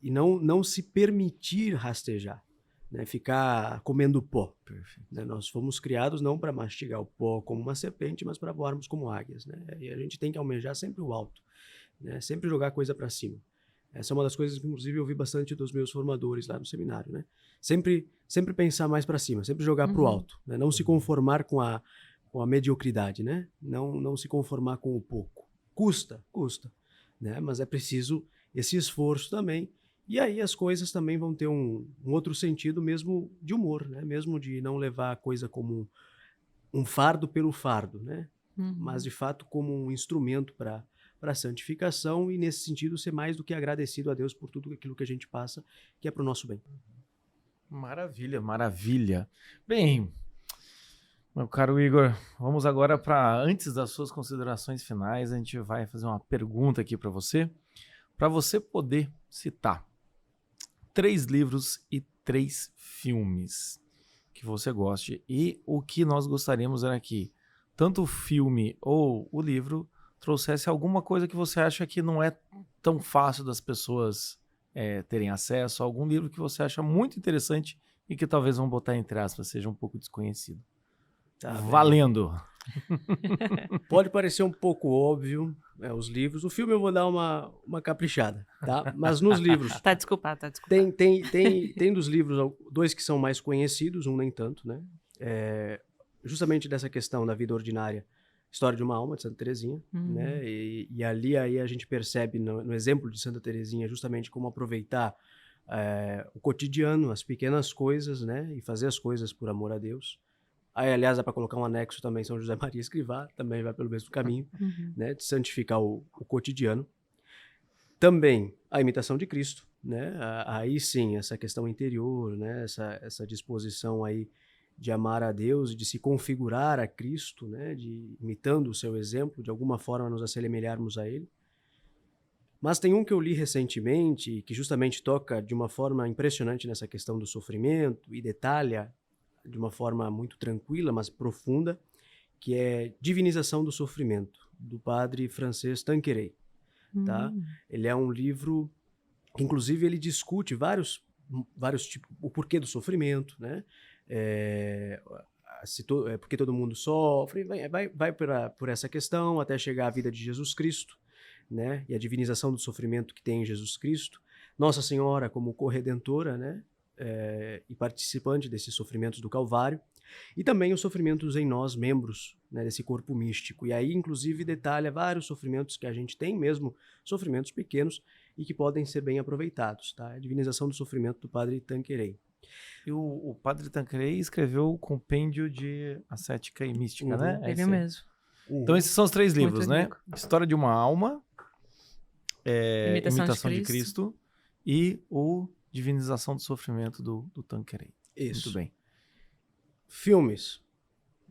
não se permitir rastejar, né? Ficar comendo pó. Né? Nós fomos criados não para mastigar o pó como uma serpente, mas para voarmos como águias, né? E a gente tem que almejar sempre o alto, né? Sempre jogar a coisa para cima. Essa é uma das coisas que, inclusive, eu ouvi bastante dos meus formadores lá no seminário, né? Sempre pensar mais para cima, sempre jogar para o alto, né? Não se conformar com a mediocridade, né? Não se conformar com o pouco. Custa, né? Mas é preciso esse esforço também. E aí as coisas também vão ter um outro sentido mesmo de humor, né? Mesmo de não levar a coisa como um fardo pelo fardo, né? Mas, de fato, como um instrumento para a santificação e, nesse sentido, ser mais do que agradecido a Deus por tudo aquilo que a gente passa, que é para o nosso bem. Maravilha, maravilha. Bem, meu caro Igor, vamos agora para, antes das suas considerações finais, a gente vai fazer uma pergunta aqui para você poder citar 3 livros e 3 filmes que você goste. E o que nós gostaríamos era que tanto o filme ou o livro trouxesse alguma coisa que você acha que não é tão fácil das pessoas terem acesso, a algum livro que você acha muito interessante e que talvez, vamos botar entre aspas, seja um pouco desconhecido. Tá, valendo! Pode parecer um pouco óbvio, os livros. O filme eu vou dar uma caprichada, tá? Mas nos livros... Tá desculpado. Tem dos livros 2 que são mais conhecidos, um nem tanto, né? Justamente dessa questão da vida ordinária, História de uma Alma, de Santa Teresinha, né? E ali aí a gente percebe no exemplo de Santa Teresinha justamente como aproveitar o cotidiano, as pequenas coisas, né? E fazer as coisas por amor a Deus. Aí, aliás, dá para colocar um anexo também, São José Maria Escrivá, também vai pelo mesmo caminho, né? De santificar o cotidiano. Também a imitação de Cristo, né? Aí sim, essa questão interior, né? Essa disposição aí de amar a Deus, de se configurar a Cristo, né? De imitando o seu exemplo, de alguma forma nos assemelharmos a Ele. Mas tem um que eu li recentemente, que justamente toca de uma forma impressionante nessa questão do sofrimento e detalha de uma forma muito tranquila, mas profunda, que é Divinização do Sofrimento, do padre francês Tanqueray. Tá? Ele é um livro que, inclusive, ele discute vários tipos, o porquê do sofrimento, né? Porque todo mundo sofre, vai por essa questão até chegar à vida de Jesus Cristo, né? E a divinização do sofrimento que tem em Jesus Cristo. Nossa Senhora como corredentora, né? E participante desses sofrimentos do Calvário. E também os sofrimentos em nós, membros, né, desse corpo místico. E aí, inclusive, detalha vários sofrimentos que a gente tem, mesmo sofrimentos pequenos, e que podem ser bem aproveitados. Tá? A divinização do sofrimento do padre Tanqueray. E o padre Tanqueray escreveu o Compêndio de Ascética e Mística, né? Ele mesmo. Então esses são os 3 livros, Muito né? rico. História de uma Alma, Imitação Imitação de Cristo e o Divinização do Sofrimento do Tanqueray. Isso. Muito bem. Filmes.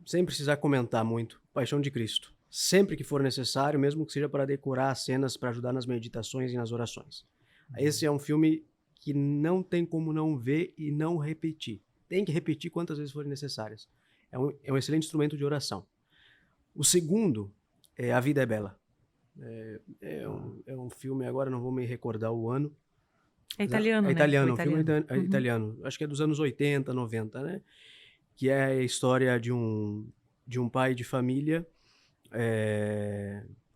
Sem precisar comentar muito. Paixão de Cristo. Sempre que for necessário, mesmo que seja para decorar as cenas, para ajudar nas meditações e nas orações. Esse é um filme que não tem como não ver e não repetir. Tem que repetir quantas vezes forem necessárias. É um excelente instrumento de oração. O segundo é A Vida é Bela. É um filme, agora não vou me recordar o ano. É italiano, né? É italiano, O um filme italiano. Acho que é dos anos 80, 90, né? Que é a história de um pai de família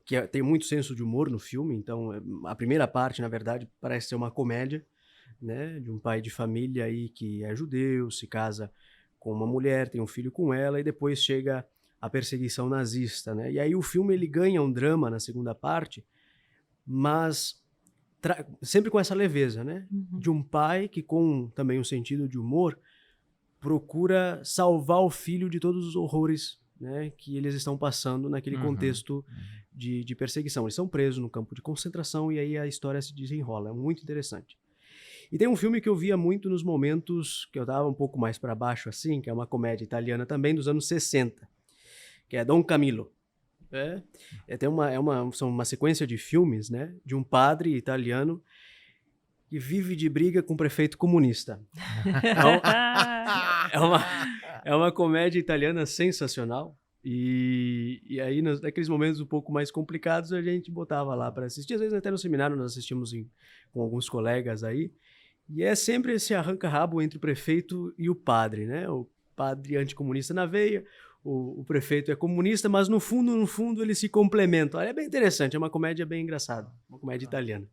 que tem muito senso de humor no filme. Então, a primeira parte, na verdade, parece ser uma comédia, né? De um pai de família aí que é judeu, se casa com uma mulher, tem um filho com ela, e depois chega a perseguição nazista, né? E aí o filme ele ganha um drama na segunda parte, mas sempre com essa leveza, né? De um pai que, com também um sentido de humor, procura salvar o filho de todos os horrores, né, que eles estão passando naquele contexto de perseguição. Eles são presos no campo de concentração e aí a história se desenrola. É muito interessante. E tem um filme que eu via muito nos momentos que eu estava um pouco mais para baixo, assim, que é uma comédia italiana também dos anos 60, que é Dom Camillo. São uma sequência de filmes, né? De um padre italiano que vive de briga com o prefeito comunista. É uma comédia italiana sensacional. E aí, naqueles momentos um pouco mais complicados, a gente botava lá para assistir. Às vezes até no seminário nós assistimos com alguns colegas aí. E é sempre esse arranca-rabo entre o prefeito e o padre, né? O padre anticomunista na veia, o prefeito é comunista, mas no fundo eles se complementam. É bem interessante, é uma comédia bem engraçada, uma comédia italiana.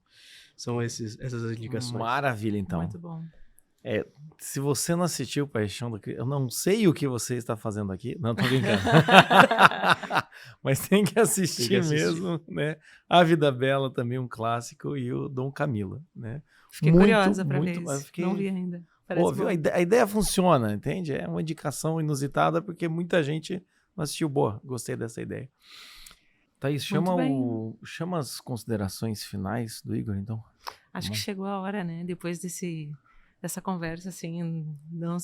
São essas indicações. Maravilha, então. Muito bom. Se você não assistiu Paixão do Cristo, eu não sei o que você está fazendo aqui. Não, tô brincando. Mas tem que assistir mesmo, né? A Vida Bela também, um clássico, e o Dom Camilo, né? Fiquei curiosa para ver isso. Não vi ainda. Viu? A ideia funciona, entende? É uma indicação inusitada, porque muita gente não assistiu. Boa, gostei dessa ideia. Thaís, chama as considerações finais do Igor, então. Acho que chegou a hora, né? Depois dessa conversa, assim,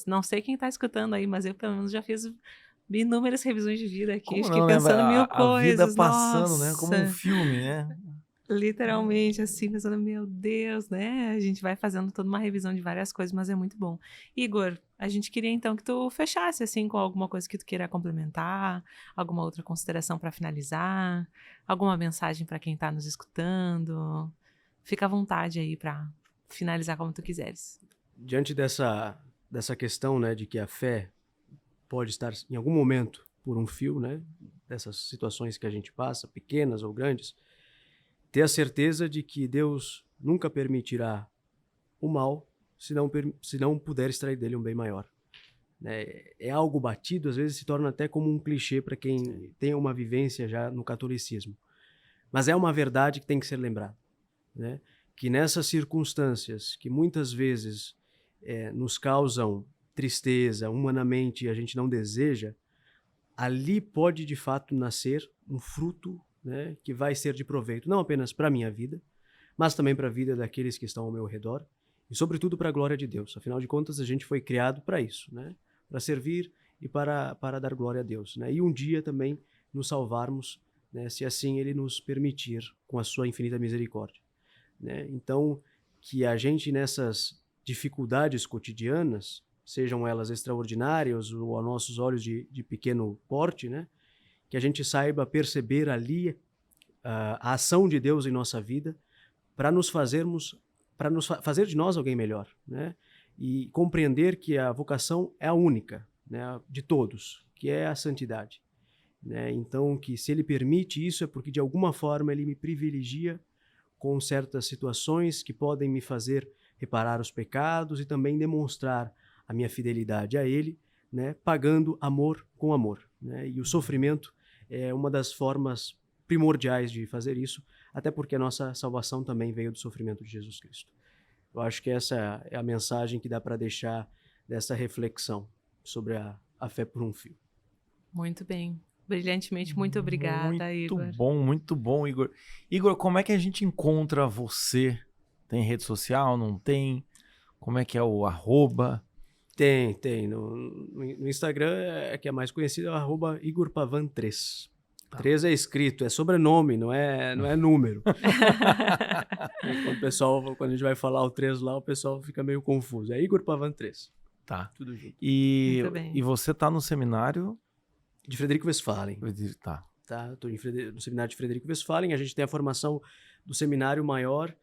não sei quem está escutando aí, mas eu pelo menos já fiz inúmeras revisões de vida aqui, fiquei pensando mil coisas. A vida passando, né? Como um filme, né? Literalmente, assim, pensando, meu Deus, né? A gente vai fazendo toda uma revisão de várias coisas, mas é muito bom. Igor, a gente queria então que tu fechasse, assim, com alguma coisa que tu queira complementar, alguma outra consideração para finalizar, alguma mensagem para quem está nos escutando. Fica à vontade aí para finalizar como tu quiseres. Diante dessa questão, né, de que a fé pode estar em algum momento por um fio, né, dessas situações que a gente passa, pequenas ou grandes, ter a certeza de que Deus nunca permitirá o mal se não puder extrair dele um bem maior. É algo batido, às vezes se torna até como um clichê para quem tem uma vivência já no catolicismo. Mas é uma verdade que tem que ser lembrada, né? Que nessas circunstâncias que muitas vezes nos causam tristeza, humanamente a gente não deseja, ali pode de fato nascer um fruto, né, que vai ser de proveito, não apenas para a minha vida, mas também para a vida daqueles que estão ao meu redor e sobretudo para a glória de Deus. Afinal de contas, a gente foi criado para isso, né? Para servir e para dar glória a Deus, né? E um dia também nos salvarmos, né, se assim Ele nos permitir, com a sua infinita misericórdia, né? Então, que a gente nessas dificuldades cotidianas, sejam elas extraordinárias ou a nossos olhos de pequeno porte, né, que a gente saiba perceber ali a ação de Deus em nossa vida para nos fazer de nós alguém melhor, né? E compreender que a vocação é a única, né, de todos, que é a santidade, né? Então, que se Ele permite isso é porque de alguma forma Ele me privilegia com certas situações que podem me fazer reparar os pecados e também demonstrar a minha fidelidade a Ele, né, pagando amor com amor, né? E o sofrimento é uma das formas primordiais de fazer isso, até porque a nossa salvação também veio do sofrimento de Jesus Cristo. Eu acho que essa é a mensagem que dá para deixar dessa reflexão sobre a fé por um fio. Muito bem. Brilhantemente, muito obrigada, Igor. Muito bom, Igor. Igor, como é que a gente encontra você? Tem rede social, não tem? Como é que é o @? Tem. No Instagram, que é mais conhecido, é @IgorPavan3. 3 é escrito, é sobrenome, não é número. Quando a gente vai falar o 3 lá, o pessoal fica meio confuso. É IgorPavan3. Tá. Tudo junto. E você tá no seminário? De Frederico Westphalen. Tá. Estou no seminário de Frederico Westphalen. A gente tem a formação do seminário maior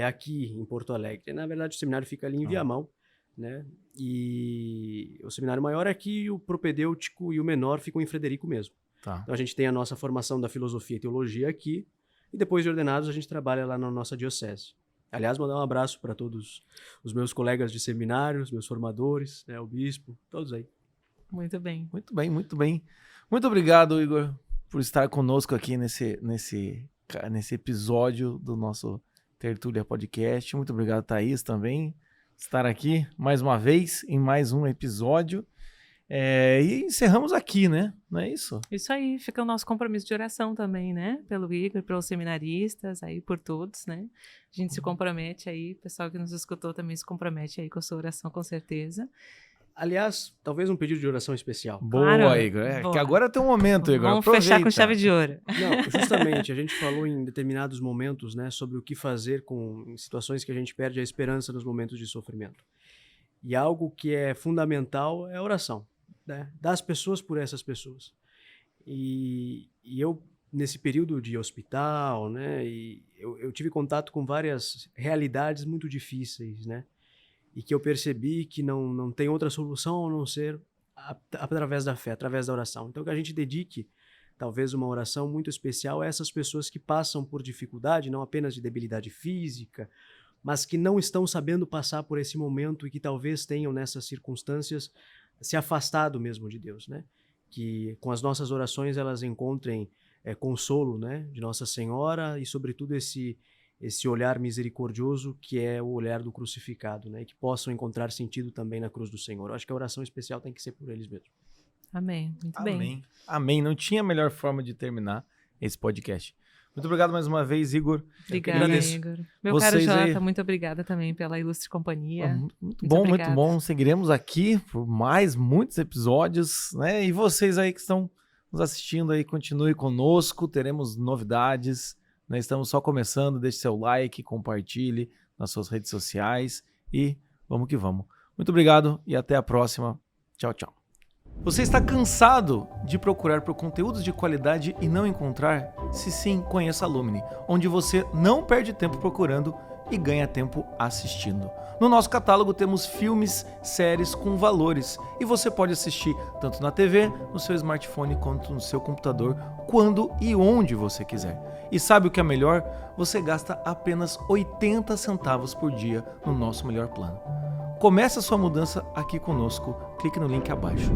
aqui em Porto Alegre. Na verdade, o seminário fica ali em Viamão, né? E o seminário maior é aqui, o propedêutico e o menor ficam em Frederico mesmo. Tá. Então a gente tem a nossa formação da filosofia e teologia aqui, e depois de ordenados a gente trabalha lá na nossa diocese. Aliás, mandar um abraço para todos os meus colegas de seminário, os meus formadores, né, o bispo, todos aí. Muito bem. Muito bem, muito bem. Muito obrigado, Igor, por estar conosco aqui nesse episódio do nosso Tertúlia Podcast. Muito obrigado, Thaís, também, por estar aqui mais uma vez em mais um episódio. E encerramos aqui, né? Não é isso? Isso aí, fica o nosso compromisso de oração também, né? Pelo Igor, pelos seminaristas, aí por todos, né? A gente se compromete aí, o pessoal que nos escutou também se compromete aí com a sua oração, com certeza. Aliás, talvez um pedido de oração especial. Boa, Claro. Igor. Boa. Que agora é teu momento, Igor. Vamos fechar com Aproveita. chave de ouro. Não, justamente, a gente falou em determinados momentos, né, sobre o que fazer em situações que a gente perde a esperança nos momentos de sofrimento. E algo que é fundamental é a oração, né, das pessoas por essas pessoas. E eu, nesse período de hospital, né, eu tive contato com várias realidades muito difíceis, né, e que eu percebi que não tem outra solução a não ser através da fé, através da oração. Então, que a gente dedique talvez uma oração muito especial a essas pessoas que passam por dificuldade, não apenas de debilidade física, mas que não estão sabendo passar por esse momento e que talvez tenham nessas circunstâncias se afastado mesmo de Deus, né? Que com as nossas orações elas encontrem consolo, né, de Nossa Senhora e sobretudo esse olhar misericordioso que é o olhar do crucificado, né, e que possam encontrar sentido também na cruz do Senhor. Eu acho que a oração especial tem que ser por eles mesmos. Amém. Muito bem. Amém. Amém. Não tinha melhor forma de terminar esse podcast. Muito obrigado mais uma vez, Igor. Obrigada, agradeço. Igor. Meu caro Vocês Jota, aí- muito obrigada também pela ilustre companhia. Muito Muito bom, obrigada. muito bom. Seguiremos aqui por mais muitos episódios, né? E vocês aí que estão nos assistindo aí, continue conosco, teremos novidades, né? Estamos só começando, deixe seu like, compartilhe nas suas redes sociais e vamos que vamos. Muito obrigado e até a próxima. Tchau, tchau. Você está cansado de procurar por conteúdos de qualidade e não encontrar? Se sim, conheça a Lumine, onde você não perde tempo procurando e ganha tempo assistindo. No nosso catálogo temos filmes, séries com valores e você pode assistir tanto na TV, no seu smartphone quanto no seu computador, quando e onde você quiser. E sabe o que é melhor? Você gasta apenas 80 centavos por dia no nosso melhor plano. Comece a sua mudança aqui conosco, clique no link abaixo.